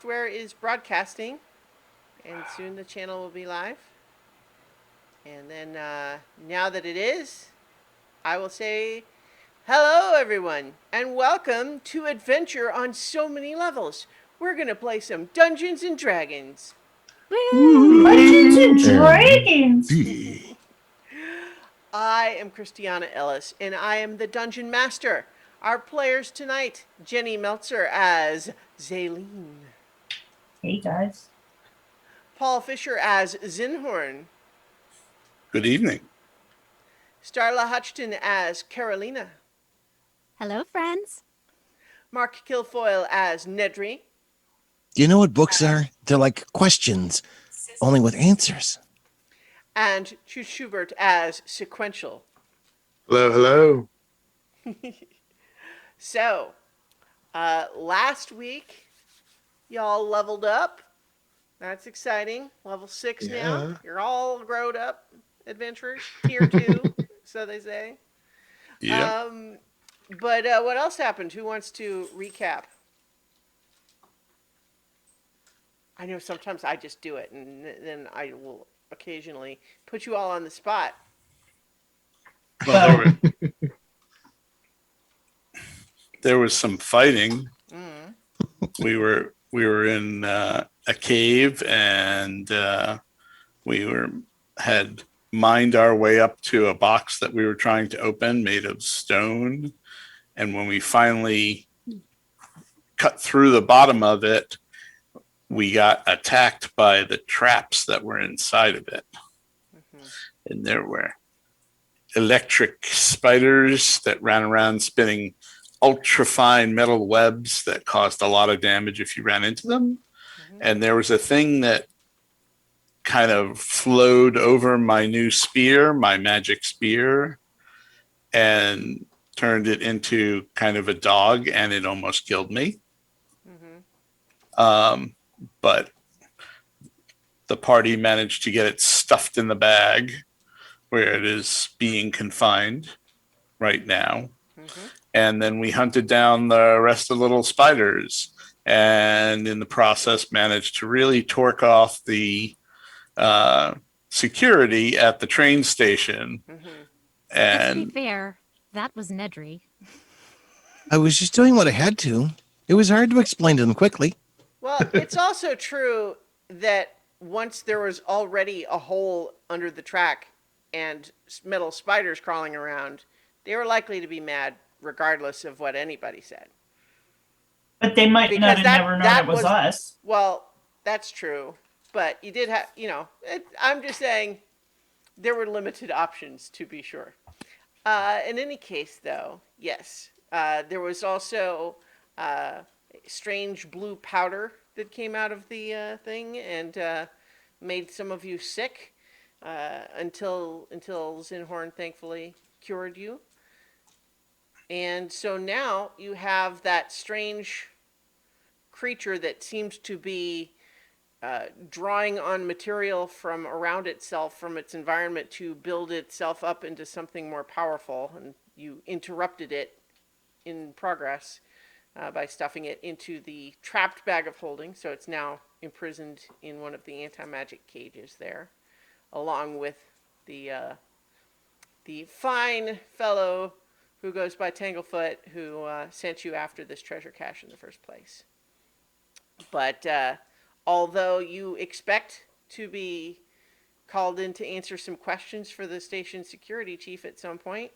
software is broadcasting, and soon the channel will be live. And then now that it is, I will say hello, everyone, and welcome to Adventure on So Many Levels. We're going to play some Dungeons and Dragons. Dungeons and Dragons! I am Christiana Ellis, and I am the Dungeon Master. Our players tonight, Jenny Meltzer as Zaylene. Hey, guys. Paul Fisher as Zinhorn. Good evening. Starla Hutchton as Carolina. Hello, friends. Mark Kilfoyle as Nedry. Do you know what books are? They're like questions, only with answers. And Chu Schubert as Sequential. Hello. So, last week, y'all leveled up. That's exciting. Level 6 now. You're all grown up adventurers. Tier 2, so they say. Yeah. But what else happened? Who wants to recap? I know sometimes I just do it, and then I will occasionally put you all on the spot. Well, there was some fighting. We were in a cave, and we had mined our way up to a box that we were trying to open, made of stone. And when we finally cut through the bottom of it, we got attacked by the traps that were inside of it. And there were electric spiders that ran around spinning ultra-fine metal webs that caused a lot of damage if you ran into them. And there was a thing that kind of flowed over my new spear, my magic spear, and turned it into kind of a dog, and it almost killed me. But the party managed to get it stuffed in the bag where it is being confined right now. And then we hunted down the rest of the little spiders, and in the process managed to really torque off the security at the train station. To be fair, that was Nedry. I was just doing what I had to. It was hard to explain to them quickly. Well, it's also true that once there was already a hole under the track and metal spiders crawling around, they were likely to be mad regardless of what anybody said. But they might not have never known it was us. Well, that's true. But you did have, I'm just saying there were limited options, to be sure. In any case, though, yes, there was also strange blue powder that came out of the thing and made some of you sick until Zinhorn thankfully cured you. And so now you have that strange creature that seems to be drawing on material from around itself, from its environment, to build itself up into something more powerful. And you interrupted it in progress by stuffing it into the trapped bag of holding. So it's now imprisoned in one of the anti-magic cages there, along with the fine fellow who goes by Tanglefoot, who sent you after this treasure cache in the first place. But although you expect to be called in to answer some questions for the station security chief at some point,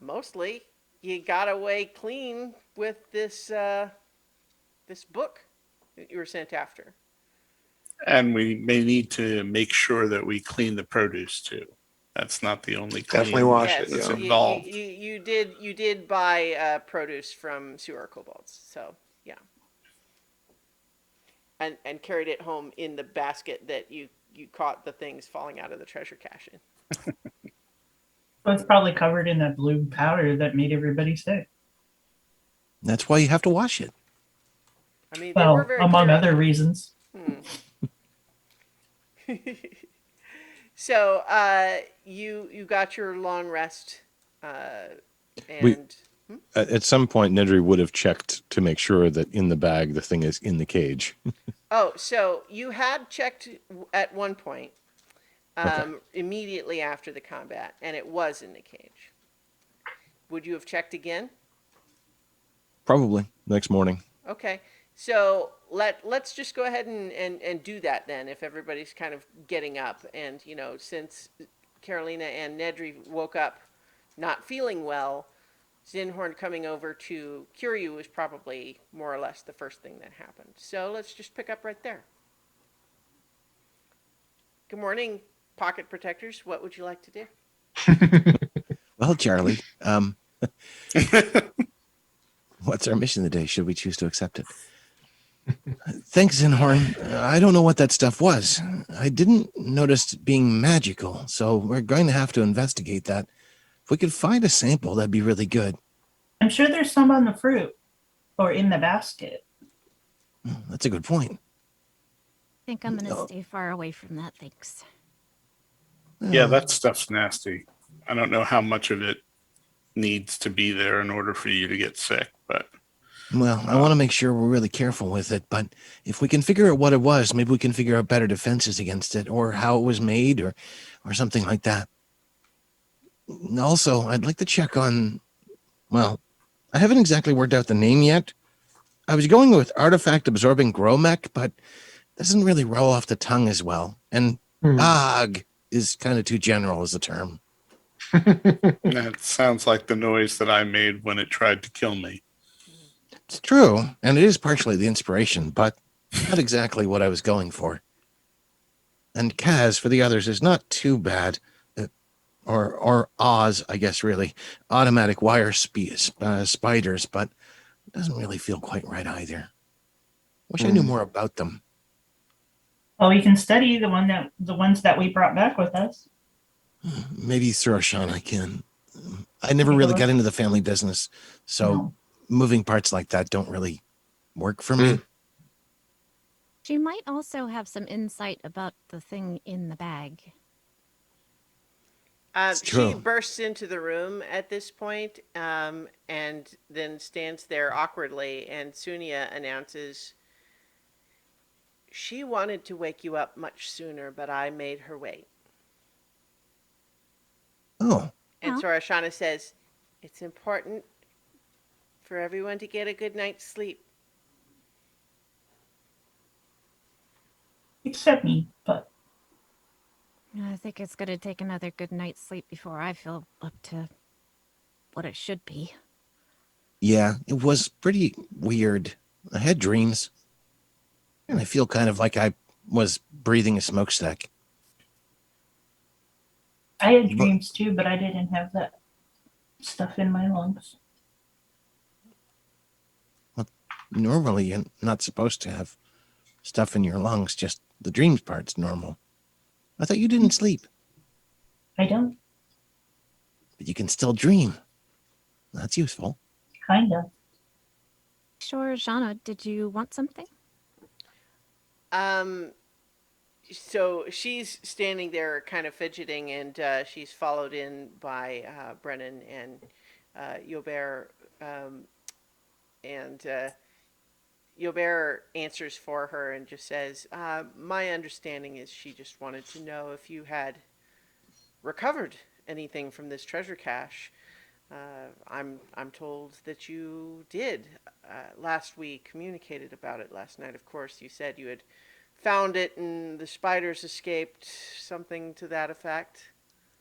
mostly you got away clean with this this book that you were sent after. And we may need to make sure that we clean the produce too. That's not the only clean. Definitely wash Yes, it. that's Yeah. involved. you did buy produce from sewer kobolds, so yeah, and carried it home in the basket that you caught the things falling out of the treasure cache in. So it's probably covered in that blue powder that made everybody sick. That's why you have to wash it. I mean, they were Well, very among clear other on that. reasons. So you got your long rest, and At some point, Nedry would have checked to make sure that in the bag the thing is in the cage. Oh, so you had checked at one point, Okay. immediately after the combat, and it was in the cage. Would you have checked again? Probably next morning. Okay, so let's just go ahead and do that then, if everybody's kind of getting up. And, you know, since Carolina and Nedry woke up not feeling well, Zinhorn coming over to cure you was probably more or less the first thing that happened. So let's just pick up right there. Good morning, pocket protectors. What would you like to do? Well, Charlie, what's our mission today? Should we choose to accept it? Thanks, Zinhorn. I don't know what that stuff was. I didn't notice it being magical, so we're going to have to investigate that. If we could find a sample, that'd be really good. I'm sure there's some on the fruit or in the basket. That's a good point. I think I'm gonna No. stay far away from that, thanks. Yeah, that stuff's nasty. I don't know how much of it needs to be there in order for you to get sick, but Well, I want to make sure we're really careful with it, but if we can figure out what it was, maybe we can figure out better defenses against it, or how it was made, or something like that. Also, I'd like to check on, well, I haven't exactly worked out the name yet. I was going with artifact absorbing Gromech, but it doesn't really roll off the tongue as well. And bog is kind of too general as a term. that sounds like the noise that I made when it tried to kill me. It's true, and it is partially the inspiration, but not exactly what I was going for. And Kaz, for the others, is not too bad. Or Oz, I guess, really. Automatic wire spiders, but it doesn't really feel quite right either. Wish I knew more about them. Well, we can study the ones that we brought back with us. Maybe through Ashan I can. I never really got into the family business, so No. moving parts like that don't really work for me. She might also have some insight about the thing in the bag. It's She true. bursts into the room at this point, and then stands there awkwardly, and Sunia announces, "She wanted to wake you up much sooner, but I made her wait." Oh, And Huh? so Arshana says, "It's important for everyone to get a good night's sleep." Except me, but I think it's gonna take another good night's sleep before I feel up to what it should be. yeah, it was pretty weird. I had dreams, and I feel kind of like I was breathing a smokestack. I had dreams too, but I didn't have that stuff in my lungs. Normally, you're not supposed to have stuff in your lungs, just the dreams part's normal. I thought you didn't sleep, I don't, but you can still dream. That's useful. kinda. Sure, Jana, did you want something? So she's standing there kind of fidgeting, and she's followed in by Brennan and Yobert. And Yobert answers for her and just says, "My understanding is she just wanted to know if you had recovered anything from this treasure cache. I'm told that you did. Last we communicated about it last night. Of course, you said you had found it and the spiders escaped, something to that effect."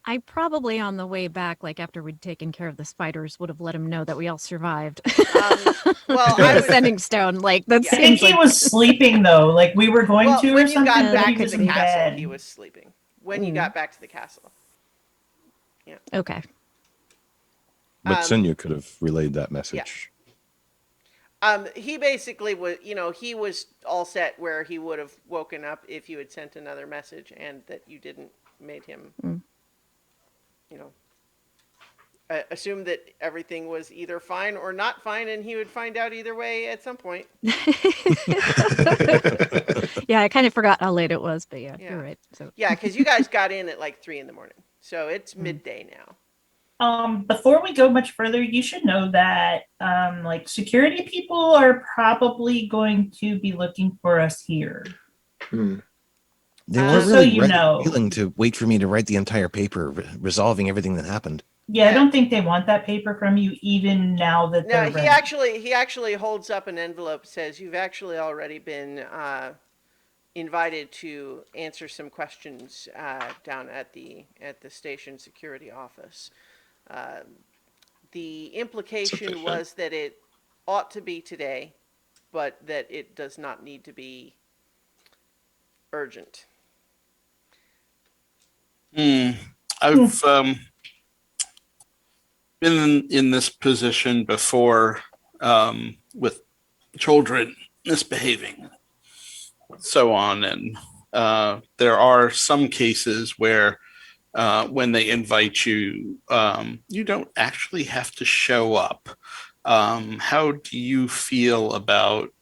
I probably on the way back, like after we'd taken care of the spiders, would have let him know that we all survived. Well, With I the was, sending stone, like that Yeah. I think seems he like was sleeping though, like we were going well, to or when you something. got but back he to was the in castle, bed. he was sleeping. When you got back to the castle. okay. But Um, Sunya could have relayed that message. He basically was, he was all set where he would have woken up if you had sent another message, and that you didn't made him, assume that everything was either fine or not fine, and he would find out either way at some point. Yeah, I kind of forgot how late it was, but yeah, Yeah. you're right. So Yeah, because you guys got in at like 3 a.m, so it's midday now. Before we go much further, you should know that like security people are probably going to be looking for us here. They Just weren't so really you know. willing to wait for me to write the entire paper resolving everything that happened. Yeah, I don't think they want that paper from you even now that No, they're he actually holds up an envelope, says you've actually already been invited to answer some questions down at the station security office. The implication Sufficient. was that it ought to be today, but that it does not need to be urgent. I've been in this position before with children misbehaving, so on, and there are some cases where when they invite you, you don't actually have to show up. How do you feel about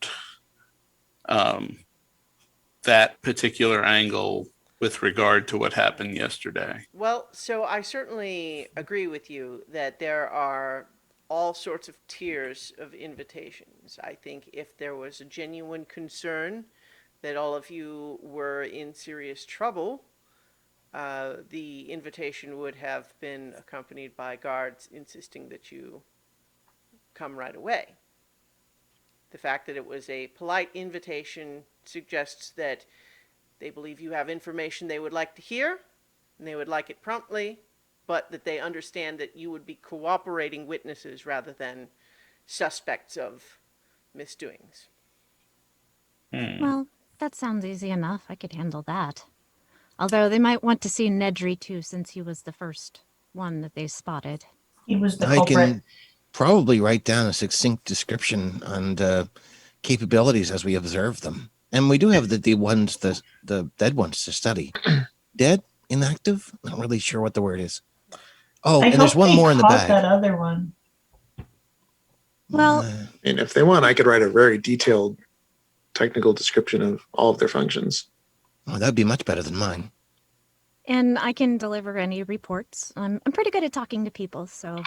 that particular angle with regard to what happened yesterday? Well, so I certainly agree with you that there are all sorts of tiers of invitations. I think if there was a genuine concern that all of you were in serious trouble, the invitation would have been accompanied by guards insisting that you come right away. The fact that it was a polite invitation suggests that they believe you have information they would like to hear, and they would like it promptly, but that they understand that you would be cooperating witnesses rather than suspects of misdoings. Well, that sounds easy enough. I could handle that. Although they might want to see Nedry too, since he was the first one that they spotted. he was the I culprit. can probably write down a succinct description and capabilities as we observe them. And we do have the ones, the dead ones to study. Dead? Inactive? Not really sure what the word is. Oh, I and there's hope one they more in the caught bag. that other one. Well, And if they want, I could write a very detailed technical description of all of their functions. Oh, that'd be much better than mine. and I can deliver any reports. I'm pretty good at talking to people, so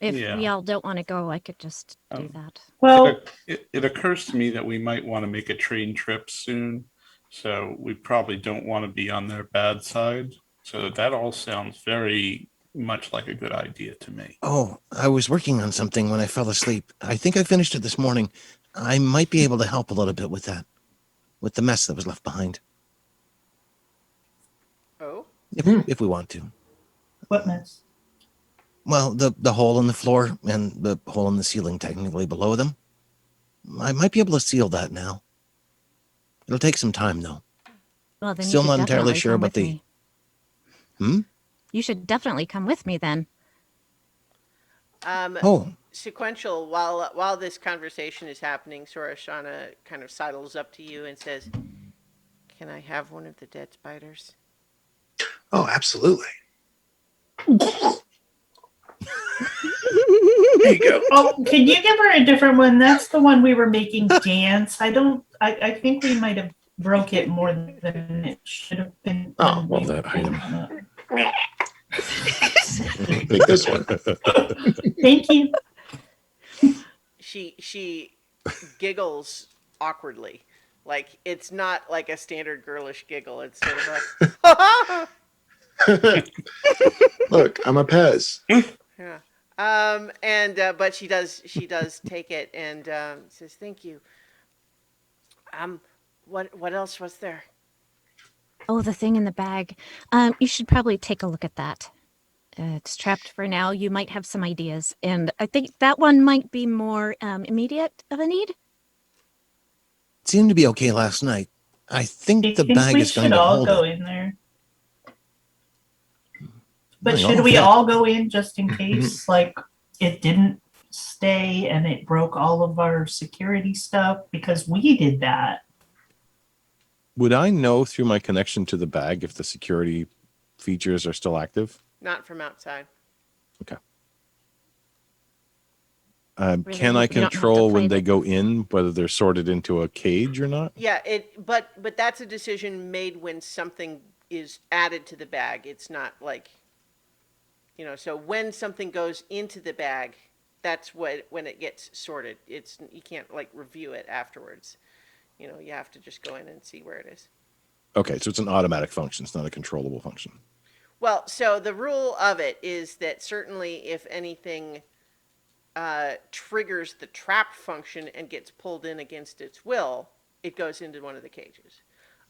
if we Yeah. all don't want to go, I could just do that. Well, It occurs to me that we might want to make a train trip soon, so we probably don't want to be on their bad side. So that all sounds very much like a good idea to me. Oh, I was working on something when I fell asleep. I think I finished it this morning. I might be able to help a little bit with that, with the mess that was left behind, Oh? if we want to. what mess? Well, the hole in the floor and the hole in the ceiling technically below them. I might be able to seal that now. It'll take some time though. Well, then Still you should not entirely definitely sure come about with the- me. You should definitely come with me then. Oh, Sequential, while this conversation is happening, Sorashana kind of sidles up to you and says, "Can I have one of the dead spiders?" Oh, absolutely. there you go. Oh, can you give her a different one? That's the one we were making dance. I think we might have broke it more than it should have been. Oh, well, that item. Take this one. Thank you. She giggles awkwardly. Like, it's not like a standard girlish giggle. It's sort of a, Look, I'm a Pez. yeah. But she does take it and says, "Thank you." What else was there? Oh, the thing in the bag. You should probably take a look at that. It's trapped for now. You might have some ideas, and I think that one might be more immediate of a need. It seemed to be okay last night. I think Do you the think bag we is going should to all hold go it. in there? But Hang should on, we yeah. all go in just in case, like, it didn't stay and it broke all of our security stuff? Because we did that. Would I know through my connection to the bag if the security features are still active? Not from outside. Really Can I hope we don't have to control play when they the- go in whether they're sorted into a cage or not? Yeah, but that's a decision made when something is added to the bag. It's not like You know, so when something goes into the bag, that's when it gets sorted. It's you can't like review it afterwards. You know, you have to just go in and see where it is. Okay, so it's an automatic function. It's not a controllable function. Well, so the rule of it is that certainly if anything triggers the trap function and gets pulled in against its will, it goes into one of the cages.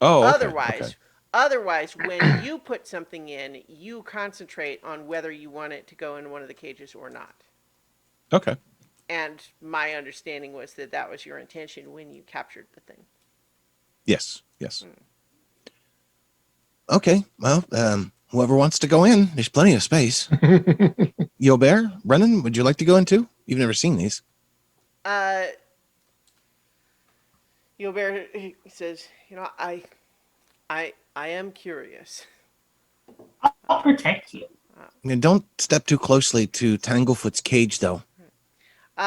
Oh, okay. Otherwise, okay. otherwise, when you put something in, you concentrate on whether you want it to go in one of the cages or not. Okay. And my understanding was that that was your intention when you captured the thing. Yes. Yes. Okay. Well, whoever wants to go in, there's plenty of space. Yobert, Brennan, would you like to go in too? You've never seen these. Gilbert he says, you know, I am curious. I'll protect you. And don't step too closely to Tanglefoot's cage, though.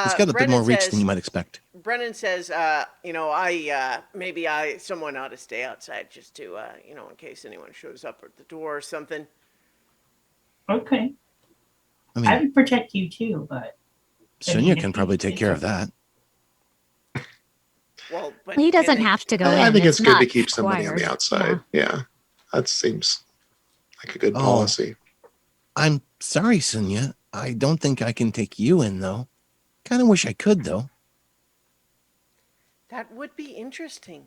He's got a bit more reach than you might expect. Brennan says, you know, maybe someone ought to stay outside just to, you know, in case anyone shows up at the door or something. Okay. I I mean, would protect you too, but Sunya if can you- probably take care of that. Well, but He doesn't can they- have to go I in. think it's good to not keep somebody on the required. outside. Yeah. That seems like a good Oh. policy. I'm sorry, Sunya. I don't think I can take you in, though. Kind of wish I could, though. That would be interesting.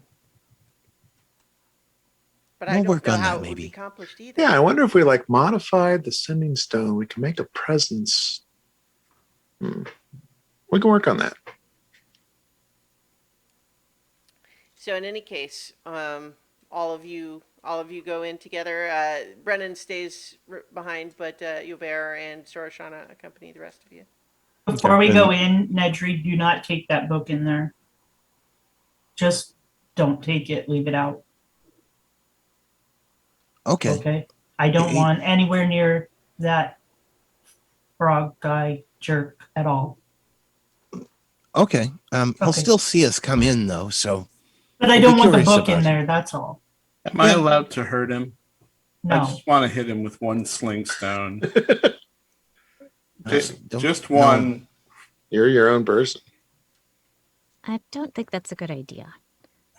But We'll I don't work know on how that, it would maybe. be accomplished either. Yeah, I wonder if we like modified the sending stone, we can make a presence. We can work on that. So in any case, all of you go in together. Brennan stays behind, but Yubert and Soroshana accompany the rest of you. before we Okay, go and- in, Nedry, do not take that book in there. Just don't take it. Leave it out. Okay. Okay. I don't He- want anywhere near that frog guy jerk at all. Okay. He'll Okay. still see us come in, though, so But I I'll don't be want the curious book in about it. there. That's all. Am I Yeah. allowed to hurt him? I No. just want to hit him with one sling stone. Don't- Just no. one. You're your own person. I don't think that's a good idea.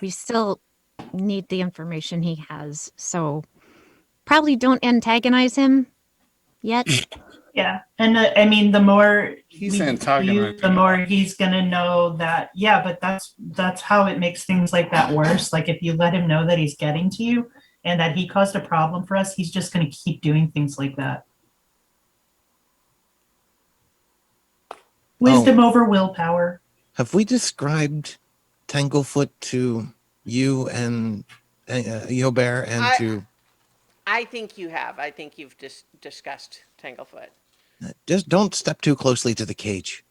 We still need the information he has, so probably don't antagonize him yet. Yeah. And I mean, the more He's we antagonizing use, the more he's gonna know that. Yeah, but that's how it makes things like that worse. Like if you let him know that he's getting to you and that he caused a problem for us, he's just gonna keep doing things like that. Wisdom over willpower. Have we described Tanglefoot to you and Yobert and to... I think you have. I think you've discussed Tanglefoot, Just don't step too closely to the cage.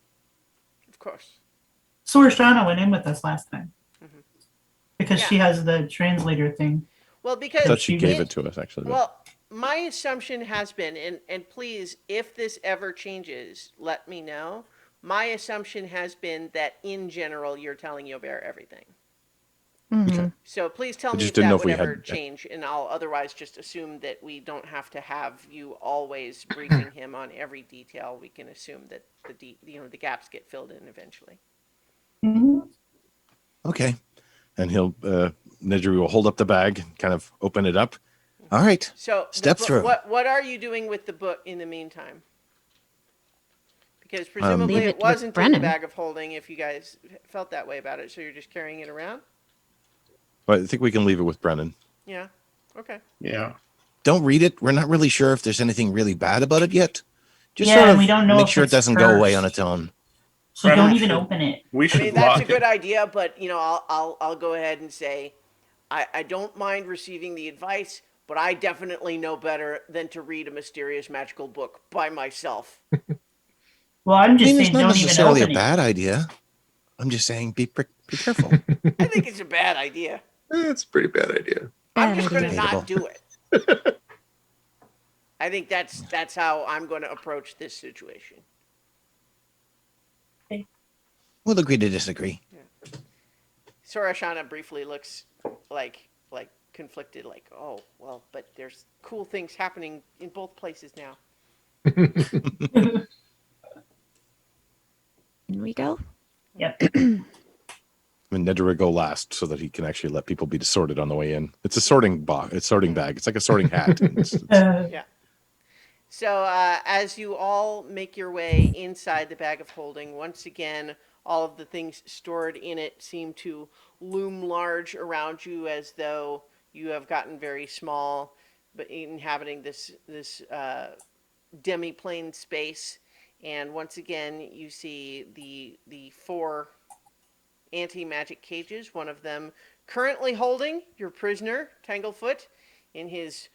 of course. Sorashana went in with us last time. Mhm. Because she Yeah. has the translator thing. Well, I because thought she She gave it- it to us actually. but- Well, my assumption has been, and please, if this ever changes, let me know. My assumption has been that in general, you're telling Yobert everything. Mhm. So please tell I me just if didn't that know if would we ever had- change, and I'll otherwise just assume that we don't have to have you always briefing him on every detail. We can assume that the gaps get filled in eventually. Mhm. Okay. and he'll Nedry will hold up the bag, kind of open it up. All right. So the Step book- through. What are you doing with the book in the meantime? Because presumably Leave it it with wasn't in the Brennan. bag of holding if you guys felt that way about it, so you're just carrying it around? But I think we can leave it with Brennan. Yeah. Okay. Yeah. Don't read it. We're not really sure if there's anything really bad about it yet. Just Yeah, sort and of we don't know make if sure it it's doesn't go away cursed. on its own. So Brennan don't even should- open it. We I should mean, that's a lock good it. idea, but I'll go ahead and say I don't mind receiving the advice, but I definitely know better than to read a mysterious magical book by myself. Well, I'm I just mean, it's saying not don't even necessarily a open it. bad idea. I'm just saying be careful. I think it's a bad idea. It's a pretty bad idea. I'm Bad just going to idea. not do it. I think that's how I'm going to approach this situation. We'll agree to disagree. Sorashana briefly looks like conflicted, like, oh well, but there's cool things happening in both places now. In we go. Yep. I mean, Nedra would go last so that he can actually let people be sorted on the way in. It's a sorting box. It's sorting bag. It's like a sorting hat. Yeah. So as you all make your way inside the bag of holding, once again, all of the things stored in it seem to loom large around you, as though you have gotten very small, but inhabiting this demi-plane space. And once again, you see the four anti-magic cages. One of them currently holding your prisoner, Tanglefoot, in his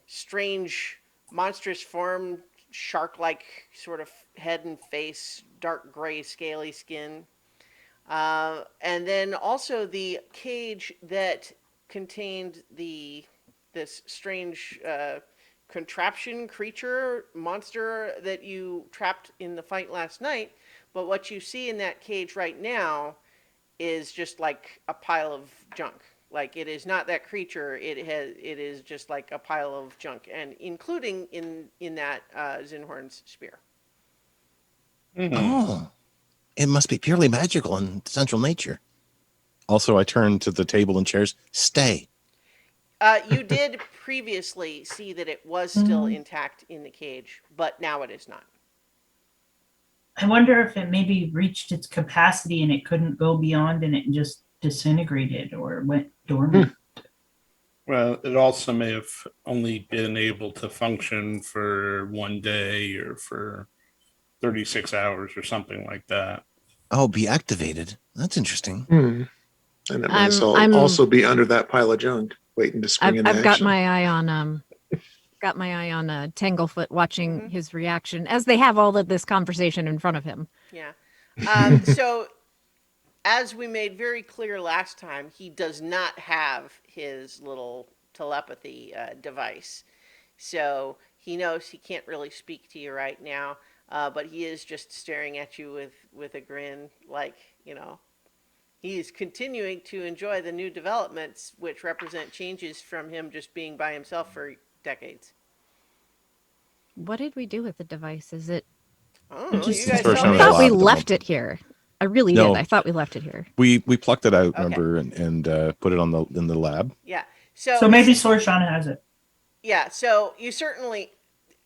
strange, monstrous form, shark-like sort of head and face, dark gray, scaly skin. And then also the cage that contained this strange contraption creature monster that you trapped in the fight last night. But what you see in that cage right now is just like a pile of junk. Like, it is not that creature. It is just like a pile of junk, and including in that Zinhorn's spear. Oh, it must be purely magical in central nature. Also, I turned to the table and chairs. Stay. You did previously see that it was still intact in the cage, but now it is not. I wonder if it maybe reached its capacity and it couldn't go beyond and it just disintegrated or went dormant. Well, it also may have only been able to function for one day or for 36 hours or something like that. Oh, be activated. That's interesting. And it might I'm- also be under that pile of junk, waiting to spring into I've got action. my eye on Tanglefoot, watching his reaction as they have all of this conversation in front of him. Yeah. So, as we made very clear last time, he does not have his little telepathy device. So, he knows he can't really speak to you right now, but he is just staring at you with a grin, like, he is continuing to enjoy the new developments, which represent changes from him just being by himself for decades. What did we do with the device? Is it? I don't know. Just You guys first tell time me. I in a thought we lot of them. left it here. I really No. did. I thought we left it here. We plucked it out, Okay. remember, and put it in the lab. Yeah. So maybe Sorshana has it. Yeah, so you certainly,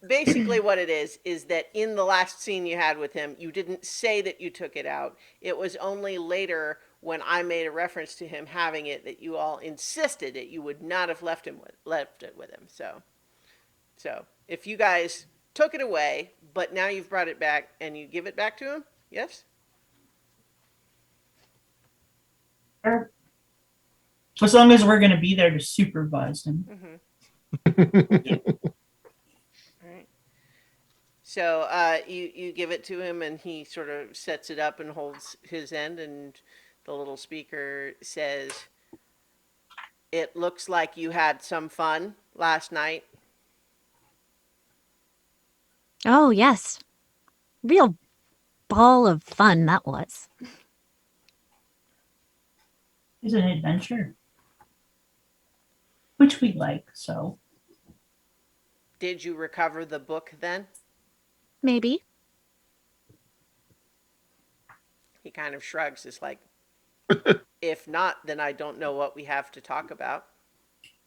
basically what it is that in the last scene you had with him, you didn't say that you took it out. It was only later when I made a reference to him having it that you all insisted that you would not have left it with him. So if you guys took it away, but now you've brought it back and you give it back to him, yes? Or as long as we're going to be there to supervise him. All right. So you give it to him, and he sort of sets it up and holds his end, and the little speaker says, "It looks like you had some fun last night." Oh yes, real ball of fun that was. It's an adventure. Which we like, so. Did you recover the book then? Maybe. He kind of shrugs. It's like, if not, then I don't know what we have to talk about.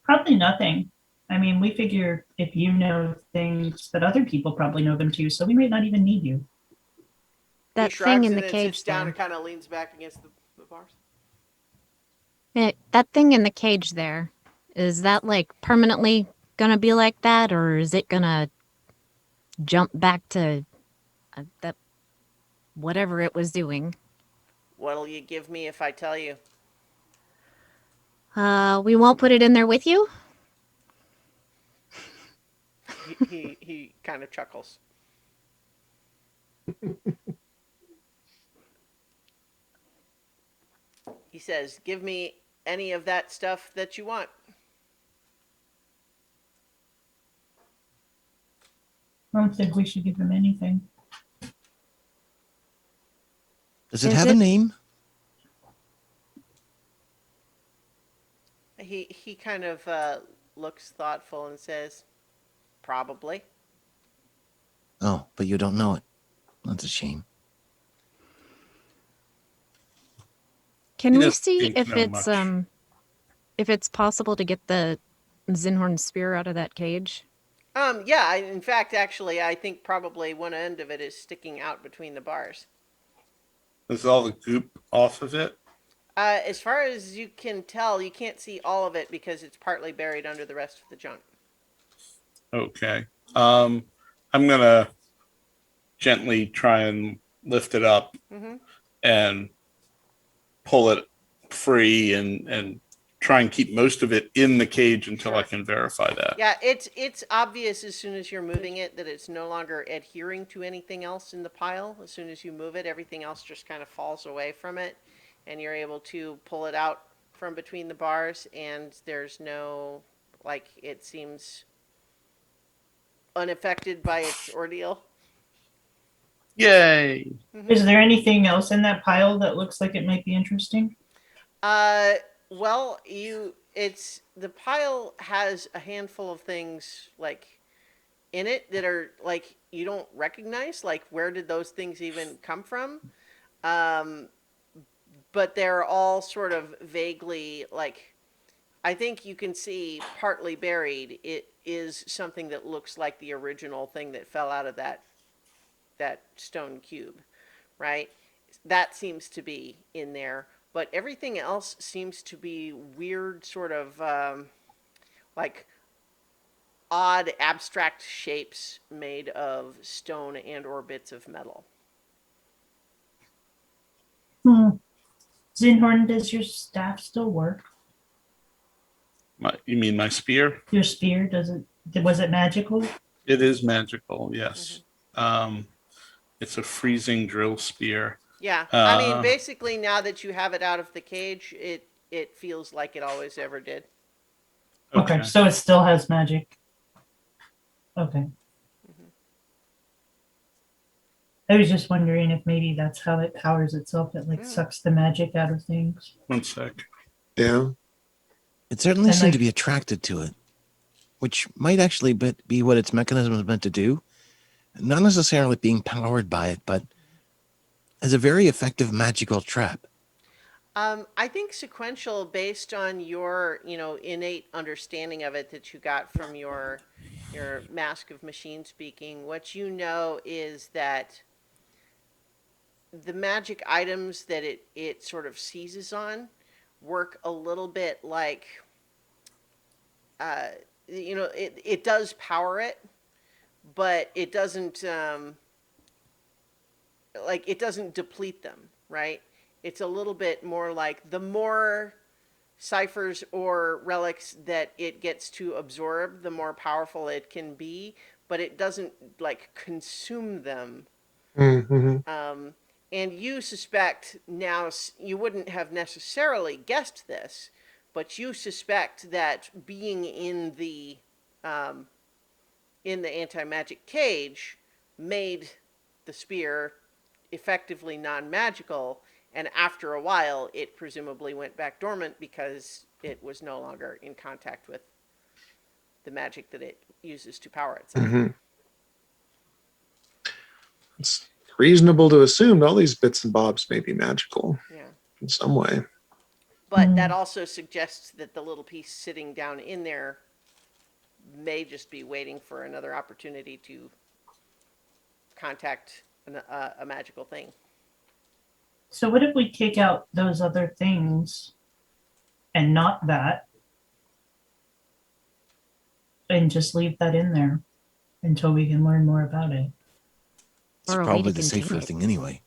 Probably nothing. I mean, we figure if you know things that other people probably know them too, so we might not even need you. That He thing shrugs in and the then cage sits down there. and kind of leans back against the bars. That thing in the cage there, is that like permanently gonna be like that, or is it gonna jump back to that whatever it was doing? What'll you give me if I tell you? We won't put it in there with you. He kind of chuckles. He says, "Give me any of that stuff that you want." I don't think we should give him anything. Does it Is have a it- name? He kind of looks thoughtful and says, "Probably." Oh, but you don't know it. That's a shame. Can He we doesn't see seem to if know it's much. if it's possible to get the Zinhorn spear out of that cage? Yeah, in fact, actually, I think probably one end of it is sticking out between the bars. Is all the goop off of it? As far as you can tell, you can't see all of it because it's partly buried under the rest of the junk. Okay. I'm gonna gently try and lift it up Mm-hmm. and pull it free and try and keep most of it in the cage until I Sure. can verify that. Yeah, it's obvious as soon as you're moving it that it's no longer adhering to anything else in the pile. As soon as you move it, everything else just kind of falls away from it, and you're able to pull it out from between the bars, and there's no, like, it seems unaffected by its ordeal. Yay! Is there anything else in that pile that looks like it might be interesting? Well, it's the pile has a handful of things like in it that are like you don't recognize. Like, where did those things even come from? Um, but they're all sort of vaguely like. I think you can see partly buried. It is something that looks like the original thing that fell out of that stone cube, right? That seems to be in there, but everything else seems to be weird, sort of like odd abstract shapes made of stone and or bits of metal. Zinhorn, does your staff still work? You mean my spear? Your spear, was it magical? It is magical, yes. It's a freezing drill spear. Yeah, I mean, Uh, basically, now that you have it out of the cage, it feels like it always ever did. Okay, so it still has magic. Okay. I was just wondering if maybe that's how it powers itself. It like sucks the magic out of things. One sec. Yeah. It certainly And seemed like- to be attracted to it, which might actually be what its mechanism is meant to do. Not necessarily being powered by it, but as a very effective magical trap. I think sequential, based on your, innate understanding of it that you got from your Mask of Machine Speaking, what you know is that the magic items that it sort of seizes on work a little bit like, it does power it, but it doesn't, it doesn't deplete them, right? It's a little bit more like the more ciphers or relics that it gets to absorb, the more powerful it can be, but it doesn't like consume them. Mm-hmm. And you suspect now, you wouldn't have necessarily guessed this, but you suspect that being in the anti-magic cage made the spear effectively non-magical, and after a while it presumably went back dormant because it was no longer in contact with the magic that it uses to power itself. Mm-hmm. It's reasonable to assume all these bits and bobs may be magical Yeah. in some way. But that also suggests that the little piece sitting down in there may just be waiting for another opportunity to contact a magical thing. So what if we take out those other things and not that and just leave that in there until we can learn more about it? It's Or a way probably to the contain safer it. thing anyway.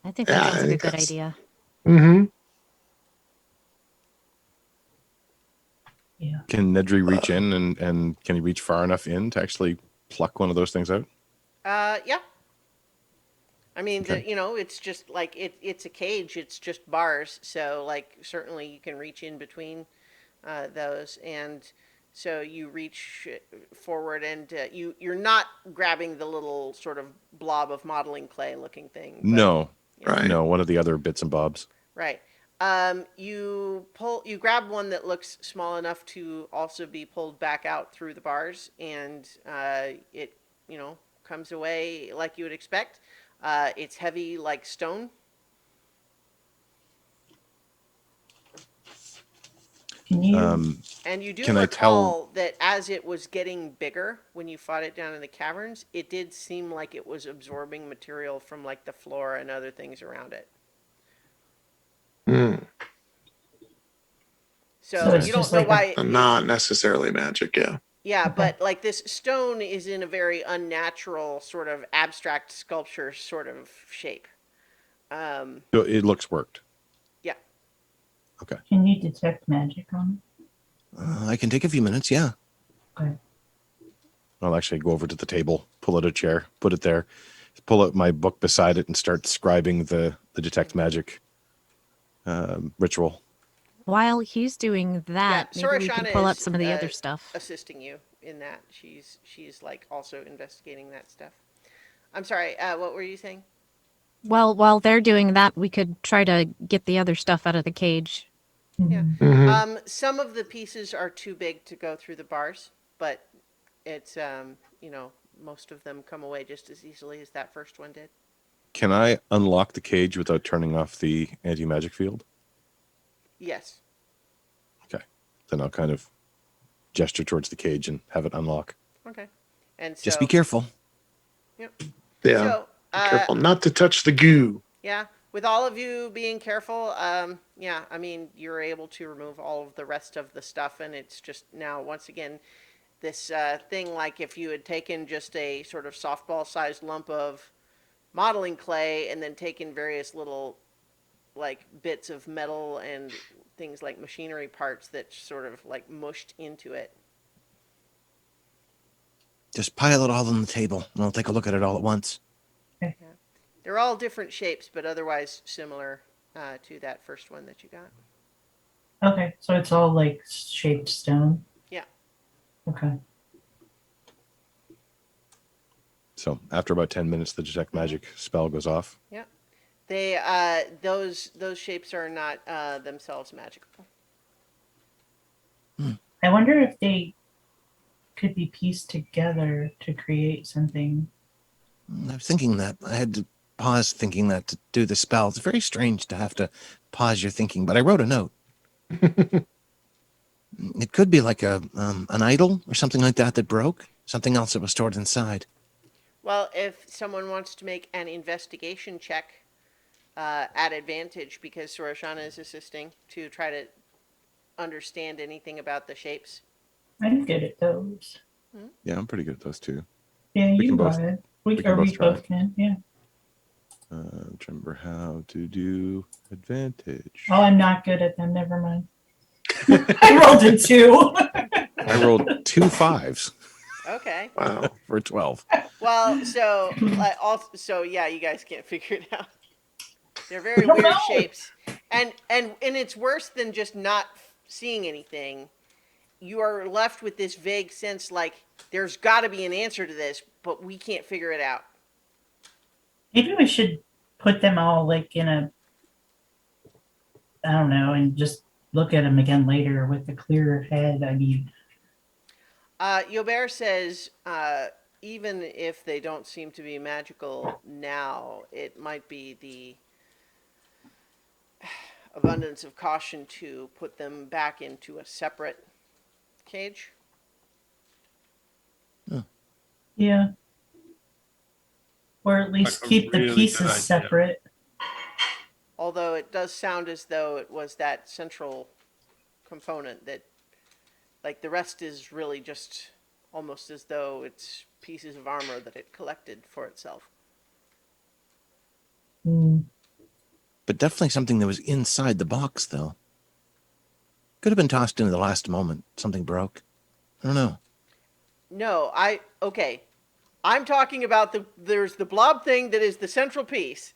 I think Yeah, that I sounds like a think good that's- idea. Mm-hmm. Yeah. Can Nedry reach in and can he reach far enough in to actually pluck one of those things out? Yeah. I mean, Okay. it's just like it's a cage. It's just bars. So, like, certainly you can reach in between those, and so you reach forward, and you're not grabbing the little sort of blob of modeling clay looking thing. but- No, yeah. Right. no, one of the other bits and bobs. Right. You grab one that looks small enough to also be pulled back out through the bars, and it, comes away like you would expect. It's heavy like stone. Can you? And you do Can I recall that as it was getting bigger, when you fought it down in the caverns, it did seem like it was absorbing material from like the floor and other things around it. Hmm. So it's you don't just know like why. Not necessarily magic, yeah. Yeah, Okay. but like this stone is in a very unnatural sort of abstract sculpture sort of shape. So it looks worked. Yeah. Okay. Can you detect magic on I can take a few minutes. Yeah. it? Okay. I'll actually go over to the table, pull out a chair, put it there, pull out my book beside it, and start scribing the detect magic ritual. While he's doing that, Yeah, maybe we can Sorashana pull up is, some of the other stuff. assisting you in that. She's like also investigating that stuff. I'm sorry. What were you saying? Well, while they're doing that, we could try to get the other stuff out of the cage. Yeah. Mhm. Mm-hmm. Some of the pieces are too big to go through the bars, but it's most of them come away just as easily as that first one did. Can I unlock the cage without turning off the anti-magic field? Yes. Okay. Then I'll kind of gesture towards the cage and have it unlock. Okay. And so Just be careful. Yeah. So Careful not to touch the goo. yeah, with all of you being careful, yeah, I mean, you're able to remove all of the rest of the stuff, and it's just now, once again, this thing like if you had taken just a sort of softball-sized lump of modeling clay and then taken various little, like, bits of metal and things like machinery parts that sort of, like, mushed into it. Just pile it all on the table, and I'll take a look at it all at once. They're all different shapes, but otherwise similar to that first one that you got. Okay, so it's all like shaped stone. Yeah. Okay. So after about 10 minutes, the detect magic spell goes off. They those shapes are not themselves magical. I wonder if they could be pieced together to create something. I was thinking that. I had to pause thinking that to do the spell. It's very strange to have to pause your thinking, but I wrote a note. It could be like an idol or something like that that broke. Something else that was stored inside. Well, if someone wants to make an investigation check at advantage, because Sorashana is assisting to try to understand anything about the shapes. I'm good at those. Yeah, I'm pretty good at those too. Yeah, We you can go both- ahead. we We can both try. both can. Yeah. Remember how to do advantage. Oh, I'm not good at them. Never mind. I rolled a 2. I rolled 2 5s Okay. Wow. for 12. Well, so yeah, you guys can't figure it out. They're very Oh, weird no. shapes, and it's worse than just not seeing anything. You are left with this vague sense like there's got to be an answer to this, but we can't figure it out. Maybe we should put them all like in a, I don't know, and just look at them again later with a clearer head. I mean, Yobert says, even if they don't seem to be magical now, it might be the abundance of caution to put them back into a separate cage. yeah. Or at least Like a keep the really pieces good idea. separate. Although it does sound as though it was that central component that, like, the rest is really just almost as though it's pieces of armor that it collected for itself. Hmm. But definitely something that was inside the box, though. Could have been tossed in at the last moment. Something broke. I don't know. No, okay. I'm talking about there's the blob thing that is the central piece.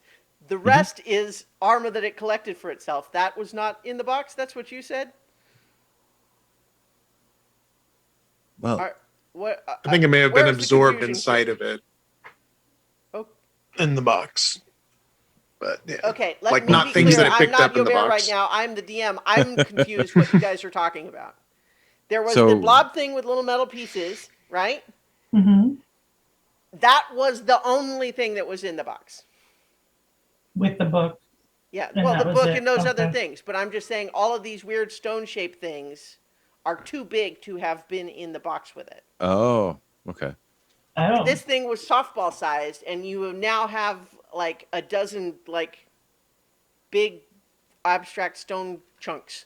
The rest is armor that it collected for itself. That was not in the box. That's what you said. Well, What? I think it may have been where's the absorbed confusion inside here? of it Oh, in the box. but yeah. Okay, let Like me not be things clear. that it I'm picked not up in the Yobert right box. now. I'm the DM. I'm confused what you guys are talking about. There was the So- blob thing with little metal pieces, right? Hmm. That was the only thing that was in the box. With the book. Yeah, And well, that the was book it. and those other Okay. things. But I'm just saying all of these weird stone-shaped things are too big to have been in the box with it. Oh, okay. Oh. This thing was softball sized, and you now have like a dozen like big abstract stone chunks.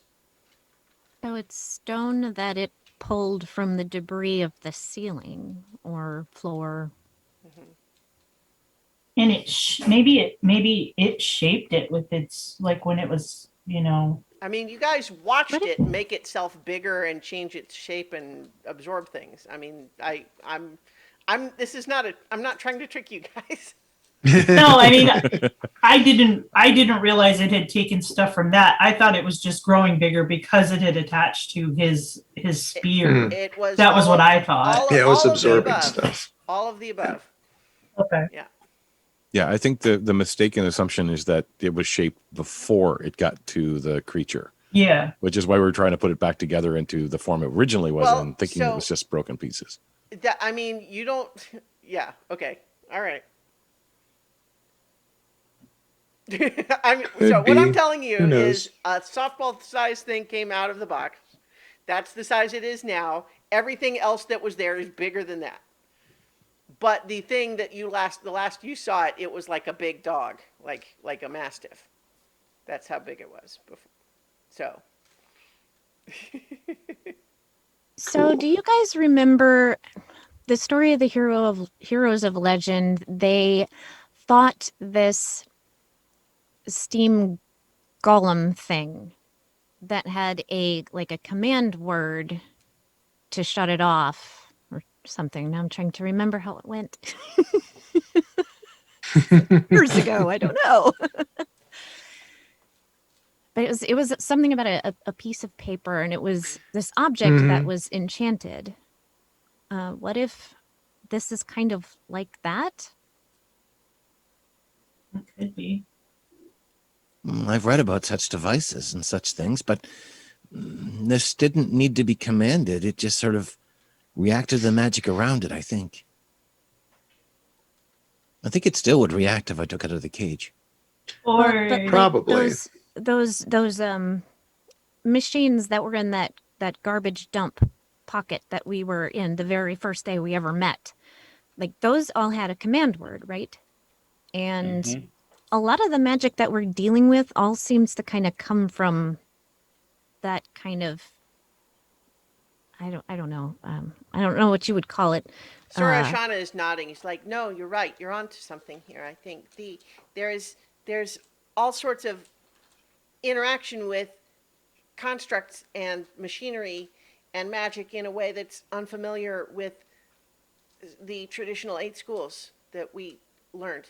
So it's stone that it pulled from the debris of the ceiling or floor. And maybe it shaped it with its, like, when it was, I mean, you guys watched What if- it make itself bigger and change its shape and absorb things. I mean, I'm. This is not a. I'm not trying to trick you guys. No, I mean, I didn't realize it had taken stuff from that. I thought it was just growing bigger because it had attached to his spear. Mhm. It was. That was all what of- I thought. Yeah, it was all of the absorbing above. stuff. All of the above. Okay. Yeah, I think the mistaken assumption is that it was shaped before it got to the creature, Yeah. which is why we were trying to put it back together into the form it originally was Well, in, thinking so- it was just broken pieces. That, I mean, you don't. Yeah. Okay. All right. So what I'm be. telling you Who knows? is a softball size thing came out of the box. That's the size it is now. Everything else that was there is bigger than that. But the thing that the last you saw it, it was like a big dog, like a mastiff. That's how big it was before. So So do you guys remember the story of the heroes of legend? They fought this steam golem thing that had a command word to shut it off or something. Now I'm trying to remember how it went. Years ago, I don't know. But it was something about a piece of paper, and it was this object that Mhm. was enchanted. What if this is kind of like that? It could be. I've read about such devices and such things, but this didn't need to be commanded. It just sort of reacted to the magic around it, I think. I think it still would react if I took it out of the cage. Or Well, Probably. those machines that were in that garbage dump pocket that we were in the very first day we ever met, like those all had a command word, right? And Mhm. a lot of the magic that we're dealing with all seems to kind of come from that kind of I don't know. I don't know what you would call it. Sir Ashana is nodding. He's like, "No, you're right. You're onto something here. I think there's all sorts of interaction with constructs and machinery and magic in a way that's unfamiliar with the traditional 8 schools that we learned."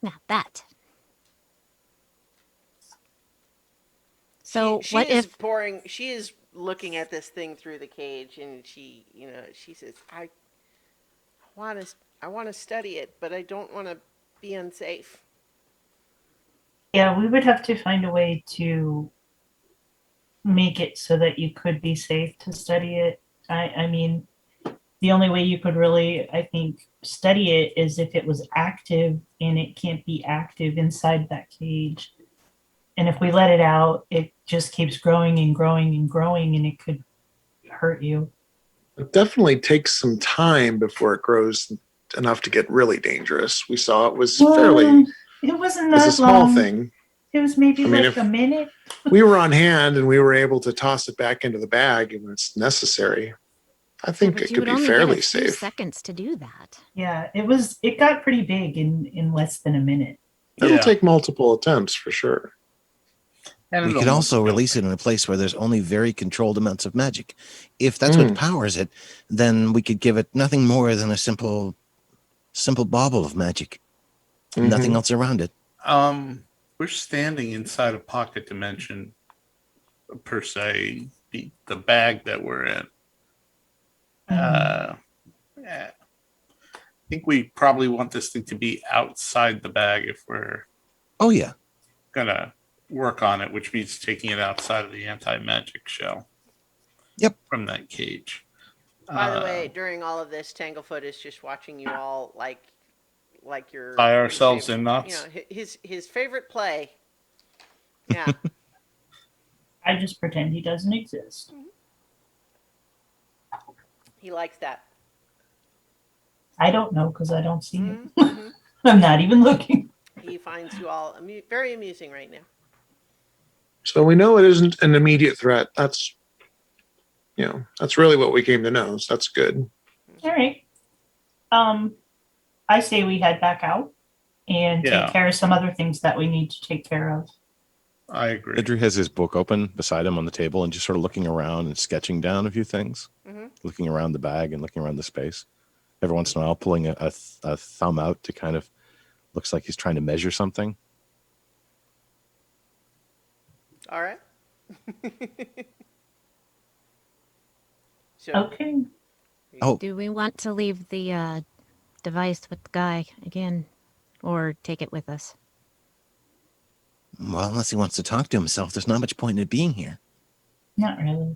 Now that. So she what is if pouring? She is looking at this thing through the cage, and she says, "I want to study it, but I don't want to be unsafe." yeah, we would have to find a way to make it so that you could be safe to study it. I mean, the only way you could really, I think, study it is if it was active, and it can't be active inside that cage. And if we let it out, it just keeps growing and growing and growing, and it could hurt you. It definitely takes some time before it grows enough to get really dangerous. We saw it was fairly, It wasn't it was that a small long. thing. It was maybe I mean, like if- a minute. We were on hand and we were able to toss it back into the bag when it's necessary. I yeah, think but it you could would be only get fairly a few safe. seconds to do that. Yeah, it got pretty big in less than a minute. It'll Yeah. take multiple attempts for sure. And We it'll could also move release it in a place where there's only very controlled amounts of magic. If that's what powers it, then we could give it nothing more than a simple bauble of magic. Nothing Mhm. else around it. We're standing inside a pocket dimension, per se. The bag that we're in. Yeah. think we probably want this thing to be outside the bag if we're Oh yeah. gonna work on it, which means taking it outside of the anti-magic shell. Yep. From that cage. By the way, during all of this, Tanglefoot is just watching you all like your Tie ourselves favorite- in knots? You know, his favorite play. Yeah. I just pretend he doesn't exist. He likes that. I don't know because I don't see him. Mhm. I'm not even looking. He finds you all very amusing right now. So we know it isn't an immediate threat. That's, that's really what we came to know. So that's good. All right. I say we head back out and Yeah. take care of some other things that we need to take care of. I agree. Andrew has his book open beside him on the table and just sort of looking around and sketching down a few things, looking around the bag and looking around the space. Every once in a while, pulling a thumb out to kind of looks like he's trying to measure something. All right. So Okay. Oh. Do we want to leave the device with the guy again, or take it with us? Well, unless he wants to talk to himself, there's not much point in it being here. Not really.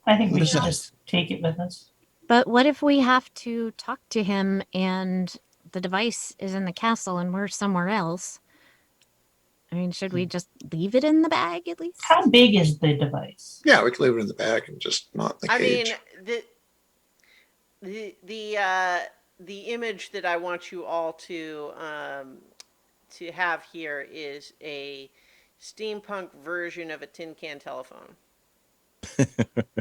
I think we What is should that? just take it with us. But what if we have to talk to him and the device is in the castle and we're somewhere else? I mean, should we just leave it in the bag at least? How big is the device? Yeah, we could leave it in the bag and just not in the I cage. mean, the image that I want you all to have here is a steampunk version of a tin can telephone.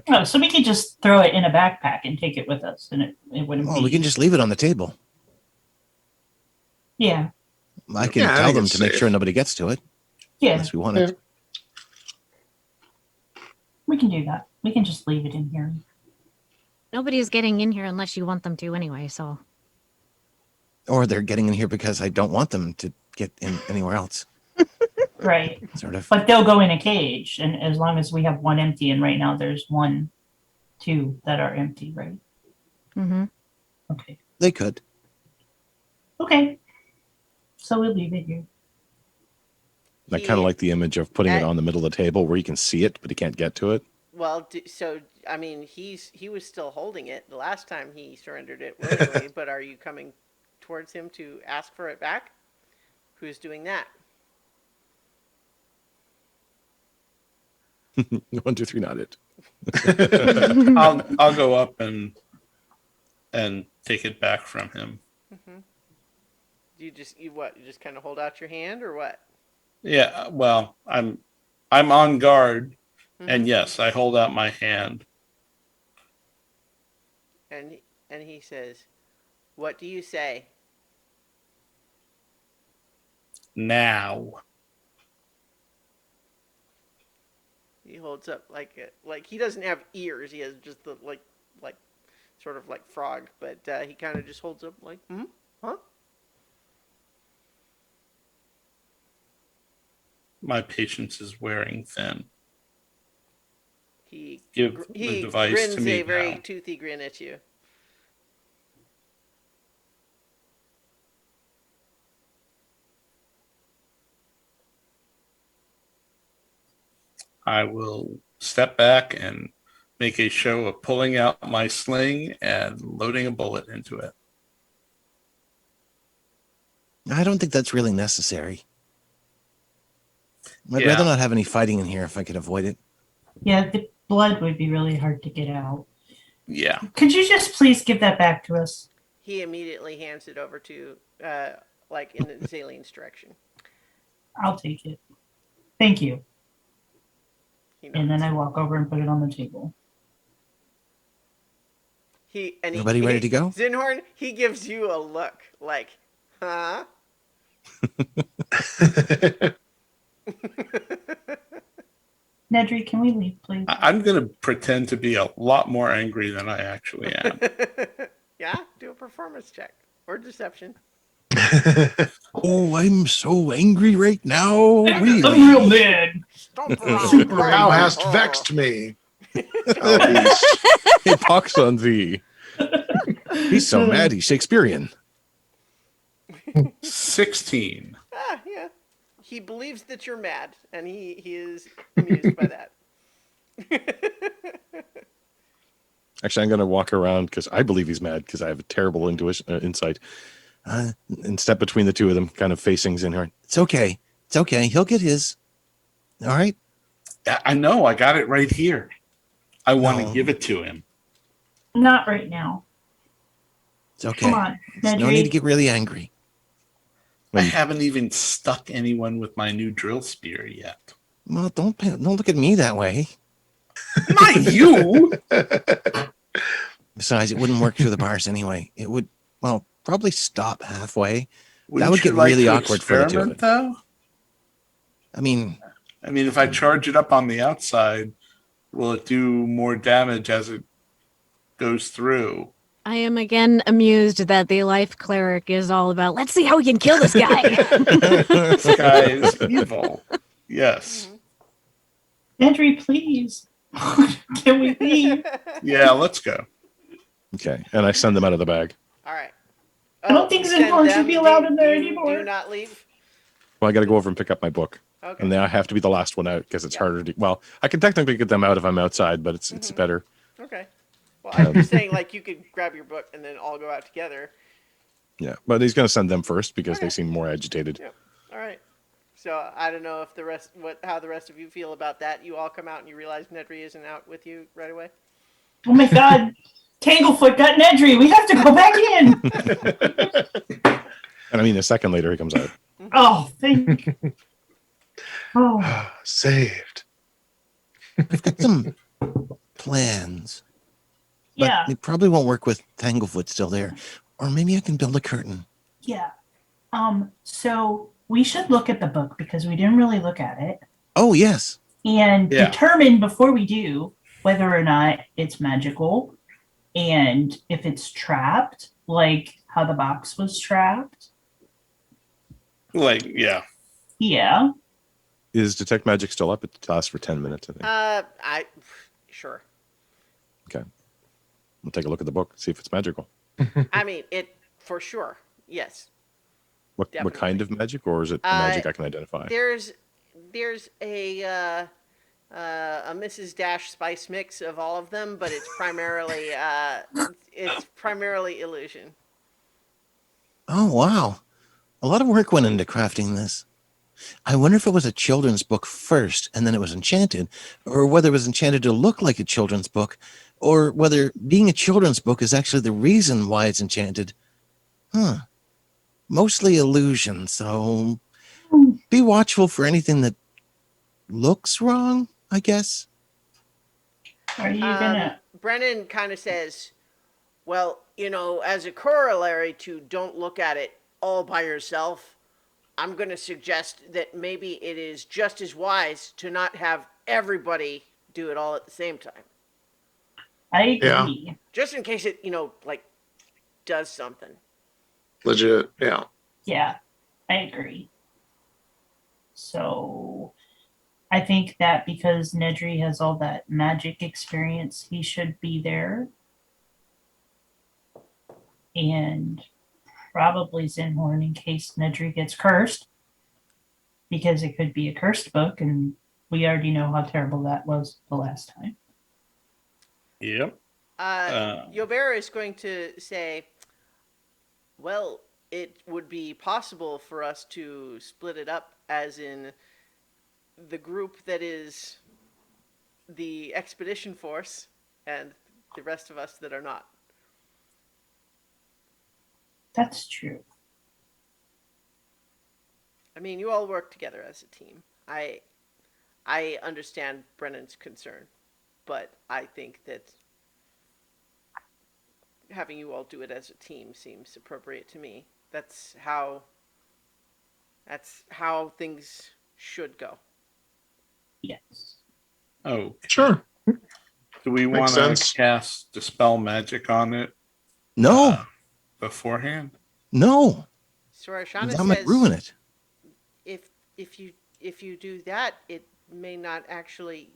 Oh, so we could just throw it in a backpack and take it with us, and it wouldn't Well, be. we can just leave it on the table. Yeah. I can Yeah, I tell think them it's to make safe. sure nobody gets to it Yeah. unless we want it. We can do that. We can just leave it in here. Nobody's getting in here unless you want them to anyway, so. Or they're getting in here because I don't want them to get in anywhere else. Right. Sort of. But they'll go in a cage, and as long as we have one empty, and right now there's 2 that are empty, right? Mm-hmm. Okay. They could. Okay. So we'll leave it here. I kind of like the image of putting it Uh, on the middle of the table where you can see it, but he can't get to it. Well, I mean, he was still holding it the last time he surrendered it willingly. But are you coming towards him to ask for it back? Who's doing that? 1, 2, 3, not it. I'll go up and take it back from him. You just kind of hold out your hand or what? Yeah, well, I'm on guard, and yes, I hold out my hand. And he says, "What do you say?" Now. He holds up like he doesn't have ears. He has just the like sort of like frog, but he kind of just holds up like, huh? My patience is wearing thin. He Give the he device grins to me a very now. toothy grin at you. I will step back and make a show of pulling out my sling and loading a bullet into it. I don't think that's really necessary. I'd Yeah. rather not have any fighting in here if I could avoid it. Yeah, the blood would be really hard to get out. Yeah. Could you just please give that back to us? He immediately hands it over to like in the Zaline's direction. I'll take it. Thank you. He And then nods. I walk over and put it on the table. Everybody ready to go? Zinhorn, he gives you a look like, huh? Nedry, can we leave, please? I'm going to pretend to be a lot more angry than I actually am. Yeah, do a performance check or deception. Oh, I'm so angry right now. I'm Really? real mad. Stomp around. Super Thou angry. hast vexed me. Oh, It pox on thee. He's so mad he's Shakespearean. 16. Yeah. He believes that you're mad, and he is amused by that. Actually, I'm going to walk around because I believe he's mad because I have a terrible insight. And step between the two of them, kind of facing Zinhorn. It's okay. It's okay. He'll get his. All right. I know. I got it right here. I want to No. give it to him. Not right now. It's okay. Come on, There's no need to Nedry. get really angry. I haven't even stuck anyone with my new drill spear yet. Well, don't look at me that way. Not you. Besides, it wouldn't work through the bars anyway. It would, well, probably stop halfway. Wouldn't would you get like really to awkward for the two of experiment, though? I mean, If I charge it up on the outside, will it do more damage as it goes through? I am again amused that the life cleric is all about, let's see how we can kill this guy. This guy is evil. Yes. Nedry, please. Can we leave? Yeah, let's go. Okay. And I send them out of the bag. All right. I don't think you send Zinhorn should them. be allowed Do- in there do you- anymore. Do you not leave? Well, I got to go over and pick up my book. Okay. And then I have to be the last one out because it's Yeah. harder to. Well, I can technically get them out if I'm outside, but it's better. Okay. Well, I'm just saying, like, you could grab your book and then all go out together. Yeah. But he's going to send them first because they Okay. seem more agitated. Yeah. All right. So I don't know if how the rest of you feel about that. You all come out and you realize Nedry isn't out with you right away. Oh my god. Tanglefoot got Nedry. We have to go back in. And I mean, a second later, he comes out. Oh, thank you. Oh, Saved. I've got some plans. But yeah, it probably won't work with Tanglefoot still there. Or maybe I can build a curtain. yeah. So we should look at the book because we didn't really look at it Oh, yes. and Yeah. determine before we do whether or not it's magical and if it's trapped, like how the box was trapped. Like, yeah. Yeah. Is Detect Magic still up? It lasts for 10 minutes, I think. Sure. We'll take a look at the book, see if it's magical. I mean, it for sure. Yes. What kind Definitely. of magic, or is it the magic I can identify? There's a Mrs. Dash spice mix of all of them, but it's primarily illusion. Oh, wow. A lot of work went into crafting this. I wonder if it was a children's book first and then it was enchanted, or whether it was enchanted to look like a children's book, or whether being a children's book is actually the reason why it's enchanted. Huh. Mostly illusion, so be watchful for anything that looks wrong, I guess. Are you gonna? Brennan kind of says, well, as a corollary to don't look at it all by yourself, I'm going to suggest that maybe it is just as wise to not have everybody do it all at the same time. I Yeah. agree. Just in case it, does something. Legit. Yeah. Yeah, I agree. So I think that because Nedry has all that magic experience, he should be there. And probably Zinhorn in case Nedry gets cursed. Because it could be a cursed book, and we already know how terrible that was the last time. Yep. Yobera is going to say, well, it would be possible for us to split it up as in the group that is the expedition force and the rest of us that are not. That's true. I mean, you all work together as a team. I understand Brennan's concern, but I think that having you all do it as a team seems appropriate to me. That's how things should go. Yes. Oh, Sure. do we Makes want to sense. cast Dispel Magic on it No, beforehand? no. Sorashana That might says ruin it. if you do that, it may not actually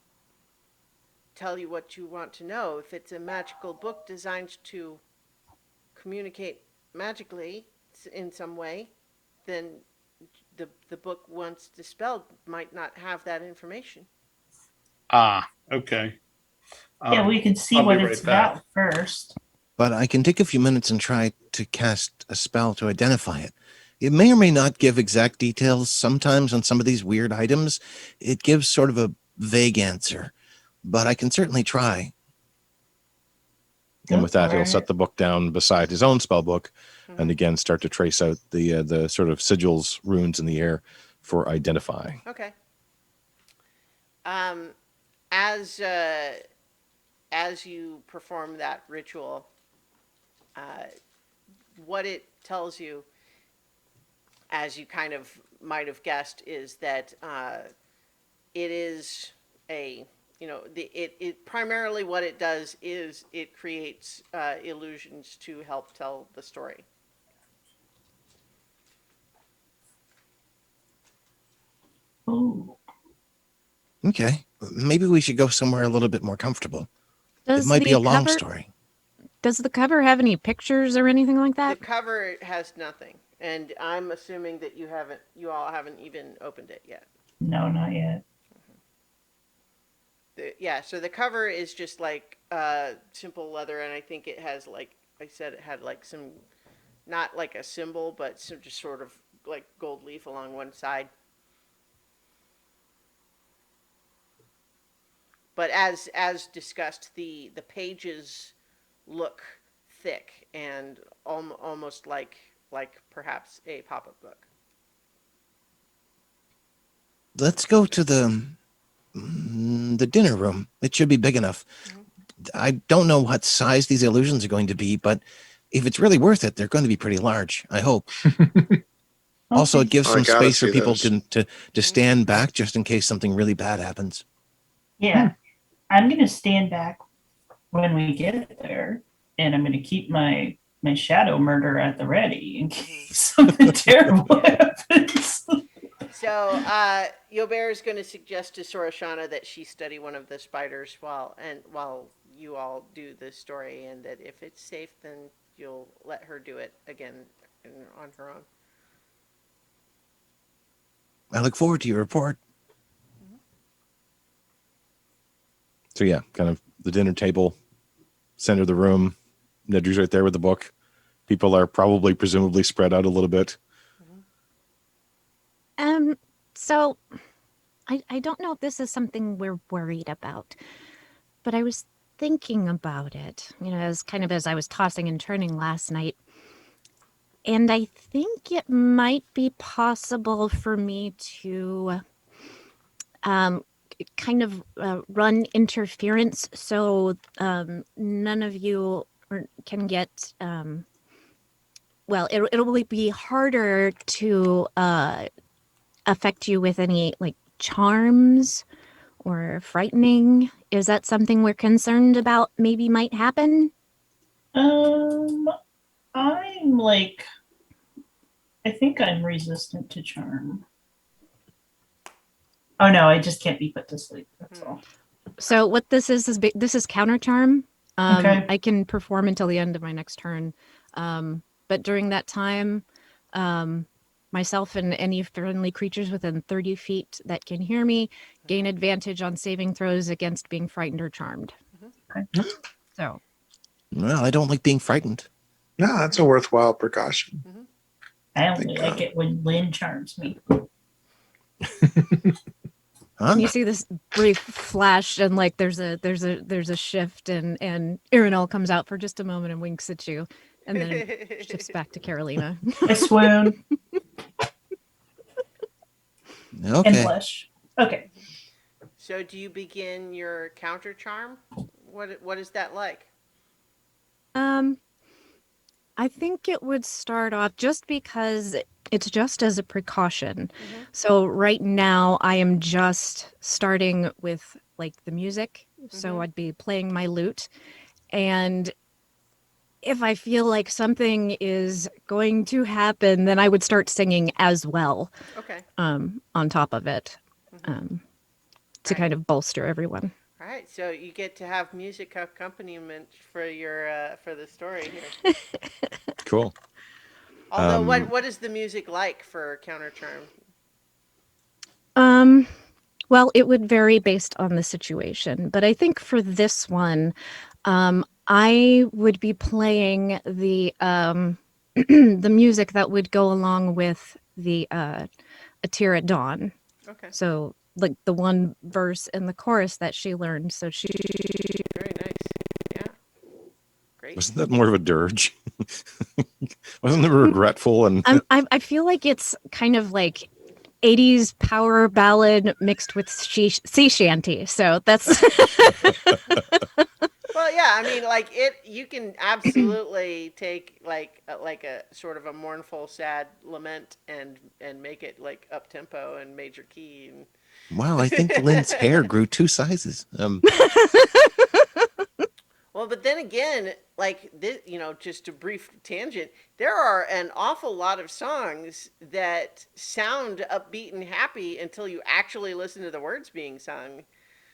tell you what you want to know. If it's a magical book designed to communicate magically in some way, then the book, once dispelled, might not have that information. Ah, okay. Yeah, we could see I'll what be it's right back. about first. But I can take a few minutes and try to cast a spell to identify it. It may or may not give exact details. Sometimes on some of these weird items, it gives sort of a vague answer, but I can certainly try. And with that, Go he'll for set it. the book down beside his own spell book, Mhm. and again start to trace out the sort of sigils, runes in the air for identifying. Okay. Um, as you perform that ritual, what it tells you, as you kind of might have guessed, is that it is a, it primarily what it does is it creates illusions to help tell the story. Ooh. Okay, maybe we should go somewhere a little bit more comfortable. It Does might be the a long cover story. does the cover have any pictures or anything like The that? cover has nothing, and I'm assuming that you all haven't even opened it yet. No, not yet. Yeah, so the cover is just like simple leather, and I think it has, like I said, it had like some, not like a symbol, but some just sort of like gold leaf along one side. But as discussed, the pages look thick and almost like perhaps a pop-up book. Let's go to the dinner room. It should be big enough. I don't know what size these illusions are going to be, but if it's really worth it, they're going to be pretty large, I hope. Also, Okay. it gives I some gotta space for see people those. to stand back just in case something really bad happens. Yeah, I'm gonna stand back when we get there, and I'm gonna keep my shadow murder at the ready in case something terrible happens. So Yobert is going to suggest to Sorashana that she study one of the spiders while you all do the story, and that if it's safe, then you'll let her do it again on her own. I look forward to your report. So yeah, kind of the dinner table, center of the room. Nedry's right there with the book. People are probably presumably spread out a little bit. So I don't know if this is something we're worried about, but I was thinking about it, as I was tossing and turning last night. And I think it might be possible for me to kind of run interference so none of you can get, it'll be harder to affect you with any like charms or frightening. Is that something we're concerned about maybe might happen? I'm like, I think I'm resistant to charm. Oh no, I just can't be put to sleep. That's all. So what this is this is counter charm. Okay. I can perform until the end of my next turn. But during that time, myself and any friendly creatures within 30 feet that can hear me gain advantage on saving throws against being frightened or charmed. Okay. So Well, I don't like being frightened. No, that's a worthwhile precaution. I only Thank like God. it when Lynn charms me. Huh? you see this brief flash, and like there's a shift, and Irinel comes out for just a moment and winks at you, and then shifts back to Carolina. I swoon and Okay. blush. Okay. So do you begin your counter charm? What is that like? I think it would start off just because it's just as a precaution. Mm-hmm. So right now I am just starting with like the music. So Mhm. I'd be playing my lute, and if I feel like something is going to happen, then I would start singing as well, Okay. on top of it, Mhm. to Right. kind of bolster everyone. All right, so you get to have music accompaniment for your for the story here. Cool. Although, Um, what is the music like for Counter Charm? Um, well, it would vary based on the situation, but I think for this one, I would be playing the the music that would go along with the Atira Dawn. Okay, So like the one verse in the chorus that she learned. So she very nice. Yeah, great. wasn't that more of a dirge? Wasn't it regretful and I feel like it's kind of like 80s power ballad mixed with sea shanty. So that's Well, yeah, I mean, like it. You can absolutely take like a sort of a mournful, sad lament and make it like up tempo and major key. And Wow, I think Lynn's hair grew 2 sizes. well, but then again, like this, just a brief tangent. There are an awful lot of songs that sound upbeat and happy until you actually listen to the words being sung.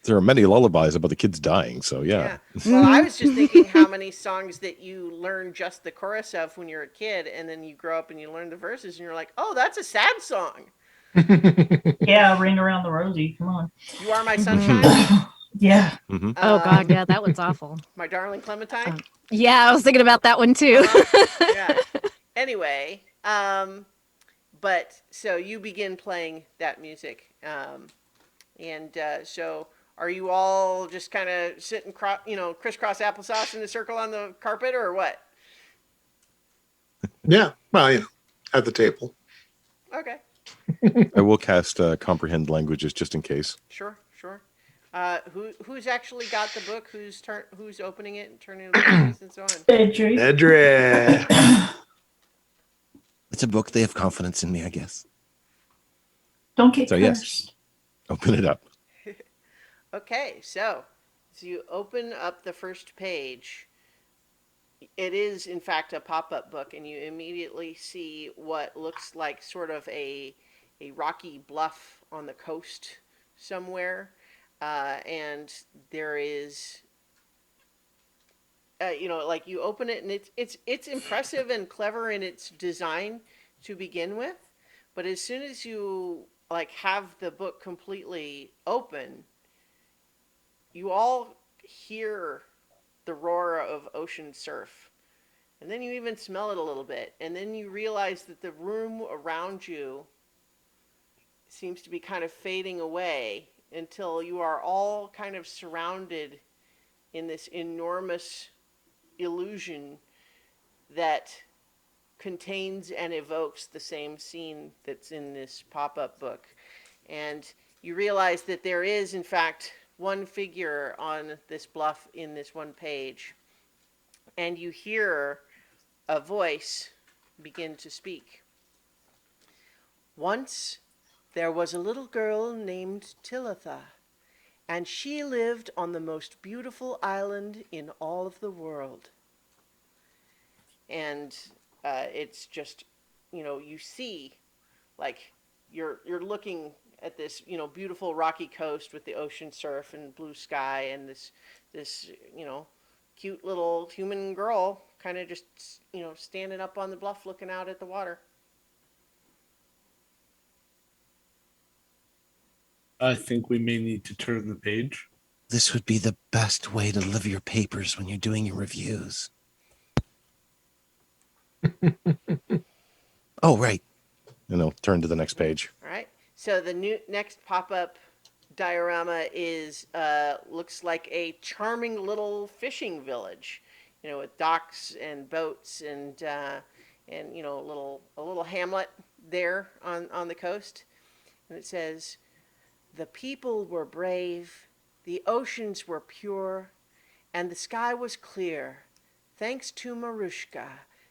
there are many lullabies about the kids dying. So yeah. Well, I was just thinking how many songs that you learn just the chorus of when you're a kid, and then you grow up and you learn the verses, and you're like, oh, that's a sad song. Yeah, Ring Around the Rosie. Come on. You Are My Sunshine. Yeah. Mhm. oh god, Um, yeah, that one's awful. My Darling Clementine. Yeah, I was thinking about that one too. Yeah. Anyway, but so you begin playing that music, and so are you all just kind of sitting, crisscross applesauce in a circle on the carpet, or what? Yeah. Well, at the table. Okay, I will cast comprehend languages just in case. sure, sure. Who's actually got the book? Who's opening it and turning the pages and so on? Edry. Edred. It's a book. They have confidence in me, I guess. Don't get So, yes. cursed. Open it up. Okay, so you open up the first page. It is, in fact, a pop-up book, and you immediately see what looks like sort of a rocky bluff on the coast somewhere, and there is, like you open it, and it's impressive and clever in its design to begin with, but as soon as you like have the book completely open, you all hear the roar of ocean surf. And then you even smell it a little bit. And then you realize that the room around you seems to be kind of fading away until you are all kind of surrounded in this enormous illusion that contains and evokes the same scene that's in this pop-up book. And you realize that there is, in fact, one figure on this bluff in this one page, and you hear a voice begin to speak. Once there was a little girl named Tilitha, and she lived on the most beautiful island in all of the world. And it's just, you see, like, you're looking at this, beautiful rocky coast with the ocean surf and blue sky, and this cute little human girl kind of just, standing up on the bluff looking out at the water. I think we may need to turn the page. This would be the best way to deliver your papers when you're doing your reviews. Oh, right. And they'll turn to the next page. All right. So the next pop-up diorama is looks like a charming little fishing village, with docks and boats and a little hamlet there on the coast, and it says, "The people were brave, the oceans were pure, and the sky was clear, thanks to Marushka,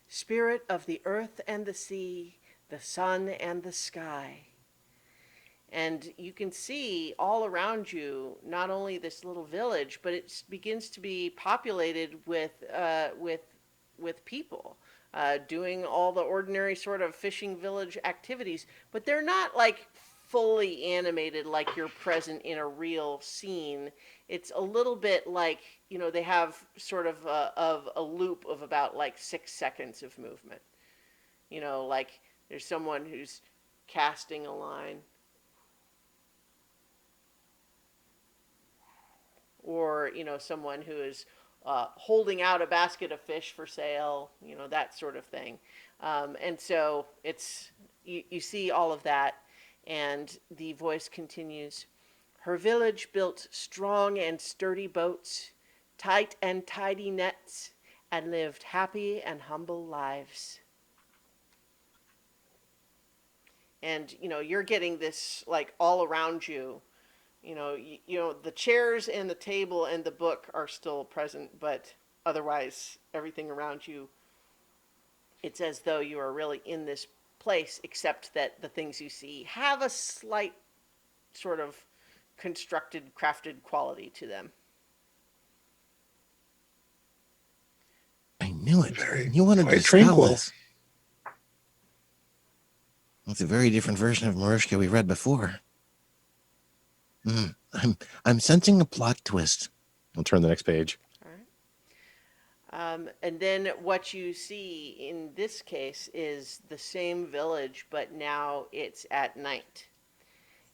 spirit of the earth and the sea, the sun and the sky." And you can see all around you not only this little village, but it begins to be populated with people doing all the ordinary sort of fishing village activities. But they're not like fully animated like you're present in a real scene. It's a little bit like, they have sort of a loop of about like 6 seconds of movement. Like there's someone who's casting a line, or someone who is holding out a basket of fish for sale, that sort of thing. And so you see all of that, and the voice continues. Her village built strong and sturdy boats, tight and tidy nets, and lived happy and humble lives. And you're getting this like all around you. The chairs and the table and the book are still present, but otherwise everything around you, it's as though you are really in this place, except that the things you see have a slight sort of constructed, crafted quality to them. I knew it. Very- You wanted quite to tell tranquil. us. It's a very different version of Marushka we read before. I'm sensing a plot twist. I'll turn the next page. And then what you see in this case is the same village, but now it's at night.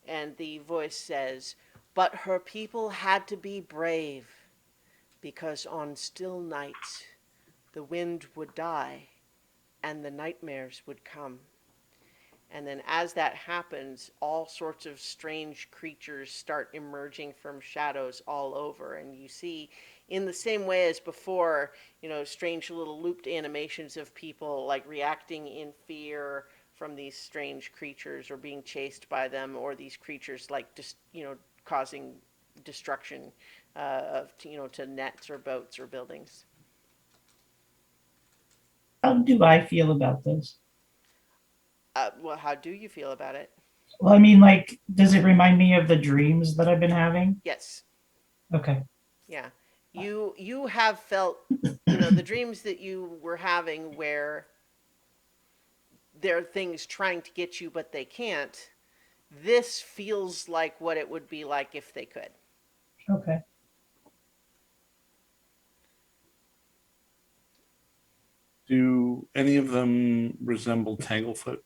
And the voice says, "But her people had to be brave, because on still nights the wind would die and the nightmares would come." And then as that happens, all sorts of strange creatures start emerging from shadows all over. And you see, in the same way as before, strange little looped animations of people like reacting in fear from these strange creatures or being chased by them, or these creatures like just, causing destruction to nets or boats or buildings. How do I feel about this? Well, how do you feel about it? Well, I mean, like, does it remind me of the dreams that I've been having? Yes. Okay. Yeah. You have felt, the dreams that you were having where there are things trying to get you, but they can't. This feels like what it would be like if they could. Okay. Do any of them resemble Tanglefoot?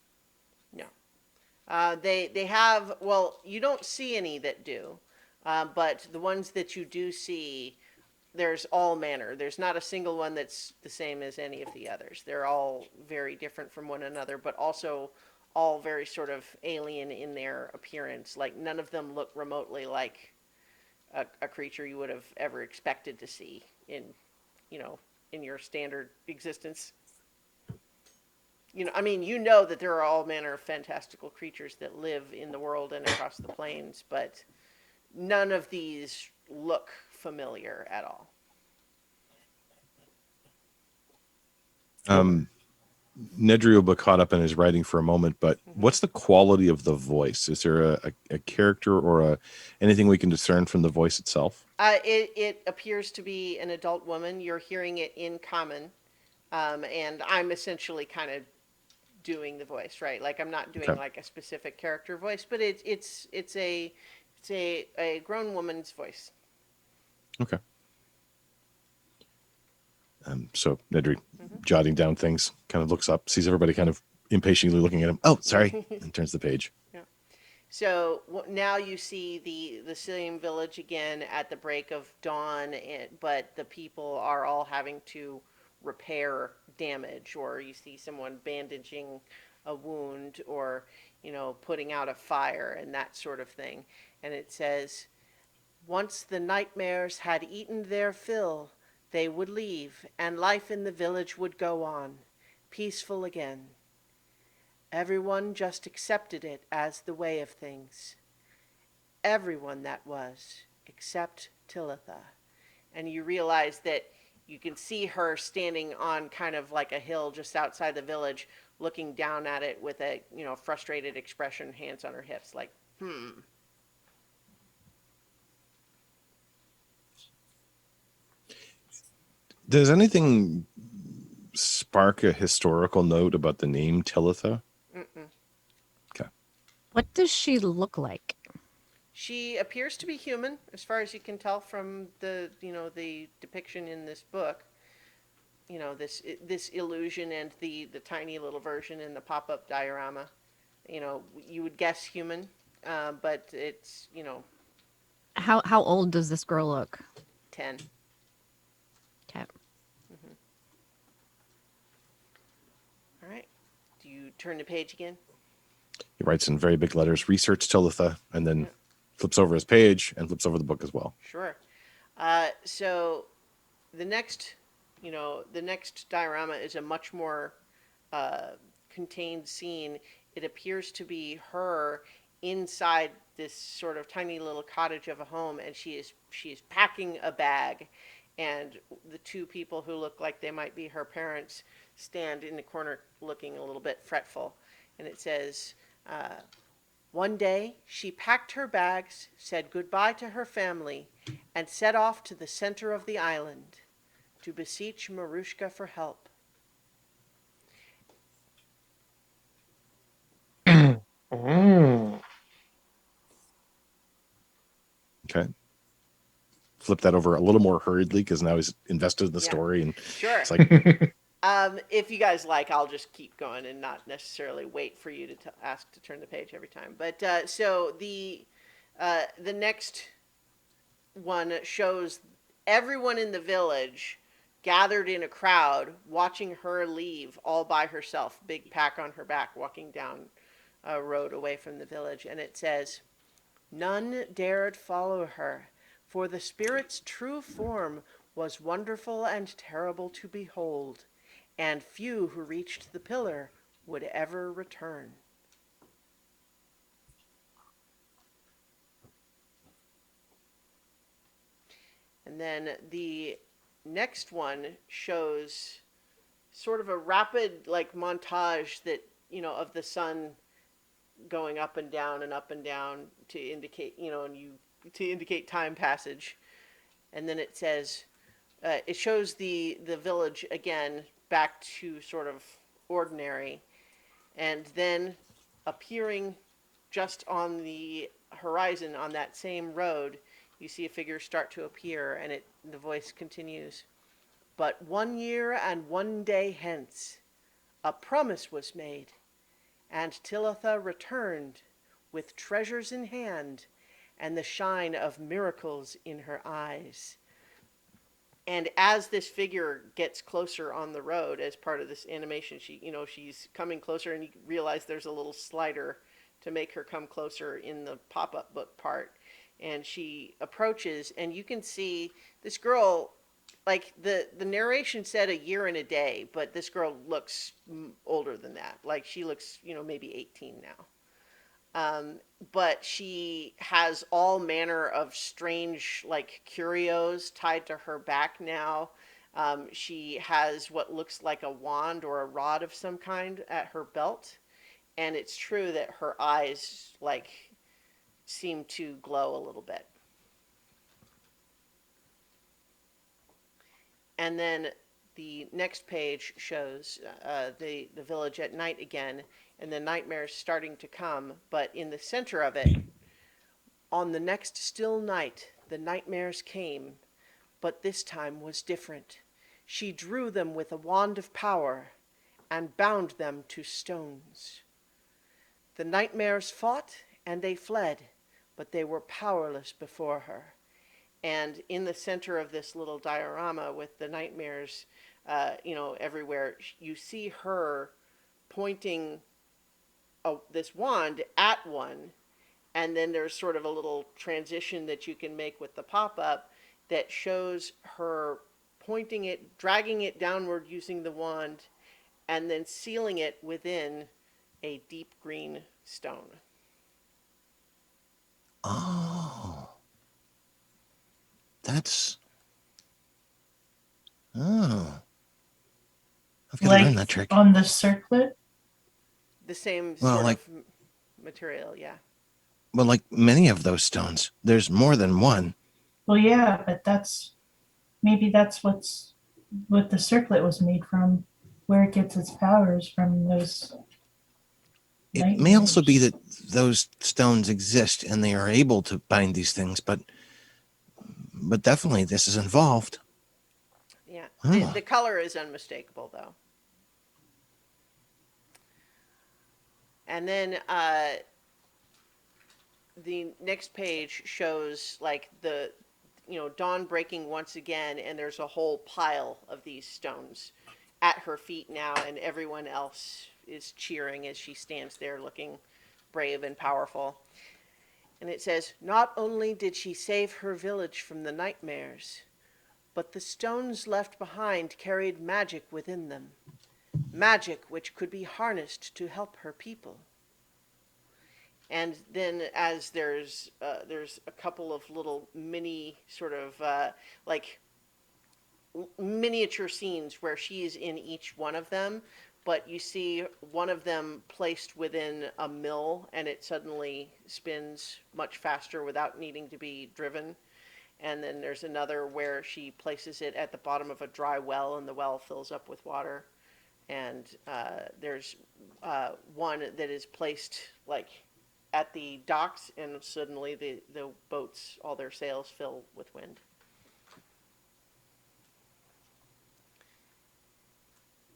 They have, well, you don't see any that do, but the ones that you do see, there's all manner. There's not a single one that's the same as any of the others. They're all very different from one another, but also all very sort of alien in their appearance. Like none of them look remotely like a creature you would have ever expected to see in your standard existence. That there are all manner of fantastical creatures that live in the world and across the plains, but none of these look familiar at all. Nedry will be caught up in his writing for a moment, but what's the quality of the voice? Is there a character or anything we can discern from the voice itself? It appears to be an adult woman. You're hearing it in common, and I'm essentially kind of doing the voice, right? Like I'm not doing Okay. like a specific character voice, but it's a grown woman's voice. Okay. So Nedry, jotting down things, kind of looks up, sees everybody kind of impatiently looking at him. Oh, sorry, and turns the page. So now you see the same village again at the break of dawn, but the people are all having to repair damage, or you see someone bandaging a wound, or putting out a fire and that sort of thing. And it says, "Once the nightmares had eaten their fill, they would leave, and life in the village would go on, peaceful again. Everyone just accepted it as the way of things. Everyone, that was, except Talitha." And you realize that you can see her standing on kind of like a hill just outside the village, looking down at it with a frustrated expression, hands on her hips, like, Does anything spark a historical note about the name Talitha? Mm-mm. Okay. What What does she look like? She appears to be human, as far as you can tell from the the depiction in this book. This illusion and the tiny little version in the pop-up diorama. You would guess human, but it's How old does this girl look? 10. Okay. All right. Do you turn the page again? He writes in very big letters, research Talitha, and then flips over his page and flips over the book as well. Sure. So the next, the next diorama is a much more contained scene. It appears to be her inside this sort of tiny little cottage of a home, and she is packing a bag, and the two people who look like they might be her parents stand in the corner looking a little bit fretful. And it says, one day she packed her bags, said goodbye to her family, and set off to the center of the island to beseech Marushka for help. Mm. Okay. Flip that over a little more hurriedly because now he's invested in the story, and Sure. it's like, If you guys like, I'll just keep going and not necessarily wait for you to ask to turn the page every time. But so the next one shows everyone in the village gathered in a crowd watching her leave all by herself, big pack on her back, walking down a road away from the village. And it says, none dared follow her, for the spirit's true form was wonderful and terrible to behold, and few who reached the pillar would ever return. And then the next one shows sort of a rapid montage that of the sun going up and down to indicate to indicate time passage. And then it says it shows the village again back to sort of ordinary, and then appearing just on the horizon on that same road, you see a figure start to appear, and the voice continues. But 1 year and 1 day hence, a promise was made, and Talitha returned with treasures in hand and the shine of miracles in her eyes. And as this figure gets closer on the road, as part of this animation, she's coming closer, and you realize there's a little slider to make her come closer in the pop-up book part. And she approaches, and you can see this girl, like the narration said a year and a day, but this girl looks older than that. Like she looks, maybe 18 now. But she has all manner of strange, curios tied to her back now. She has what looks like a wand or a rod of some kind at her belt. And it's true that her eyes, seem to glow a little bit. And then the next page shows the village at night again, and the nightmares starting to come, but in the center of it, on the next still night, the nightmares came, but this time was different. She drew them with a wand of power and bound them to stones. The nightmares fought and they fled, but they were powerless before her. And in the center of this little diorama with the nightmares, everywhere, you see her pointing this wand at one, and then there's sort of a little transition that you can make with the pop-up that shows her pointing it, dragging it downward using the wand, and then sealing it within a deep green stone. Oh. That's. Oh. I've got to learn that trick. On the circlet? The same Well, sort like- of material, yeah. Well, like many of those stones, there's more than one. Well, yeah, but maybe that's what the circlet was made from, where it gets its powers from those. It may also be that those stones exist and they are able to bind these things, but definitely this is involved. Yeah. Huh. The color is unmistakable, though. And then the next page shows like the, dawn breaking once again, and there's a whole pile of these stones at her feet now, and everyone else is cheering as she stands there looking brave and powerful. And it says, not only did she save her village from the nightmares, but the stones left behind carried magic within them, magic which could be harnessed to help her people. And then as there's a couple of little mini sort of like miniature scenes where she is in each one of them, but you see one of them placed within a mill and it suddenly spins much faster without needing to be driven. And then there's another where she places it at the bottom of a dry well and the well fills up with water. And there's one that is placed like at the docks, and suddenly the boats, all their sails fill with wind.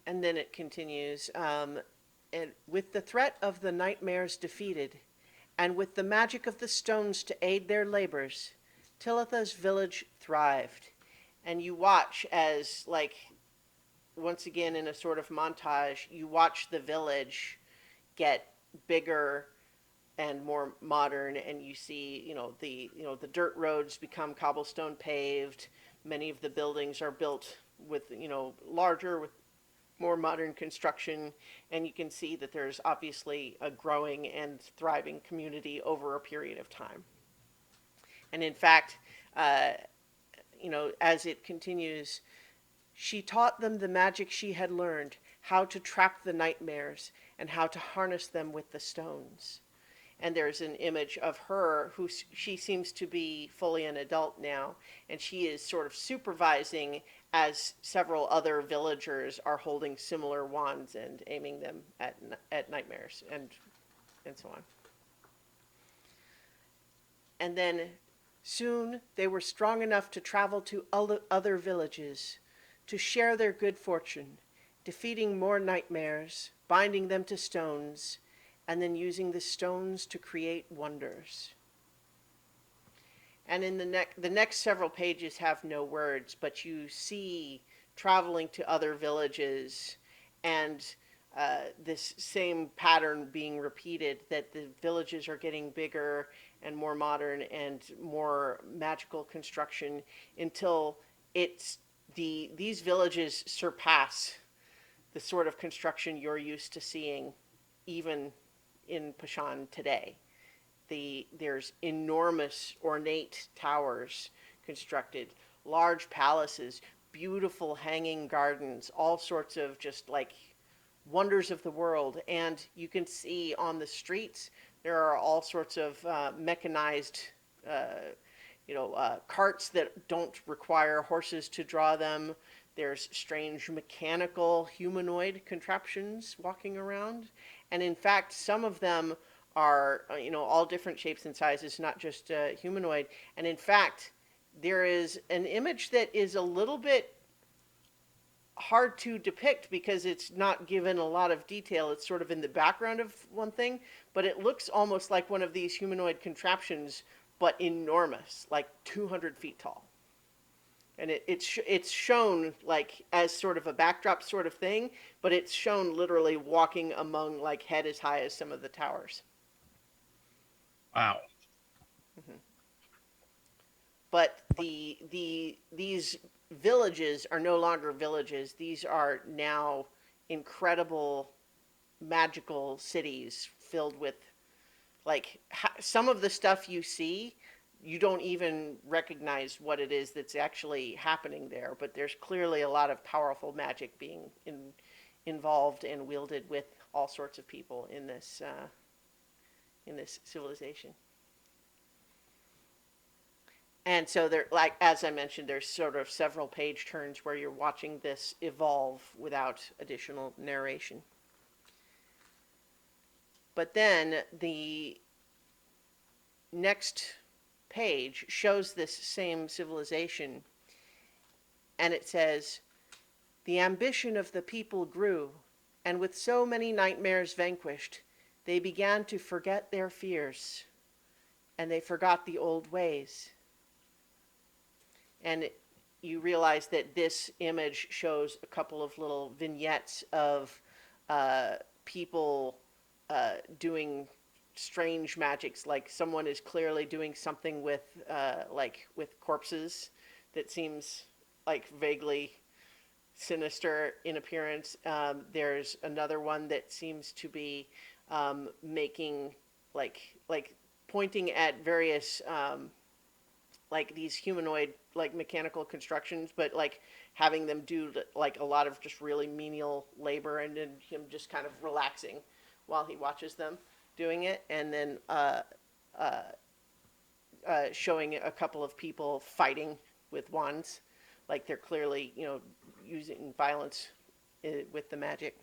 And then it continues, and with the threat of the nightmares defeated, and with the magic of the stones to aid their labors, Talitha's village thrived. And you watch as, like, once again in a sort of montage, you watch the village get bigger and more modern, and you see, the dirt roads become cobblestone paved. Many of the buildings are built with, larger, with more modern construction, and you can see that there's obviously a growing and thriving community over a period of time. And in fact, as it continues, she taught them the magic she had learned, how to trap the nightmares and how to harness them with the stones. And there's an image of her who she seems to be fully an adult now, and she is sort of supervising as several other villagers are holding similar wands and aiming them at nightmares and so on. And then soon they were strong enough to travel to other villages to share their good fortune, defeating more nightmares, binding them to stones, and then using the stones to create wonders. And in the next several pages have no words, but you see traveling to other villages and this same pattern being repeated, that the villages are getting bigger and more modern and more magical construction until these villages surpass the sort of construction you're used to seeing even in Pashan today. There's enormous ornate towers constructed, large palaces, beautiful hanging gardens, all sorts of just like wonders of the world. And you can see on the streets there are all sorts of mechanized carts that don't require horses to draw them. There's strange mechanical humanoid contraptions walking around. And in fact, some of them are, all different shapes and sizes, not just humanoid. And in fact, there is an image that is a little bit hard to depict because it's not given a lot of detail. It's sort of in the background of one thing, but it looks almost like one of these humanoid contraptions, but enormous, like 200 feet tall. And it's shown like as sort of a backdrop sort of thing, but it's shown literally walking among like head as high as some of the towers. Wow. Mm-hmm. But these villages are no longer villages. These are now incredible magical cities filled with like some of the stuff you see, you don't even recognize what it is that's actually happening there, but there's clearly a lot of powerful magic being involved and wielded with all sorts of people in this civilization. And so there, like as I mentioned, there's sort of several page turns where you're watching this evolve without additional narration. But then the next page shows this same civilization, and it says, "The ambition of the people grew, and with so many nightmares vanquished, they began to forget their fears, and they forgot the old ways." And you realize that this image shows a couple of little vignettes of people doing strange magics. Like someone is clearly doing something with with corpses that seems like vaguely sinister in appearance. There's another one that seems to be making like pointing at various like these humanoid like mechanical constructions, but like having them do like a lot of just really menial labor, and then him just kind of relaxing while he watches them doing it, and then showing a couple of people fighting with wands, like they're clearly using violence with the magic.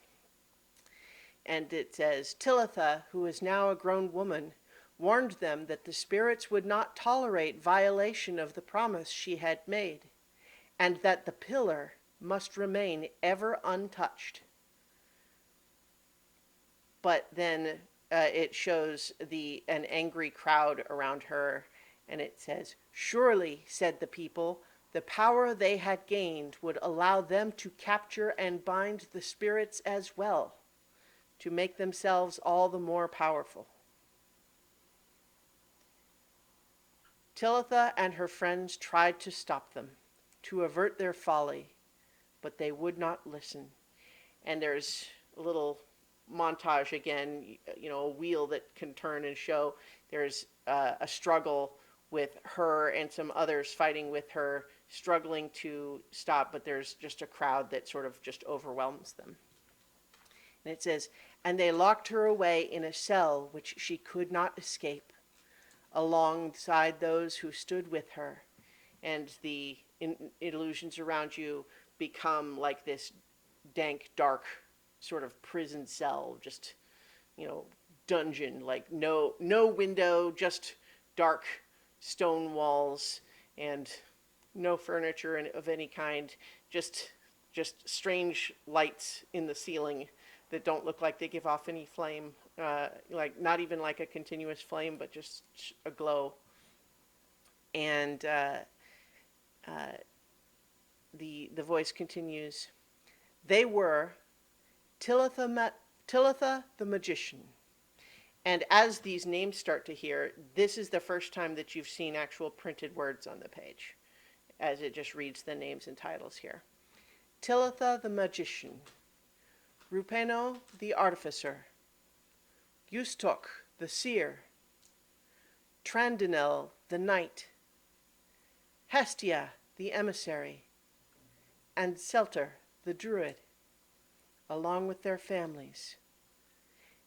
And it says, "Tillitha, who is now a grown woman, warned them that the spirits would not tolerate violation of the promise she had made, and that the pillar must remain ever untouched." But then it shows an angry crowd around her, and it says, "Surely," said the people, "the power they had gained would allow them to capture and bind the spirits as well, to make themselves all the more powerful." Tillitha and her friends tried to stop them, to avert their folly, but they would not listen. And there's a little montage again, a wheel that can turn and show there's a struggle with her and some others fighting with her, struggling to stop, but there's just a crowd that sort of just overwhelms them. And it says, "And they locked her away in a cell which she could not escape, alongside those who stood with her." And the illusions around you become like this dank, dark sort of prison cell, just, dungeon, like no window, just dark stone walls and no furniture of any kind, just strange lights in the ceiling that don't look like they give off any flame, like not even like a continuous flame, but just a glow. And the voice continues, "They were Tillitha the magician." And as these names start to hear, this is the first time that you've seen actual printed words on the page, as it just reads the names and titles here. Tillitha the magician, Rupeno the artificer, Eustok the seer, Trandinel the knight, Hestia the emissary, and Celter the druid, along with their families.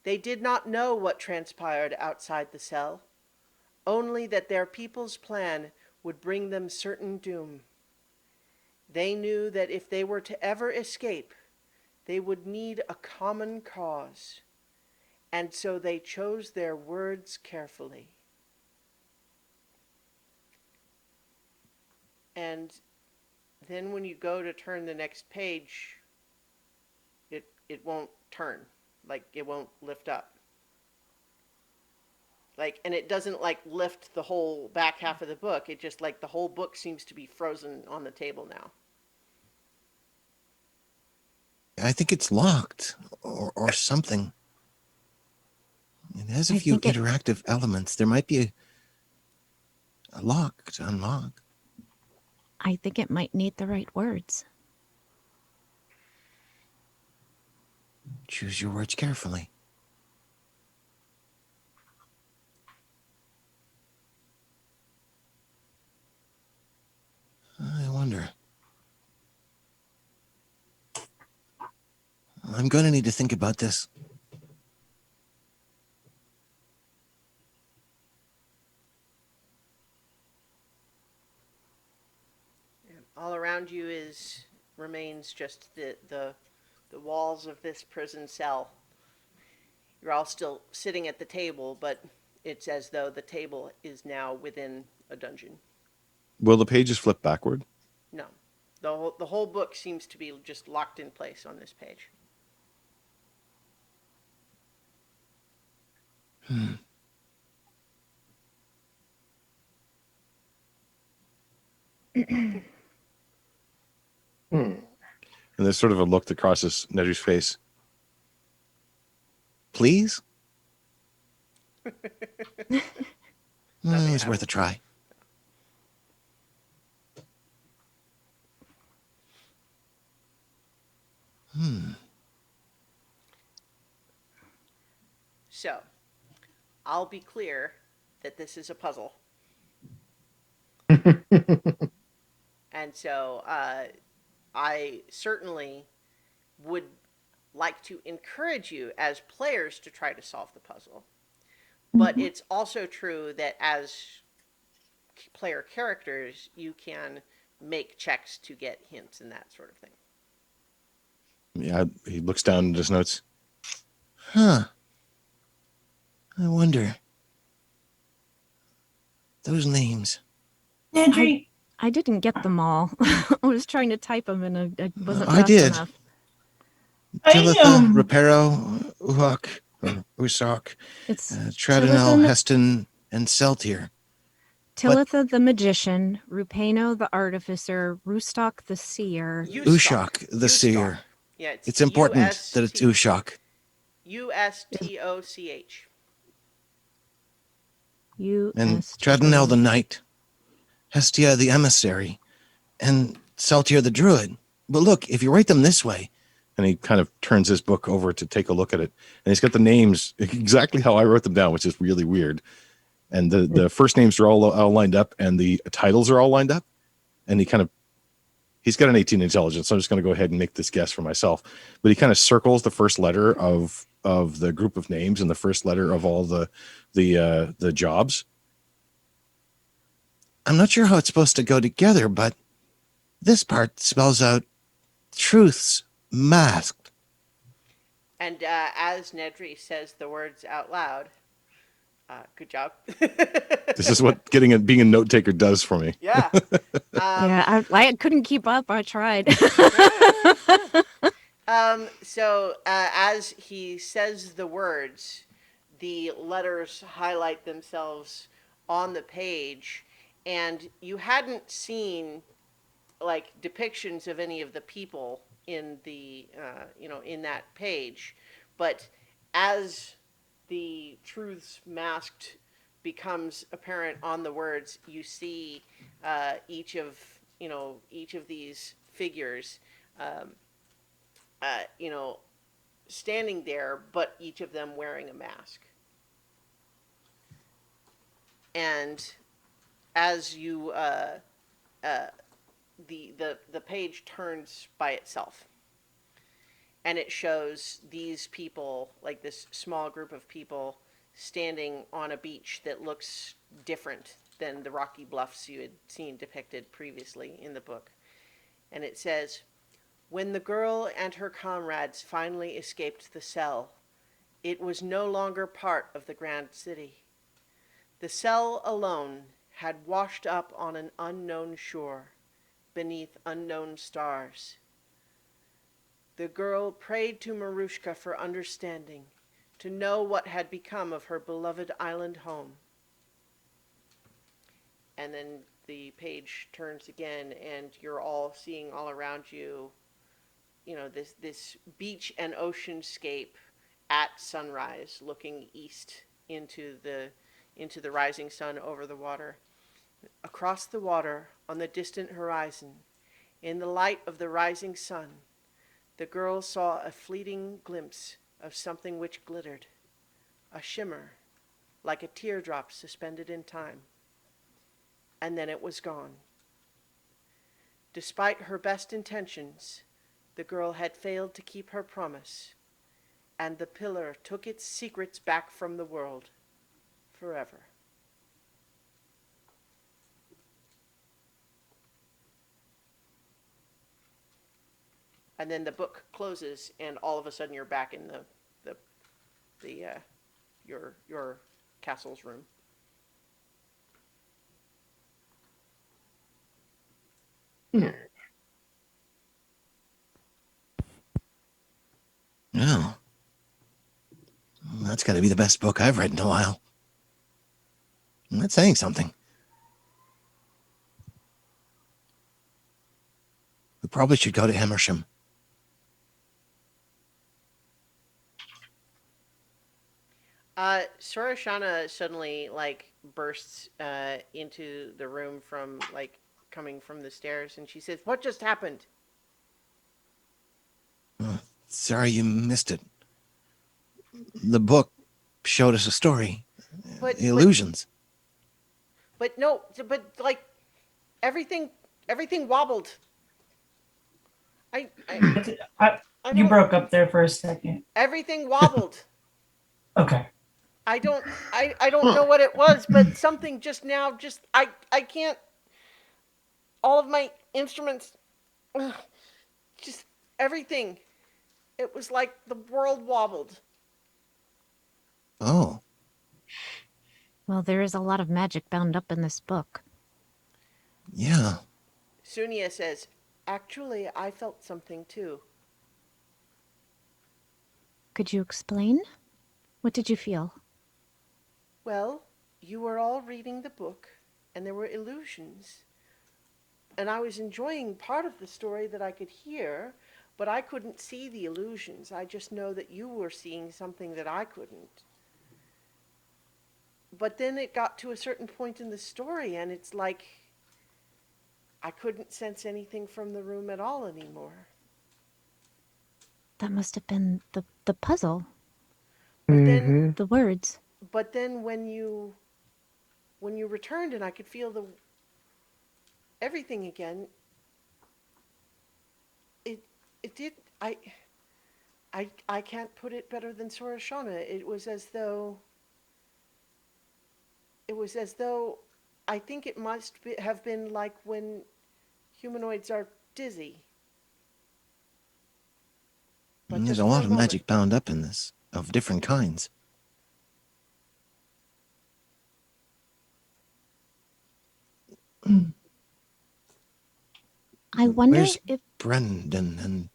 They did not know what transpired outside the cell, only that their people's plan would bring them certain doom. They knew that if they were to ever escape, they would need a common cause, and so they chose their words carefully. And then when you go to turn the next page, it won't turn. Like, it won't lift up. Like, and it doesn't like lift the whole back half of the book. It just like the whole book seems to be frozen on the table now. I think it's locked or something. It has a I few think it- interactive elements. There might be a lock to unlock. I think it might need the right words. Choose your words carefully. I wonder. I'm going to need to think about this. All around you remains just the walls of this prison cell. You're all still sitting at the table, but it's as though the table is now within a dungeon. Will the pages flip backward? No. The whole book seems to be just locked in place on this page. And there's sort of a look that crosses Nedry's face. Please? It's worth a try. So, I'll be clear that this is a puzzle. And so, I certainly would like to encourage you as players to try to solve the puzzle. But it's also true that as player characters, you can make checks to get hints and that sort of thing. Yeah, he looks down at his notes. Huh. I wonder. Those names. Nedry, I didn't get them all. I was trying to type them and I wasn't I fast did. enough. Talitha, Reparo, Uhak, or Usak, It's Tradinel, Talitha, Heston, and Seltir. Talitha the magician, Rupano the artificer, Rustok the seer. Ushak, the seer. Yeah, It's important that it's Ushak. Ustoch. And Tradinel the knight, Hestia the emissary, and Seltir the druid. But look, if you write them this way, And he kind of turns his book over to take a look at it. And he's got the names exactly how I wrote them down, which is really weird. And the first names are all lined up and the titles are all lined up. And he's got an 18 intelligence. So I'm just going to go ahead and make this guess for myself. But he kind of circles the first letter of the group of names and the first letter of all the jobs. I'm not sure how it's supposed to go together, but this part spells out truths masked. And as Nedry says the words out loud, good job. This is what being a note taker does for me. Yeah. Yeah, I couldn't keep up. I tried. So as he says the words, the letters highlight themselves on the page, and you hadn't seen like depictions of any of the people in the in that page, but as the truths masked becomes apparent on the words, you see each of these figures standing there, but each of them wearing a mask. And as you the page turns by itself, and it shows these people, like this small group of people, standing on a beach that looks different than the rocky bluffs you had seen depicted previously in the book. And it says, "When the girl and her comrades finally escaped the cell, it was no longer part of the grand city. The cell alone had washed up on an unknown shore, beneath unknown stars. The girl prayed to Marushka for understanding, to know what had become of her beloved island home." And then the page turns again, and you're all seeing all around you, this beach and oceanscape at sunrise, looking east into the rising sun over the water. Across the water, on the distant horizon, in the light of the rising sun, the girl saw a fleeting glimpse of something which glittered, a shimmer, like a teardrop suspended in time. And then it was gone. Despite her best intentions, the girl had failed to keep her promise, and the pillar took its secrets back from the world forever. And then the book closes, and all of a sudden you're back in the the your castle's room. Oh, that's got to be the best book I've read in a while. That's saying something. We probably should go to Hemersham. Sorashana suddenly like bursts into the room from like coming from the stairs, and she says, "What just happened?" Sorry you missed it. The book showed us a story. But Illusions. but no, but like everything wobbled. I You don't. broke up there for a second. Everything wobbled. Okay. I don't know what it was, but something just now just I can't. All of my instruments, ugh, just everything. It was like the world wobbled. Oh, Well, there is a lot of magic bound up in this book. yeah. Sunia says, "Actually, I felt something too." Could you explain? What did you feel? Well, you were all reading the book, and there were illusions. And I was enjoying part of the story that I could hear, but I couldn't see the illusions. I just know that you were seeing something that I couldn't. But then it got to a certain point in the story, and it's like I couldn't sense anything from the room at all anymore. That must have been the puzzle, But then, Mm-hmm. the words. but then when you returned and I could feel the everything again, it it did. I can't put it better than Sorashana. It was as though I think it must have been like when humanoids are dizzy. But There's just a for lot of moment. magic bound up in this, of different kinds. I wonder Where's if Brendan and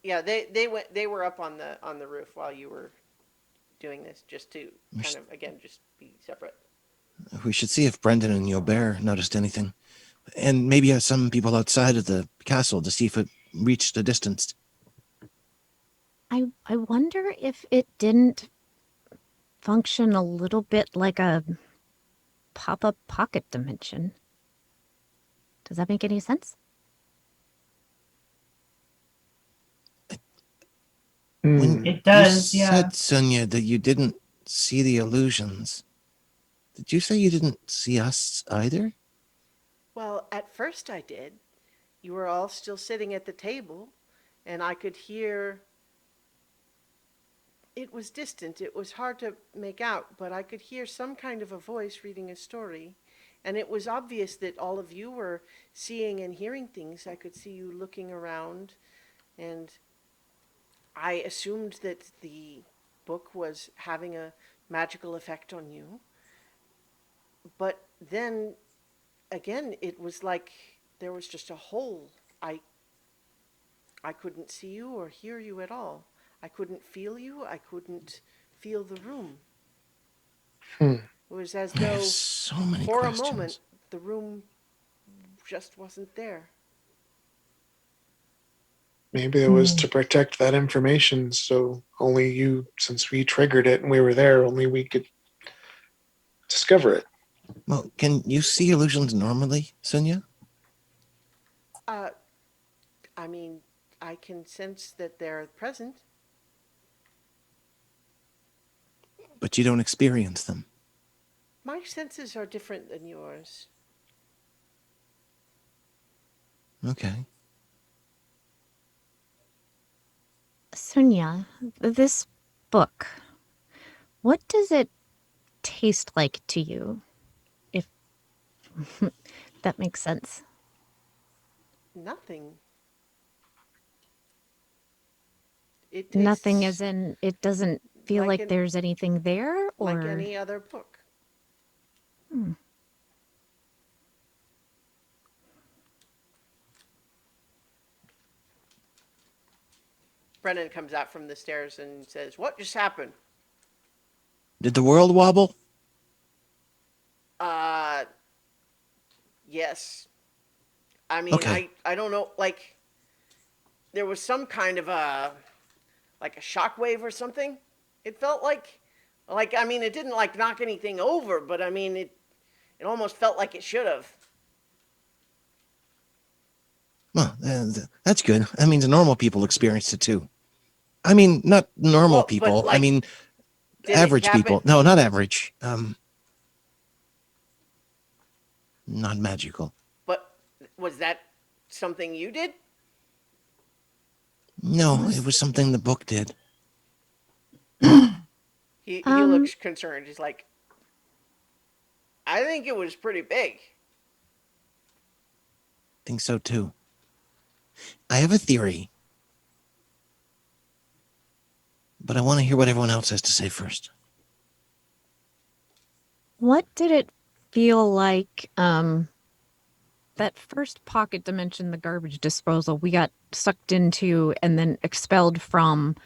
Yeah, they were up on the roof while you were doing this, just to kind of again just be separate. we should see if Brendan and Yobert noticed anything. And maybe some people outside of the castle to see if it reached a distance. I wonder if it didn't function a little bit like a pop-up pocket dimension. Does that make any sense? When It does, you yeah. said, Sonia, that you didn't see the illusions, did you say you didn't see us either? Well, at first I did. You were all still sitting at the table, and I could hear. It was distant. It was hard to make out, but I could hear some kind of a voice reading a story. And it was obvious that all of you were seeing and hearing things. I could see you looking around, and I assumed that the book was having a magical effect on you. But then again, it was like there was just a hole. I couldn't see you or hear you at all. I couldn't feel you. I couldn't feel the room. Hmm. It was as I though, have so many for questions. a moment, the room just wasn't there. Maybe it was to protect that information, so only you, since we triggered it and we were there, only we could discover it. Well, can you see illusions normally, Sonia? Uh, I mean, I can sense that they're present. But you don't experience them. My senses are different than yours. Okay. Sonia, this book, what does it taste like to you? If that makes sense. Nothing. it tastes Nothing as in it doesn't feel like an- there's anything there, or like any other book. Hmm. Brennan comes out from the stairs and says, "What just happened?" Did the world wobble? Uh, yes. I mean, Okay. I don't know, like, there was some kind of like a shockwave or something. It felt like, I mean, it didn't like knock anything over, but I mean, it almost felt like it should have. Well, that's good. That means normal people experienced it too. I mean, not normal Well, but, people. I like, mean, Did average it happen? people. No, not average. Not magical. But was that something you did? No, it was something the book did. He Um, looks concerned. He's like, I think it was pretty big. Think so too. I have a theory, but I want to hear what everyone else has to say first. what did it feel like? That first pocket dimension, the garbage disposal, we got sucked into and then expelled from.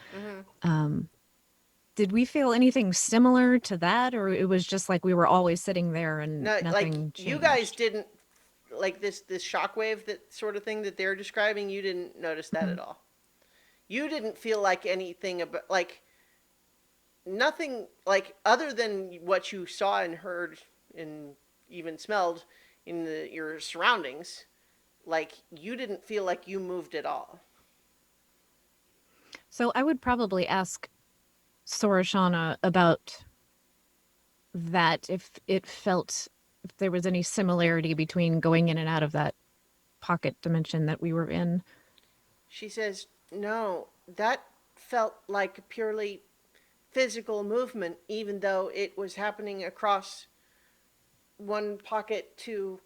Did we feel anything similar to that, or it was just like we were always sitting there and No, nothing like changed? you guys didn't like this shockwave, that sort of thing that they're describing. You didn't notice that at all. You didn't feel like anything about like nothing like other than what you saw and heard and even smelled in your surroundings. Like you didn't feel like you moved at all. So I would probably ask Sorashana about that, if there was any similarity between going in and out of that pocket dimension that we were in. She says, "No, that felt like a purely physical movement, even though it was happening across one pocket to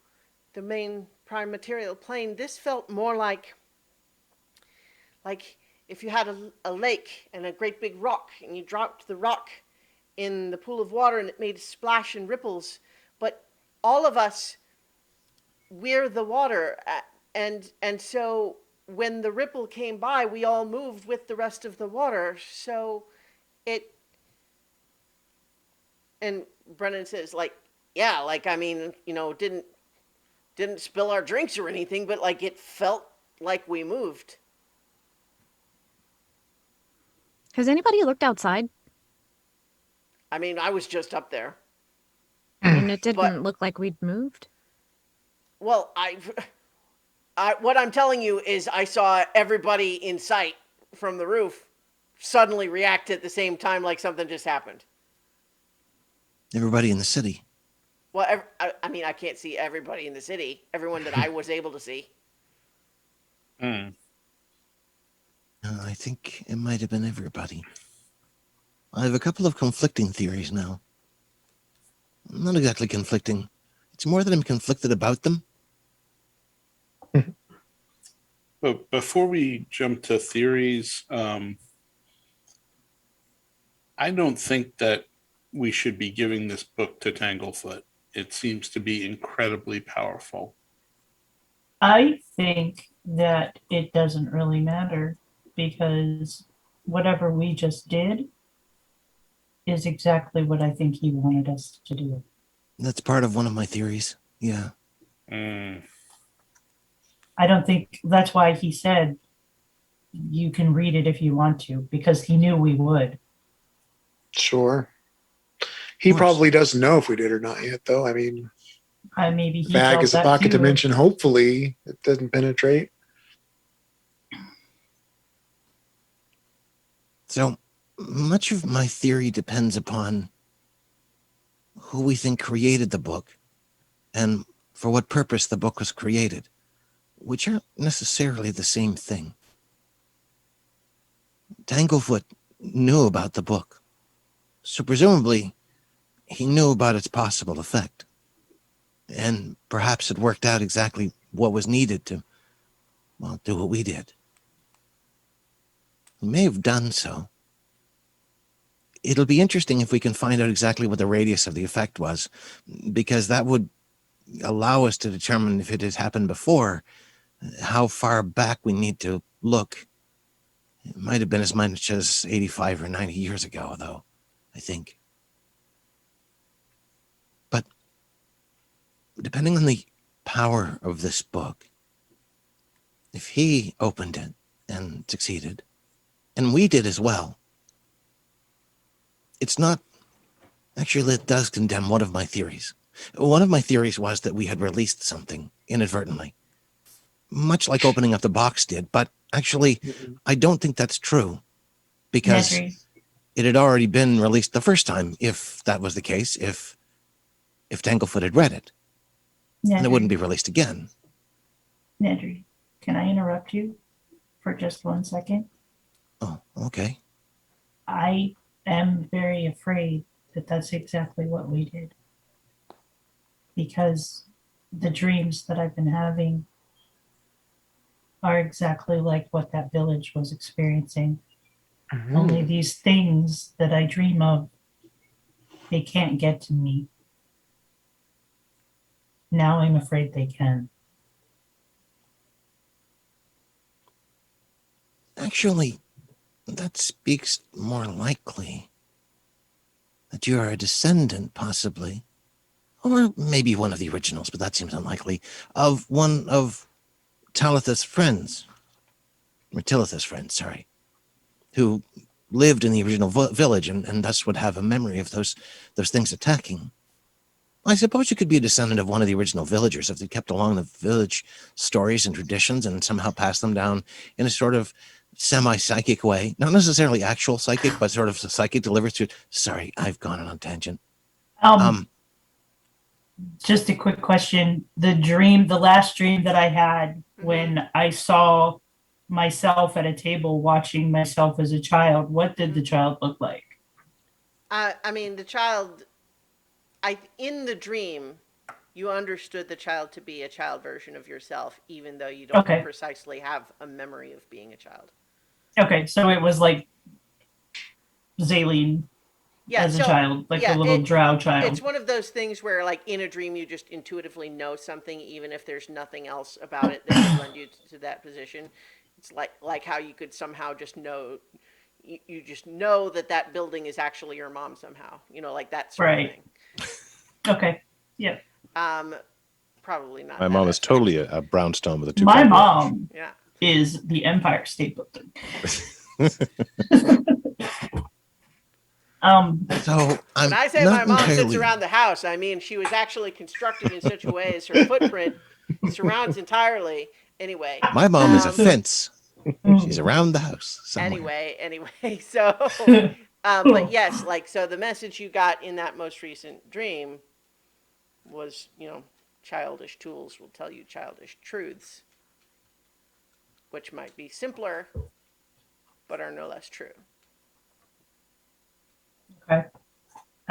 the main prime material plane. This felt more like if you had a lake and a great big rock, and you dropped the rock in the pool of water and it made a splash and ripples, but all of us, we're the water, and so when the ripple came by, we all moved with the rest of the water. So it, and Brennan says, like, yeah, like, I mean, didn't spill our drinks or anything, but like it felt like we moved." Has anybody looked outside? I mean, I was just up there. And it didn't But- look like we'd moved? Well, what I'm telling you is I saw everybody in sight from the roof suddenly react at the same time like something just happened. Everybody in the city. Well, I mean, I can't see everybody in the city, everyone that I was able to see. Hmm. I think it might have been everybody. I have a couple of conflicting theories now. Not exactly conflicting. It's more that I'm conflicted about them. But before we jump to theories, I don't think that we should be giving this book to Tanglefoot. It seems to be incredibly powerful. I think that it doesn't really matter because whatever we just did is exactly what I think he wanted us to do. That's part of one of my theories. Yeah. Mm. I don't think that's why he said you can read it if you want to, because he knew we would. Sure. He course. probably doesn't know if we did or not yet, though. I mean, Maybe the he bag felt is a that pocket too. dimension. Hopefully, it doesn't penetrate. So much of my theory depends upon who we think created the book and for what purpose the book was created, which aren't necessarily the same thing. Tanglefoot knew about the book, so presumably he knew about its possible effect. And perhaps it worked out exactly what was needed to, well, do what we did. who may have done so. It'll be interesting if we can find out exactly what the radius of the effect was, because that would allow us to determine if it has happened before, how far back we need to look. It might have been as much as 85 or 90 years ago, though, I think. But depending on the power of this book, if he opened it and succeeded, and we did as well, it's not... Actually, it does condemn one of my theories. One of my theories was that we had released something inadvertently, much like opening up the box did, but actually, I don't think that's true, because Nedry, it had already been released the first time, if that was the case, if Tanglefoot had read it, and it wouldn't be released again. Nedry, can I interrupt you for just 1 second? Oh, okay. I am very afraid that that's exactly what we did. Because the dreams that I've been having are exactly like what that village was experiencing. Only these things that I dream of, they can't get to me. Now I'm afraid they can. Actually, that speaks more likely that you are a descendant, possibly, or maybe one of the originals, but that seems unlikely, of one of Talitha's friends, or Tilith's friends, sorry, who lived in the original village and thus would have a memory of those things attacking. I suppose you could be a descendant of one of the original villagers if they kept along the village stories and traditions and somehow passed them down in a sort of semi-psychic way. Not necessarily actual psychic, but sort of psychic delivered through... Sorry, I've gone on a tangent. Just a quick question. The last dream that I had when I saw myself at a table watching myself as a child, what did the child look like? I mean, the child, in the dream, you understood the child to be a child version of yourself, even though you don't Okay. precisely have a memory of being a child. Okay, so it was like Zaleen as a child, like a little drow child. It's one of those things where, like, in a dream, you just intuitively know something, even if there's nothing else about it that would lend you to that position. It's like how you could somehow just know, you just know that building is actually your mom somehow, like that sort of thing. Okay, yeah. Probably not. My that mom is aspect. totally a brownstone with a two. My mom Yeah. is the Empire State Building. So I'm When I say not my mom entirely... sits around the house, I mean she was actually constructed in such a way as her footprint surrounds entirely. Anyway. My mom is a fence. She's around the house somewhere. Anyway, so, but yes, so the message you got in that most recent dream was, childish tools will tell you childish truths, which might be simpler, but are no less true. Okay.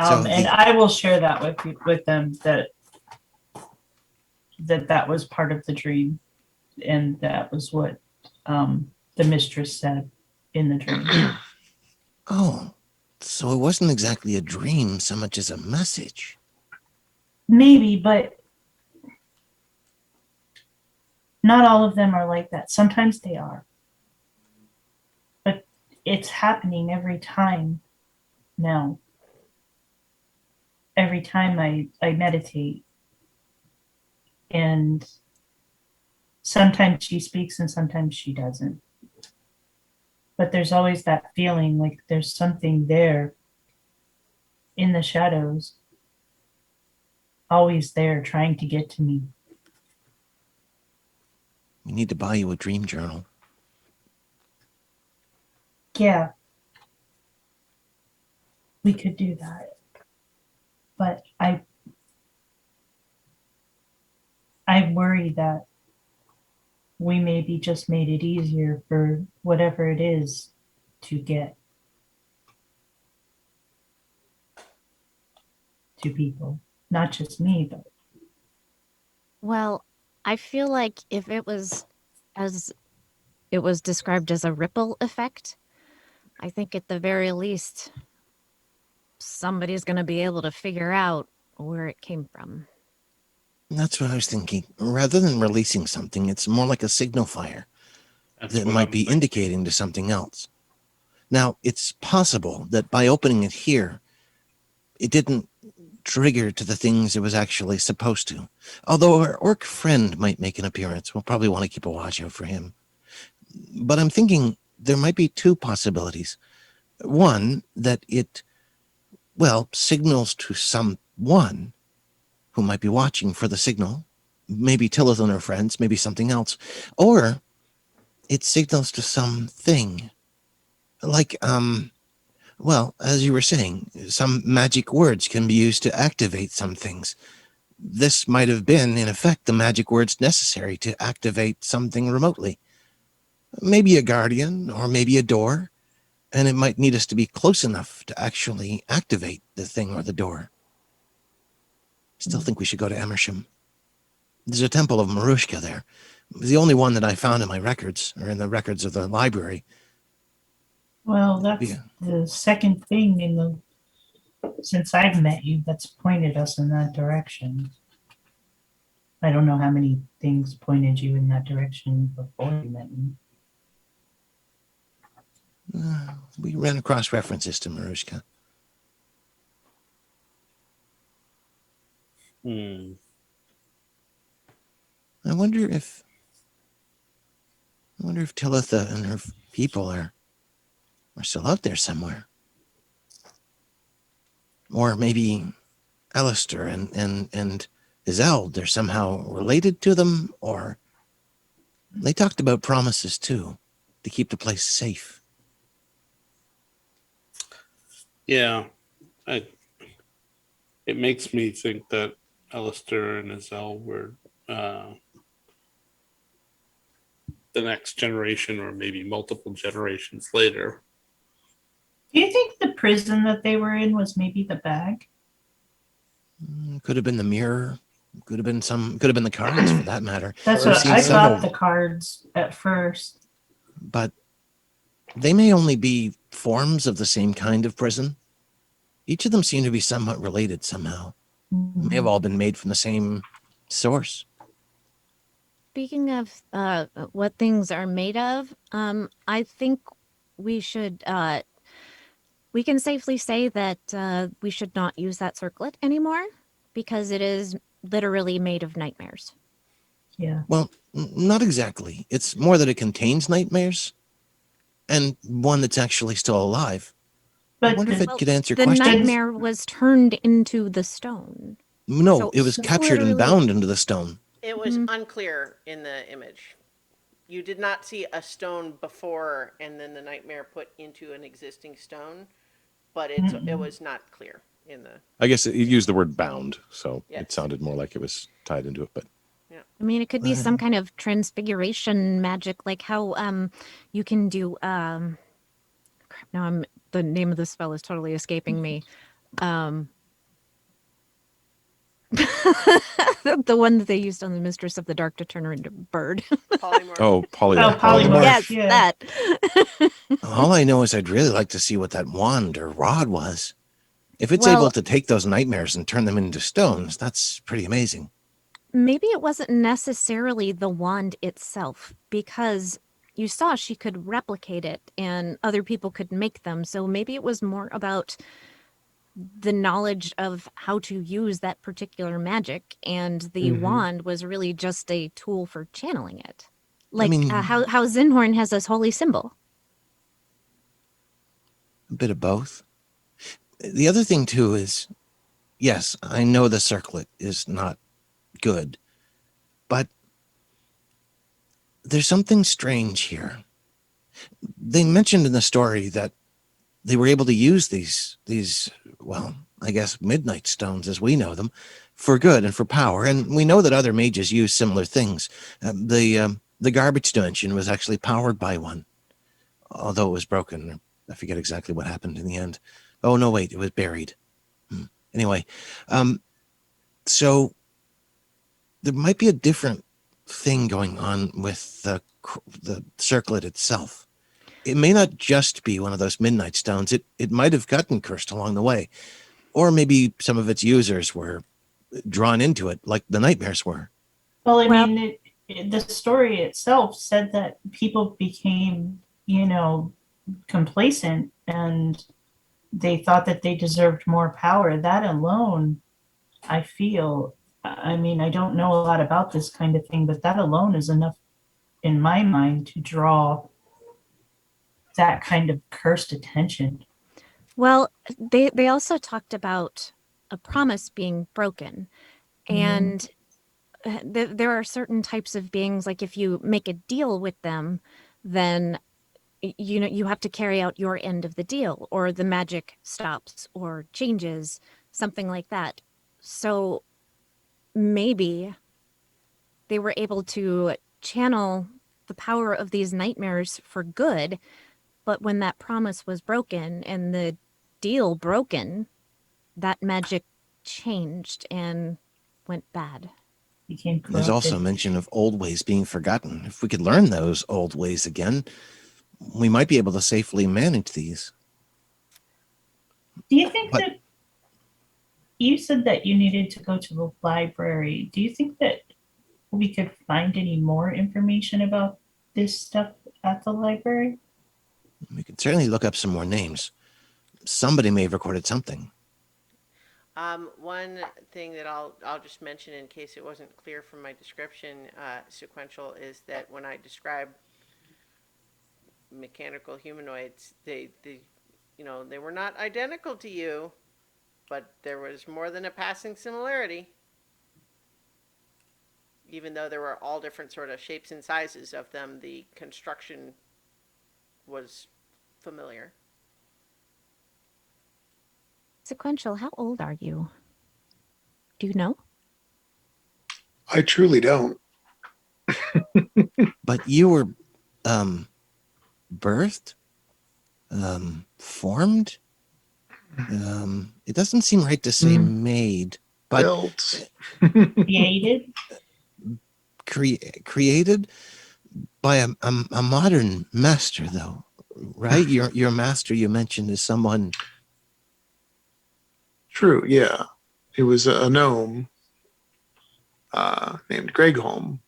So and I will share that with them that was part of the dream, and that was what the mistress said in the dream. Oh, so it wasn't exactly a dream so much as a message. Maybe, but not all of them are like that. Sometimes they are. But it's happening every time now. Every time I meditate. And sometimes she speaks and sometimes she doesn't. But there's always that feeling like there's something there in the shadows, always there trying to get to me. We need to buy you a dream journal. Yeah. We could do that. But I worry that we maybe just made it easier for whatever it is to get to people. Not just me, but Well, I feel like if it was as it was described as a ripple effect, I think at the very least, somebody's going to be able to figure out where it came from. That's what I was thinking. Rather than releasing something, it's more like a signal fire That's that what might I'm be thinking. indicating to something else. Now, it's possible that by opening it here, it didn't trigger to the things it was actually supposed to. Although our orc friend might make an appearance, we'll probably want to keep a watch out for him. But I'm thinking there might be two possibilities. One, that it, well, signals to someone who might be watching for the signal, maybe Tillith and her friends, maybe something else, or it signals to something. Like, well, as you were saying, some magic words can be used to activate some things. This might have been, in effect, the magic words necessary to activate something remotely. Maybe a guardian, or maybe a door, and it might need us to be close enough to actually activate the thing or the door. Still think we should go to Emersham. There's a temple of Marushka there. It was the only one that I found in my records, or in the records of the library. Well, that's Yeah. the second thing since I've met you that's pointed us in that direction. I don't know how many things pointed you in that direction before you met me. We ran across references to Marushka. Hmm. I wonder if Tillitha and her people are still out there somewhere. Or maybe Alistair and Izeld, they're somehow related to them, or they talked about promises too, to keep the place safe. Yeah, it makes me think that Alistair and Azelle were the next generation, or maybe multiple generations later. Do you think the prison that they were in was maybe the bag? Could have been the mirror. Could have been the cards for that matter. That's We've what seen I several. thought the cards at first. But they may only be forms of the same kind of prison. Each of them seem to be somewhat related somehow. They may have all been made from the same source. Speaking of what things are made of, I think we should, we can safely say that we should not use that circlet anymore because it is literally made of nightmares. Yeah. Well, not exactly. It's more that it contains nightmares, and one that's actually still alive. I But wonder if it Well, could answer the questions. nightmare was turned into the stone. No, so it was it's captured and literally- bound into the stone. It was unclear in the image. You did not see a stone before and then the nightmare put into an existing stone, but it was not clear in the. I guess it used the word bound, so Yes. it sounded more like it was tied into it. But I mean, it could be some kind of transfiguration magic, like how you can do. Crap, now the name of the spell is totally escaping me. The one that they used on the Mistress of the Dark to turn her into a bird. Polymorph. oh, polymorph. polymorph. Yes, Yeah. that. All I know is I'd really like to see what that wand or rod was. If it's Well- able to take those nightmares and turn them into stones, that's pretty amazing. Maybe it wasn't necessarily the wand itself, because you saw she could replicate it and other people could make them. So maybe it was more about the knowledge of how to use that particular magic, and the wand was really just a tool for channeling it. Like mean- how Zinhorn has this holy symbol. A bit of both. The other thing too is, yes, I know the circlet is not good, but there's something strange here. They mentioned in the story that they were able to use these, well, I guess midnight stones as we know them, for good and for power. And we know that other mages use similar things. The garbage dimension was actually powered by one, although it was broken. I forget exactly what happened in the end. Oh no, wait, it was buried. Anyway, so there might be a different thing going on with the circlet itself. it may not just be one of those midnight stones. It might have gotten cursed along the way. Or maybe some of its users were drawn into it, like the nightmares were. Well, I Well- mean, the story itself said that people became, complacent and they thought that they deserved more power. That alone, I feel, I mean, I don't know a lot about this kind of thing, but that alone is enough in my mind to draw that kind of cursed attention. Well, they also talked about a promise being broken, and there are certain types of beings, like if you make a deal with them, then you have to carry out your end of the deal, or the magic stops or changes, something like that. So maybe they were able to channel the power of these nightmares for good, but when that promise was broken and the deal broken, that magic changed and went bad. Became There's also corrupted. mention of old ways being forgotten. If we could learn those old ways again, we might be able to safely manage these. Do you think But- that you said that you needed to go to the library? Do you think that we could find any more information about this stuff at the library? We could certainly look up some more names. Somebody may have recorded something. One thing that I'll just mention in case it wasn't clear from my description, sequential, is that when I describe mechanical humanoids, they they were not identical to you, but there was more than a passing similarity. Even though there were all different sort of shapes and sizes of them, the construction was familiar. Sequential, how old are you? Do you know? I truly don't. But you were birthed? Formed? It doesn't seem right to say made, but Built. Created? created by a modern master, though, right? Your master you mentioned is someone. True, yeah. It was a gnome named Gregholm.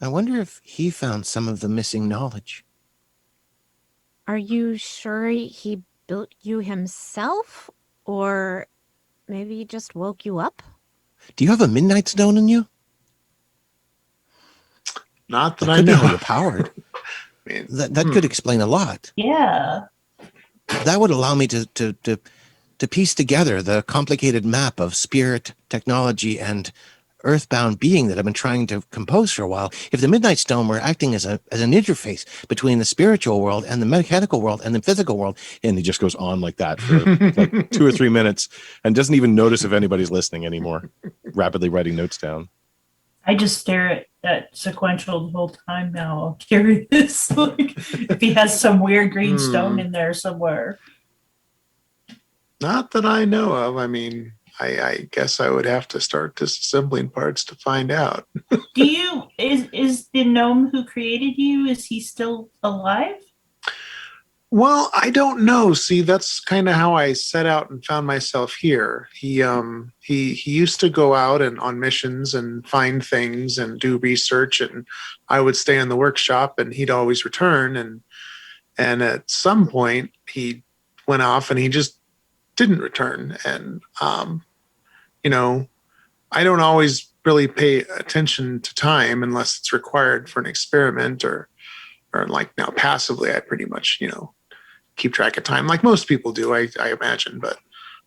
I wonder if he found some of the missing knowledge. Are you sure he built you himself? Or maybe he just woke you up? Do you have a midnight stone in you? Not that That I could be know. how you're powered. I mean, That could explain a lot. Yeah. That would allow me to piece together the complicated map of spirit, technology, and earthbound being that I've been trying to compose for a while. If the Midnight Stone were acting as an interface between the spiritual world and the mechanical world and the physical world, And he just goes on like that for like 2 or 3 minutes and doesn't even notice if anybody's listening anymore, rapidly writing notes down. I just stare at sequential the whole time now. I'm curious like, if he has some weird green stone in there somewhere. not that I know of. I mean, I guess I would have to start disassembling parts to find out. Do you is the gnome who created you, is he still alive? Well, I don't know. See, that's kind of how I set out and found myself here. He used to go out and on missions and find things and do research, and I would stay in the workshop, and he'd always return. And at some point, he went off, and he just didn't return. And I don't always really pay attention to time unless it's required for an experiment or like now passively, I pretty much keep track of time like most people do, I imagine. But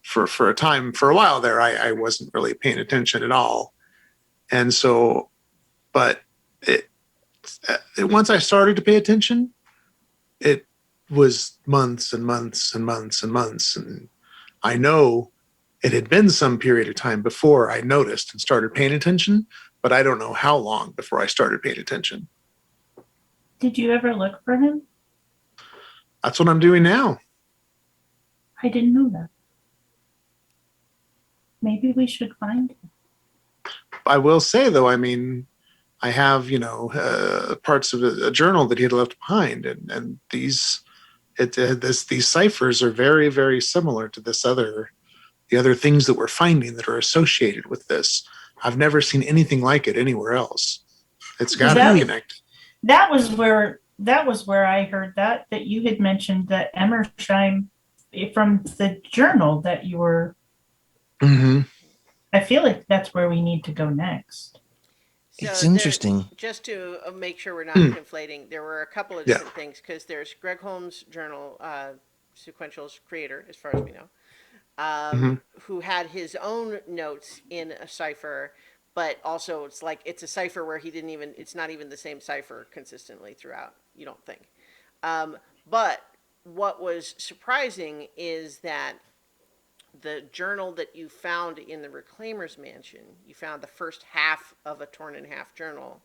for a while there, I wasn't really paying attention at all. And so, but once I started to pay attention, it was months and months and months and months. And I know it had been some period of time before I noticed and started paying attention, but I don't know how long before I started paying attention. Did you ever look for him? That's what I'm doing now. I didn't know that. Maybe we should find him. I will say though, I mean, I have, parts of a journal that he had left behind, and these these ciphers are very, very similar to the other things that we're finding that are associated with this. I've never seen anything like it anywhere else. It's got to That- be connected. That was where I heard that you had mentioned that Emmersheim from the journal that you were. Mm-hmm. I feel like that's where we need to go next. It's there- interesting. Just to make sure we're not Hmm. conflating, there were a couple of Yeah. different things because there's Greg Holmes' journal, Sequential's creator, as far as we know, who had his own notes in a cipher, but also it's a cipher where it's not even the same cipher consistently throughout, you don't think. But what was surprising is that the journal that you found in the Reclaimer's Mansion, you found the first half of a torn in half journal,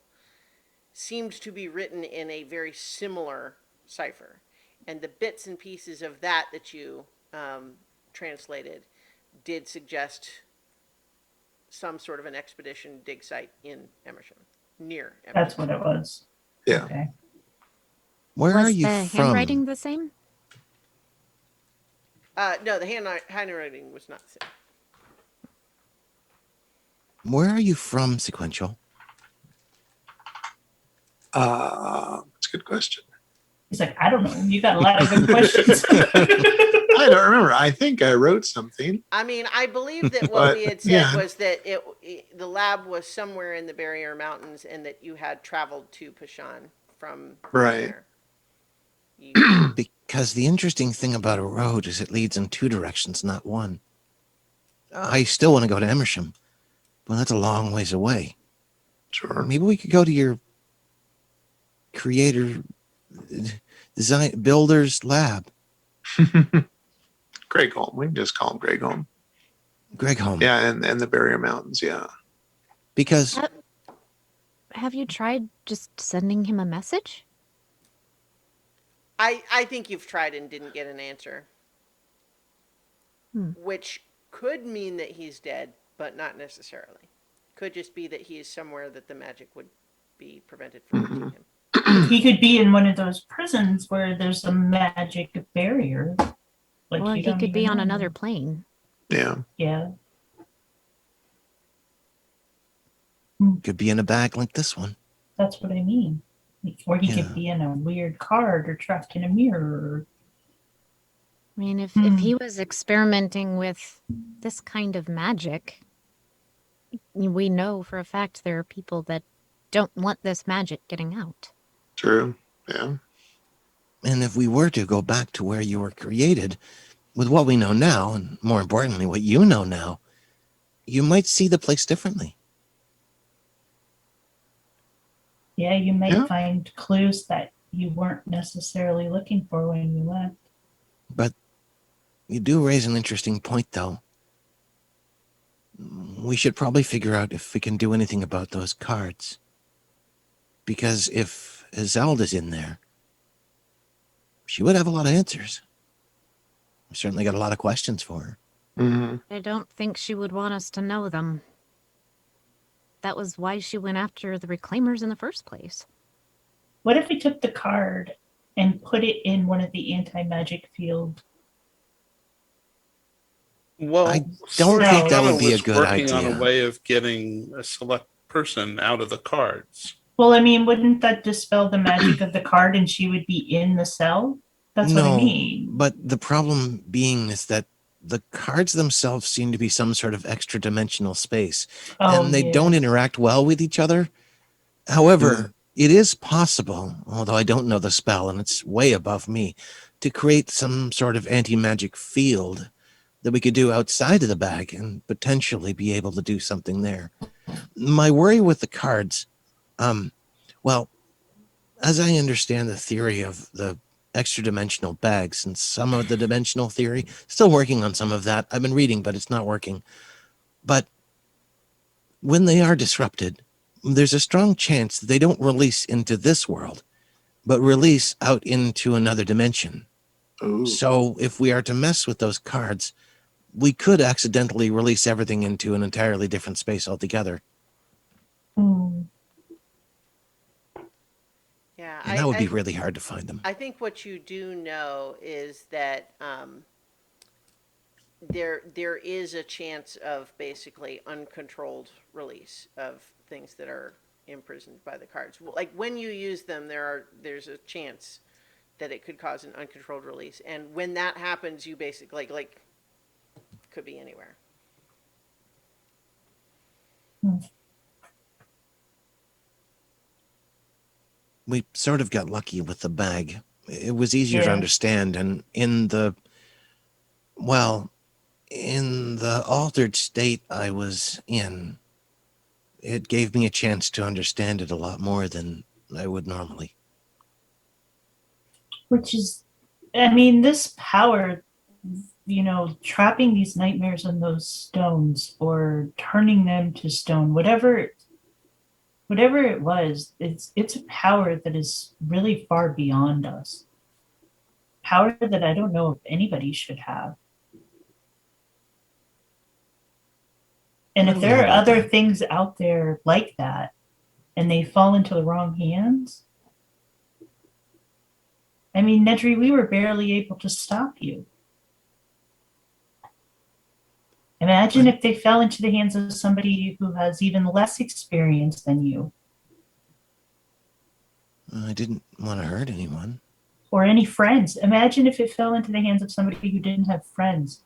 seemed to be written in a very similar cipher. And the bits and pieces of that you translated did suggest some sort of an expedition dig site in Emerson, near Emerson. That's what it was. Yeah. Okay. Where are Was you the from? handwriting the same? No, the handwriting was not the same. Where are you from, Sequential? That's a good question. He's like, I don't know. You got a lot of good questions. I don't remember. I think I wrote something. I mean, I believe that what But, we had said yeah. was that the lab was somewhere in the Barrier Mountains, and that you had traveled to Pashan from Right. there. You, Because the interesting thing about a road is it leads in two directions, not one. I still want to go to Emersham, but that's a long ways away. Sure. Maybe we could go to your creator design builder's lab, Greg Holm. We can just call him Greg Holm. Greg Home. Yeah, and the Barrier Mountains. Yeah. Because Have you tried just sending him a message? I think you've tried and didn't get an answer. Which could mean that he's dead, but not necessarily. Could just be that he is somewhere that the magic would be prevented from reaching him. He could be in one of those prisons where there's a magic barrier. Like Or you he don't could be even on know. another plane. Yeah. Yeah. could be in a bag like this one. That's what I mean. Or he Yeah. could be in a weird card or trapped in a mirror. I mean, if Hmm. he was experimenting with this kind of magic, we know for a fact there are people that don't want this magic getting out. True. Yeah. And if we were to go back to where you were created, with what we know now, and more importantly, what you know now, you might see the place differently. Yeah, you might Yeah. find clues that you weren't necessarily looking for when you left. But you do raise an interesting point, though. We should probably figure out if we can do anything about those cards. Because if Zelda's in there, she would have a lot of answers. We certainly got a lot of questions for her. Hmm. I don't think she would want us to know them. That was why she went after the Reclaimers in the first place. What if we took the card and put it in one of the anti-magic field? Well, I don't think that Sora would be a was good working on idea. a way of getting a select person out of the cards. Well, I mean, wouldn't that dispel the magic of the card and she would be in the cell? That's what I mean. But the problem being is that the cards themselves seem to be some sort of extra dimensional space, Oh, and they yeah. don't interact well with each other. However, it is possible, although I don't know the spell and it's way above me, to create some sort of anti-magic field that we could do outside of the bag and potentially be able to do something there. My worry with the cards, well, as I understand the theory of the extra dimensional bags and some of the dimensional theory, still working on some of that. I've been reading, but it's not working. But when they are disrupted, there's a strong chance that they don't release into this world, but release out into another dimension. Ooh. So if we are to mess with those cards, we could accidentally release everything into an entirely different space altogether. Hmm. And that would be really hard to find them. I think what you do know is that there is a chance of basically uncontrolled release of things that are imprisoned by the cards. Like when you use them, there's a chance that it could cause an uncontrolled release, and when that happens, you basically like could be anywhere. We sort of got lucky with the bag. It was easier to Yeah. understand, and in the altered state I was in, it gave me a chance to understand it a lot more than I would normally. Which is, I mean, this power, trapping these nightmares in those stones or turning them to stone, whatever it was, it's a power that is really far beyond us. Power that I don't know if anybody should have. And I if don't there know are about other that. things out there like that and they fall into the wrong hands, I mean, Nedry, we were barely able to stop you. Imagine if they fell into the hands of somebody who has even less experience than you, I didn't want to hurt anyone. or any friends. Imagine if it fell into the hands of somebody who didn't have friends.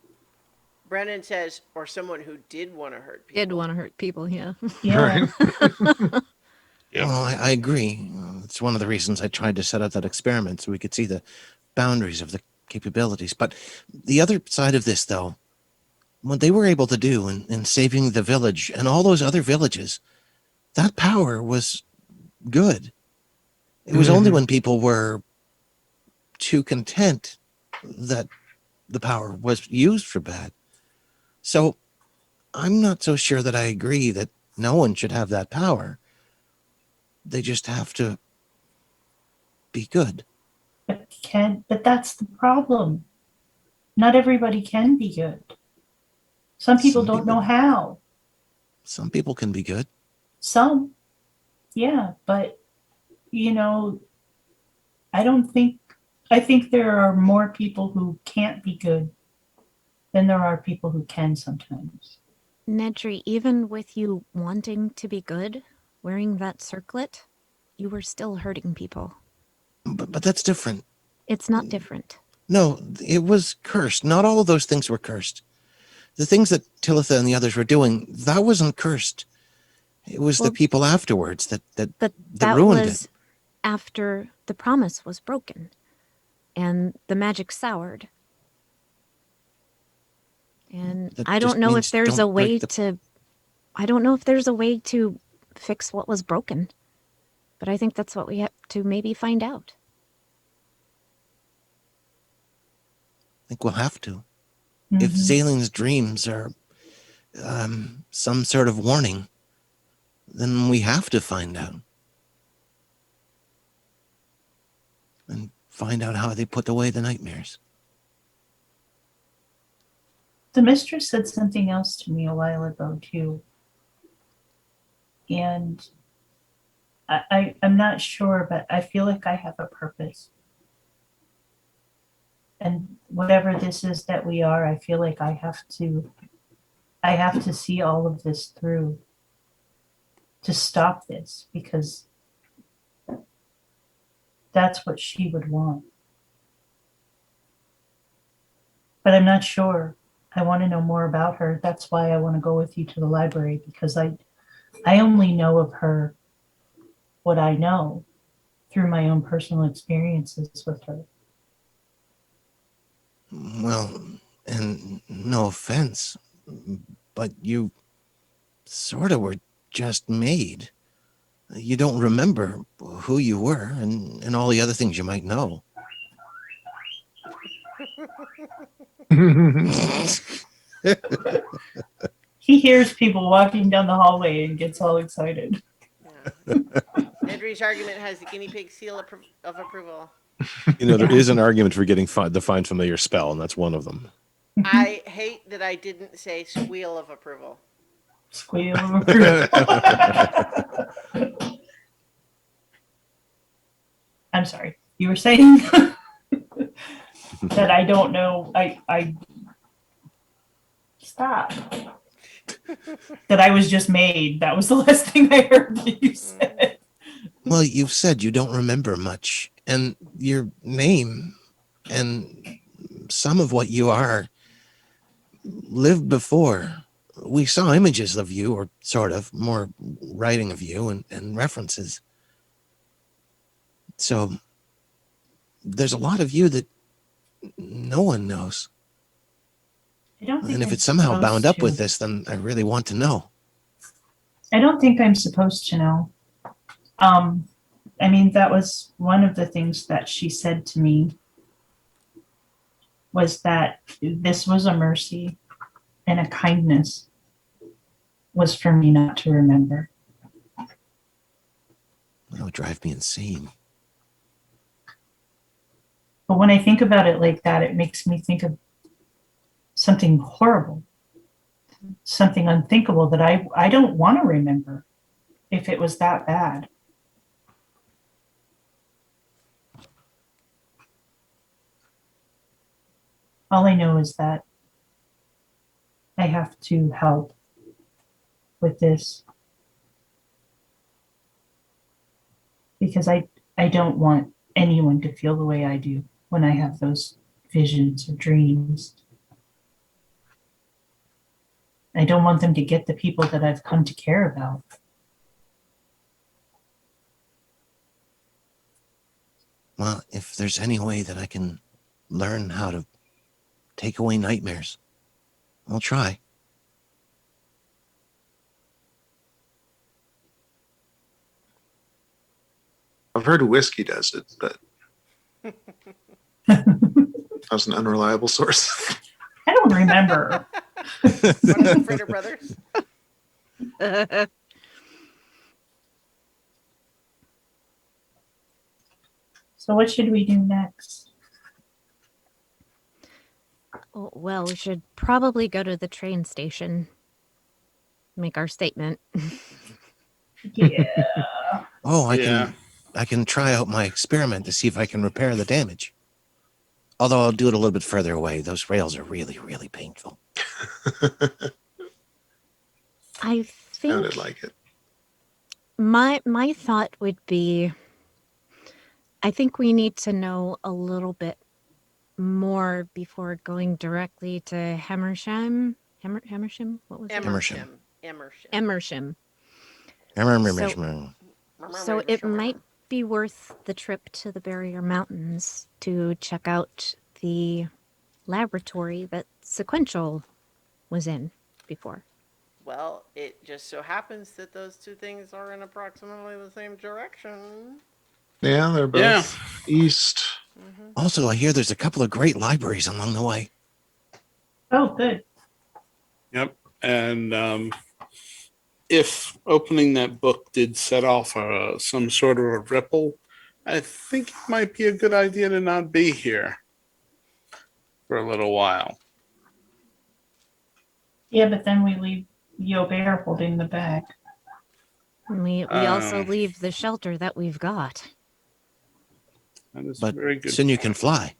Brennan says, or someone who did want to hurt people. Did want to hurt people, yeah. Yeah. Yep. Well, I agree. It's one of the reasons I tried to set up that experiment so we could see the boundaries of the capabilities. But the other side of this, though, what they were able to do in saving the village and all those other villages, that power was good. It was only when people were too content that the power was used for bad. So I'm not so sure that I agree that no one should have that power. They just have to be good. But that's the problem. Not everybody can be good. Some people Some don't know people- how. Some people can be good. Some, yeah, but I think there are more people who can't be good than there are people who can sometimes. Nedry, even with you wanting to be good, wearing that circlet, you were still hurting people. But that's different. It's not different. No, it was cursed. Not all of those things were cursed. The things that Talitha and the others were doing, that wasn't cursed. It was Well, the people afterwards that But that ruined was it. after the promise was broken and the magic soured. And That I just don't know means if there's don't a way break to I don't know if there's a way to fix what was broken. But I think that's what we have to maybe find out. I think we'll have to. If Mhm. Zalen's dreams are some sort of warning, then we have to find out. And find out how they put away the nightmares. The mistress said something else to me a while ago too. And I'm not sure, but I feel like I have a purpose. And whatever this is that we are, I feel like I have to see all of this through to stop this, because that's what she would want. But I'm not sure. I want to know more about her. That's why I want to go with you to the library, because I only know of her what I know through my own personal experiences with her. Well, and no offense, but you sort of were just made. You don't remember who you were and all the other things you might know. He hears people walking down the hallway and gets all excited. Yeah. Nedry's argument has the guinea pig seal of approval. There is an argument for getting the find familiar spell, and that's one of them. I hate that I didn't say squeal of approval. Squeal. I'm sorry. You were saying that I don't know. I stop. That I was just made. That was the last thing I heard that you said. Well, you've said you don't remember much, and your name and some of what you are lived before. We saw images of you, or sort of, more writing of you and references. So there's a lot of you that no one knows. I don't think And if I'm it's somehow supposed bound up to. with this, then I really want to know. I don't think I'm supposed to know. I mean, that was one of the things that she said to me, was that this was a mercy and a kindness was for me not to remember. That would drive me insane. But when I think about it like that, it makes me think of something horrible, something unthinkable that I don't want to remember if it was that bad. All I know is that I have to help with this because I don't want anyone to feel the way I do when I have those visions or dreams. I don't want them to get the people that I've come to care about. Well, if there's any way that I can learn how to take away nightmares, I'll try. I've heard whiskey does it, but that was an unreliable source. I don't remember. One of the Fritter brothers. So what should we do next? Oh, well, we should probably go to the train station. Make our statement. Yeah. Oh, Yeah. I can try out my experiment to see if I can repair the damage. Although I'll do it a little bit further away. Those rails are really, really painful. I think Sounded like it. my thought would be, I think we need to know a little bit more before going directly to Hammersham. Hammersham? What was it? Emersham. Emersham. So, So it might be worth the trip to the Barrier Mountains to check out the laboratory that Sequential was in before. Well, it just so happens that those two things are in approximately the same direction. Yeah, they're both Yeah. east. also, I hear there's a couple of great libraries along the way. Oh, good. Yep. And if opening that book did set off some sort of a ripple, I think it might be a good idea to not be here for a little while. Yeah, but then we leave Yo Bear holding the bag. And we also Oh. leave the shelter that we've got. That is But very good. soon you can fly.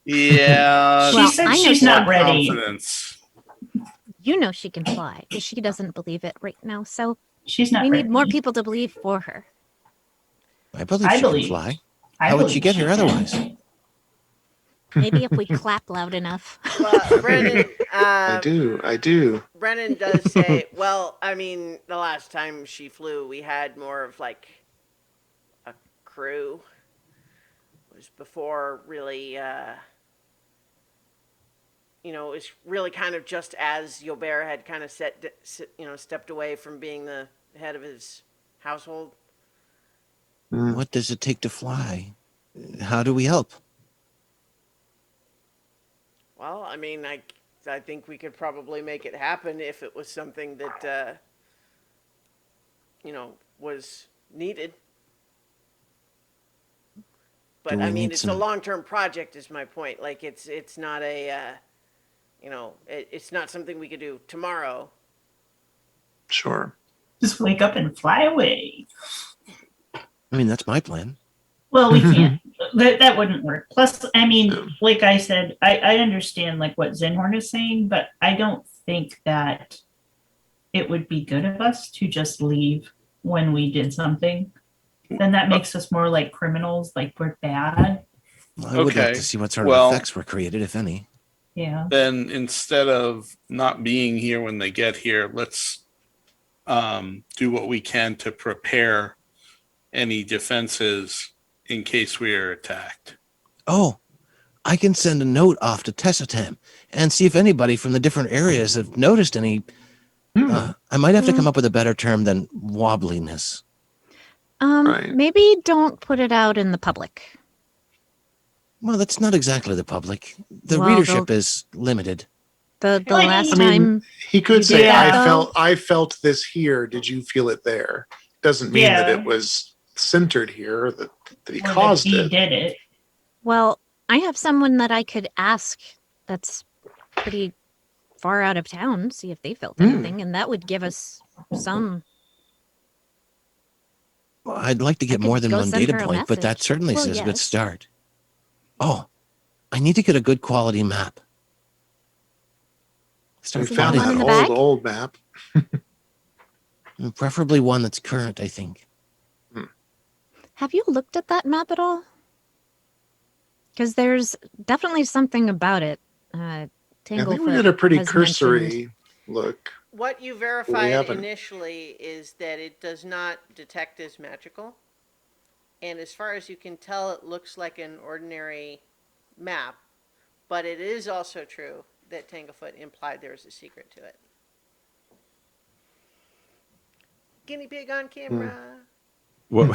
Yeah. She Well, said I know she's she- not ready. Confidence. You know she can fly. She doesn't believe it right now, so She's not we ready. need more people to believe for her. I believe I she believe. can fly. I How would she believe get here can. otherwise? Maybe if we clap loud enough. Well, Brennan, I do. Brennan does say, well, I mean, the last time she flew, we had more of like a crew. It was before really, it was really kind of just as Yobert had kind of stepped away from being the head of his household. Mm. What does it take to fly? How do we help? Well, I mean, I think we could probably make it happen if it was something that, was needed. But Do we I mean, need it's a some- long-term project, is my point. Like, it's not a, it's not something we could do tomorrow. Sure. Just wake up and fly away. I mean, that's my plan. Well, we can't. That wouldn't work. Plus, I mean, No. like I said, I understand like what Zenhorn is saying, but I don't think that it would be good of us to just leave when we did something. Then that makes us more like criminals, like we're bad. I would like Okay, to see what sort of well- effects were created, if any. Yeah. Then instead of not being here when they get here, let's do what we can to prepare any defenses in case we are attacked. Oh, I can send a note off to Tessatam and see if anybody from the different areas have noticed any. I might have to come up with a better term than wobbliness. Right. Maybe don't put it out in the public. Well, that's not exactly the public. The Well, readership is limited. The Well, last I mean, time, He could You say, did that, I felt this here. Did you feel it there? Doesn't mean that Yeah. it was centered here, that he Or that caused he it. did it. well, I have someone that I could ask that's pretty far out of town, see if they felt anything, and that would give us some. Well, I'd like to get could more than go one send data her a point, but that message. certainly Well, says a good yes. start. Oh, I need to get a good quality map. We Start found one in plotting the that bag? old map. preferably one that's current, I think. Have you looked at that map at all? Because there's definitely something about it. I Tanglefoot think we did a pretty has mentioned- cursory look. What you verified haven't. initially is that it does not detect as magical. And as far as you can tell, it looks like an ordinary map. But it is also true that Tanglefoot implied there was a secret to it. Guinea pig on camera. What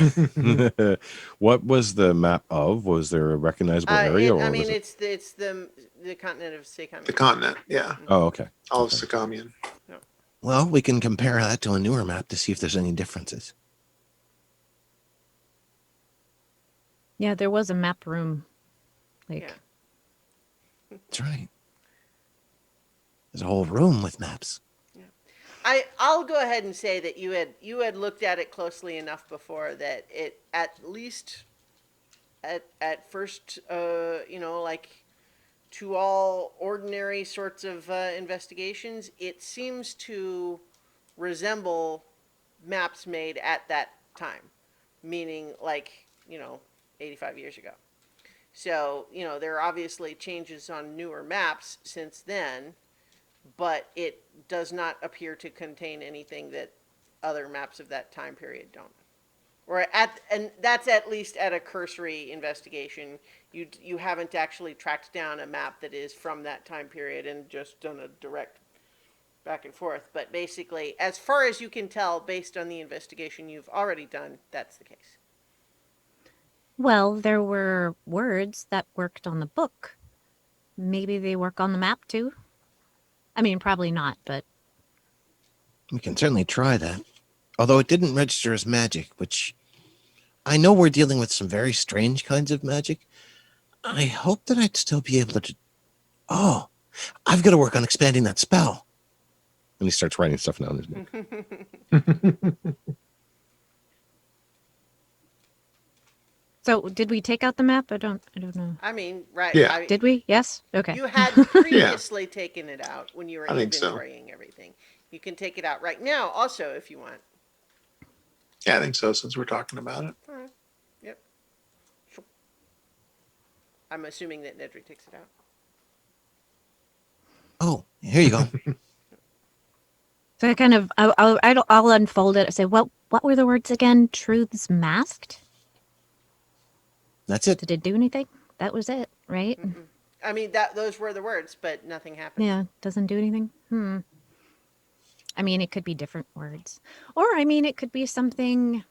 what was the map of? Was there a recognizable area? Or I mean, was it... it's the continent of Seacon. The continent, yeah. Oh, okay. All of Okay. Sakamian. Well, we can compare that to a newer map to see if there's any differences. Yeah, there was a map room. Like, Yeah. That's right. There's a whole room with maps. I'll go ahead and say that you had looked at it closely enough before that it at least at first like to all ordinary sorts of investigations, it seems to resemble maps made at that time, meaning like 85 years ago. So there are obviously changes on newer maps since then, but it does not appear to contain anything that other maps of that time period don't. And that's at least at a cursory investigation. You haven't actually tracked down a map that is from that time period and just done a direct back and forth. But basically, as far as you can tell, based on the investigation you've already done, that's the case. well, there were words that worked on the book. Maybe they work on the map too. I mean, probably not, but We can certainly try that. Although it didn't register as magic, which I know we're dealing with some very strange kinds of magic. I hope that I'd still be able to. Oh, I've got to work on expanding that spell. And he starts writing stuff down in his book. so did we take out the map? I don't know. I mean, right? Yeah. Did we? Yes. Okay. You had previously taken it out when you were I think so. inventorying everything. You can take it out right now, also, if you want. Yeah, I think so, since we're talking about it. Yep. I'm assuming that Nedry takes it out. Oh, here you go. So I kind of I'll unfold it and say, what were the words again? Truths masked? That's it. Did it do anything? That was it, right? I mean, those were the words, but nothing happened. Yeah, doesn't do anything. I mean, it could be different words, or I mean, it could be something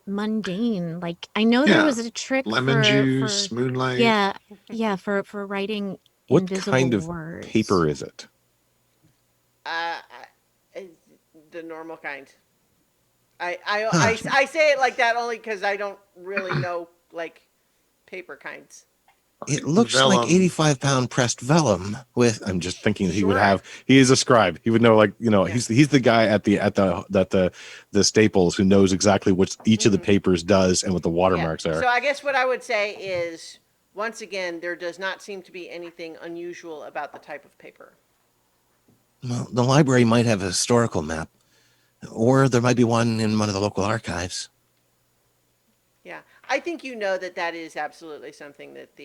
mundane. Like I know there Yeah. was a trick Lemon for, juice, moonlight. yeah, for writing What invisible kind of words. paper is it? The normal kind. I say it like that only because I don't really know like paper kinds. It looks like Vellum. 85-pound pressed vellum with. I'm just thinking that he would Sure. have. He is a scribe. He would know, like, you know, Yeah. he's the guy at the Staples who knows exactly what each of the papers does and what the watermarks Yeah. are. So I guess what I would say is, once again, there does not seem to be anything unusual about the type of paper. Well, the library might have a historical map, or there might be one in one of the local archives. Yeah, I think you know that that is absolutely something that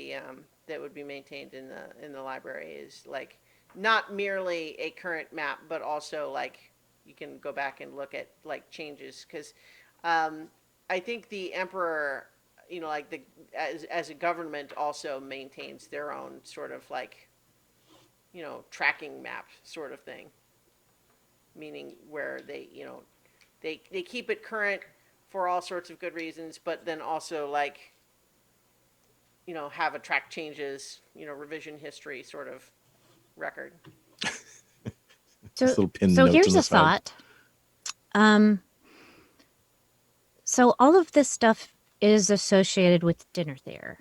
that would be maintained in the library, is like not merely a current map, but also like you can go back and look at like changes, because I think the emperor, you know, like the as a government also maintains their own sort of like, you know, tracking map sort of thing, meaning where they, you know, they keep it current for all sorts of good reasons, but then also like, you know, have a track changes, you know, revision history sort of record. So, Little pin so notes here's on the a side. thought. So all of this stuff is associated with dinner theater,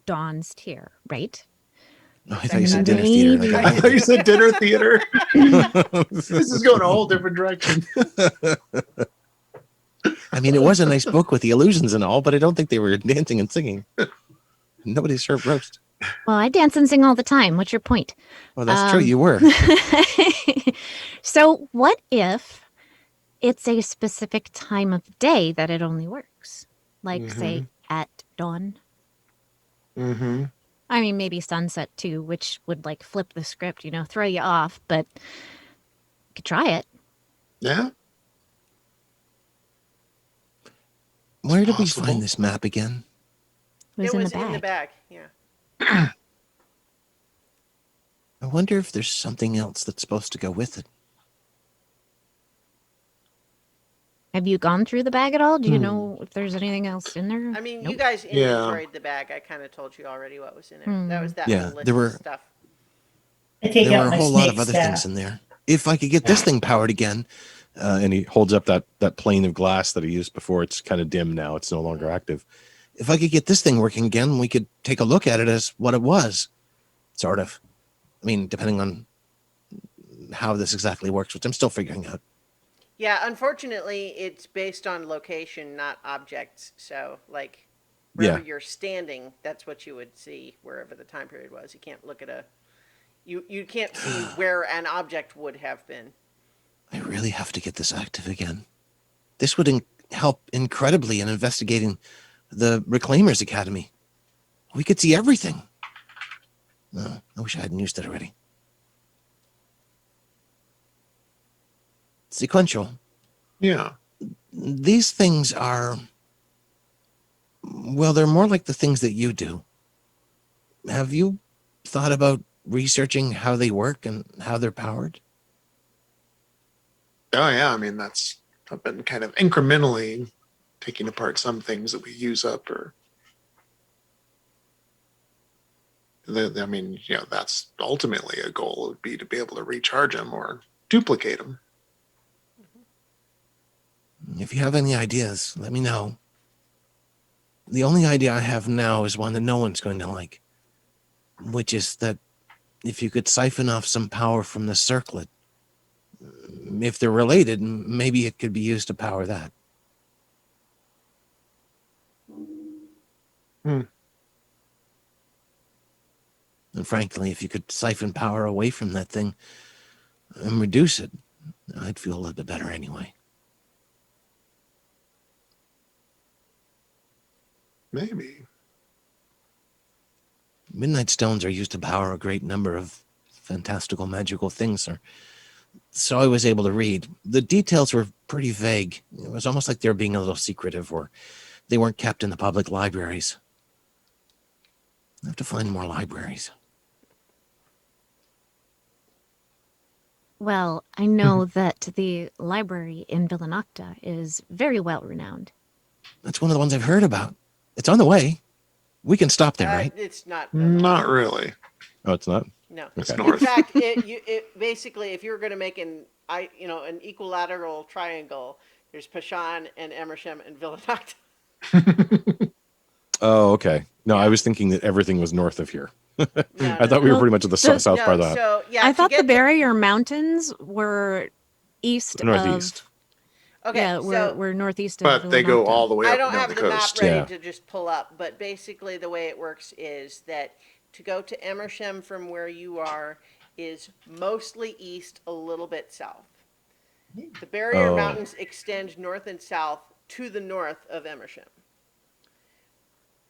Dawn's tier, right? Oh, I thought you said dinner theater. And I got I thought you said dinner theater. This is going a whole different direction. I mean, it was a nice book with the illusions and all, but I don't think they were dancing and singing. Nobody served roast. Well, I dance and sing all the time. What's your point? Well, that's true. You were. So what if it's a specific time of day that it only works? Like, say, at dawn? Mm-hmm. I mean, maybe sunset too, which would like flip the script, you know, throw you off, but you could try it. Yeah. Where did we possible. find this map again? It was, It in, was the bag. in the bag. Yeah. I wonder if there's something else that's supposed to go with it. Have you gone through the bag at all? Do you know if there's anything else in there? I mean, you Nope. guys Yeah. inventoried the bag. I kind of told you already what was in there. That was that Yeah, whole list there of were- stuff. I take There out were a my whole lot snake of other staff. things in there. If I could get this thing powered again, And he holds up that plane of glass that he used before. It's kind of dim now. It's no longer active. if I could get this thing working again, we could take a look at it as what it was. Sort of. I mean, depending on how this exactly works, which I'm still figuring out. Yeah, unfortunately, it's based on location, not objects. So, like, wherever Yeah. you're standing, that's what you would see wherever the time period was. You can't look at a, you can't see where an object would have been. I really have to get this active again. This would help incredibly in investigating the Reclaimers Academy. We could see everything. No, I wish I hadn't used it already. Sequential. Yeah. These things are, well, they're more like the things that you do. Have you thought about researching how they work and how they're powered? Oh yeah. I mean, I've been kind of incrementally taking apart some things that we use up, or I mean, you know, that's ultimately a goal, would be to be able to recharge them or duplicate them. If you have any ideas, let me know. The only idea I have now is one that no one's going to like, which is that if you could siphon off some power from the circlet, if they're related, maybe it could be used to power that. Hmm. And frankly, if you could siphon power away from that thing and reduce it, I'd feel a little bit better anyway. Maybe. Midnight stones are used to power a great number of fantastical magical things, sir. So I was able to read. The details were pretty vague. It was almost like they were being a little secretive, or they weren't kept in the public libraries. I have to find more libraries. Well, I know that the library in Villanocta is very well renowned. That's one of the ones I've heard about. It's on the way. We can stop there, right? It's not. Not really. Oh, it's not? No. It's Okay. In north. fact, it basically, if you're going to make an equilateral triangle, there's Pashan and Emersham and Villanocta. Oh, okay. No, I was thinking that everything was north of here. No, I thought we were no. pretty much at the So- south part of that. So yeah, I to thought the get barrier mountains were east Northeast. of. Okay, Yeah, so we're northeast of. But they go Villanocta. all the way I up don't and down have the the map coast. ready Yeah. to just pull up, but basically the way it works is that to go to Emersham from where you are is mostly east, a little bit south. The barrier Oh. mountains extend north and south to the north of Emersham.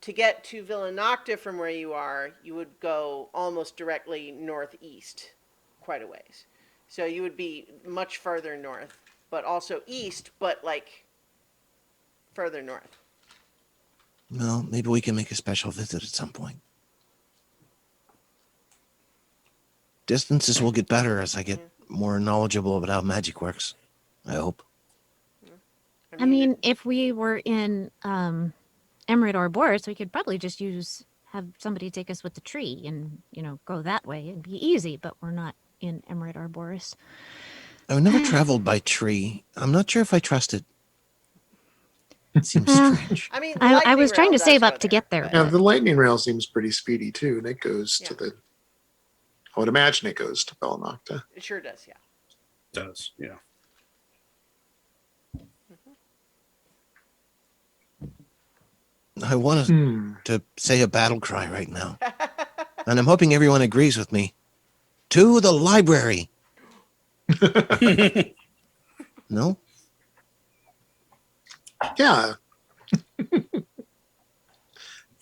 To get to Villanocta from where you are, you would go almost directly northeast, quite a ways. So you would be much further north, but also east, but like further north. Well, maybe we can make a special visit at some point. Distances will get better as I get more knowledgeable about how magic works. I hope. I mean, if we were in Emerald or Boris, we could probably just have somebody take us with the tree and, go that way. It'd be easy, but we're not in Emerald or Boris. I've never traveled by tree. I'm not sure if I trust it. It seems strange. I mean, I was Lightning trying Rail to save does up go to get there. but- Yeah, the lightning rail seems pretty speedy too, and it goes to Yeah. the. I would imagine it goes to Bellinocta. It sure does, yeah. Does, yeah. I want to say a battle cry right now. And I'm hoping everyone agrees with me. To the library. No? Yeah. The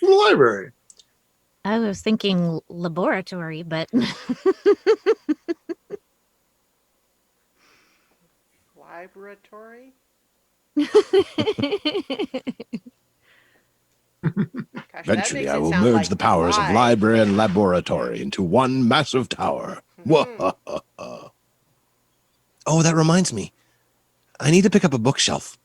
library. I was thinking laboratory, but Laboratory? Gosh, that Eventually, makes I it will sound merge like the powers of live. library and laboratory into one massive tower. Oh, that reminds me. I need to pick up a bookshelf.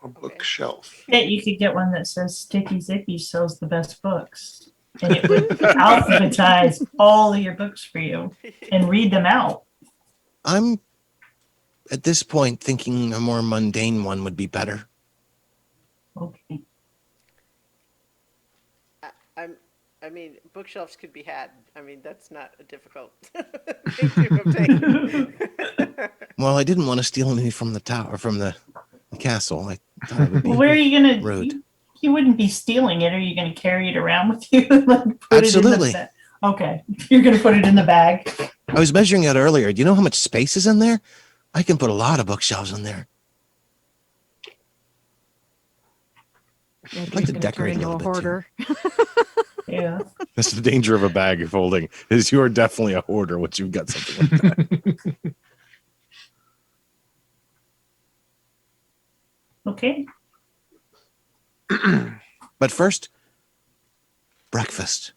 A bookshelf. Yeah, you could get one that says Sticky Zicky sells the best books. And it would alphabetize all of your books for you and read them out. I'm at this point thinking a more mundane one would be better. Okay. I mean, bookshelves could be had. I mean, that's not a difficult thing to obtain. Well, I didn't want to steal any from the tower, from the castle. I thought it would be Well, where are you gonna? rude. You wouldn't be stealing it. Are you gonna carry it around with you? Like, put Absolutely. It in the okay, you're gonna put it in the bag. I was measuring it earlier. Do you know how much space is in there? I can put a lot of bookshelves in there. I'd like to decorate a into little a bit, too. hoarder. Yeah. That's the danger of a bag folding, is you are definitely a hoarder once you've got something like that. Okay. But first, breakfast.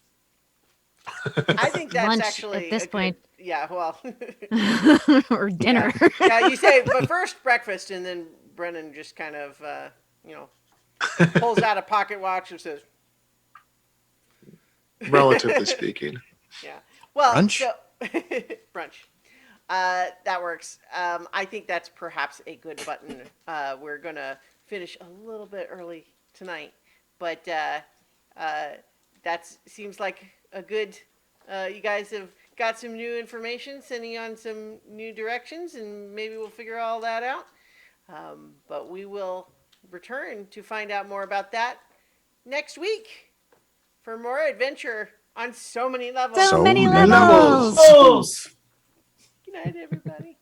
I think that's Lunch actually at this a good- point. Yeah, well, or dinner. yeah. You say, but first breakfast, and then Brennan just kind of, pulls out a pocket watch and says, Relatively speaking. "Yeah, well, Brunch? So, brunch. That works. I think that's perhaps a good button. We're gonna finish a little bit early tonight, but that seems like a good. You guys have got some new information, sending on some new directions, and maybe we'll figure all that out. But we will return to find out more about that next week for more adventure on so many levels. So many many levels. Oh, Good night, everybody.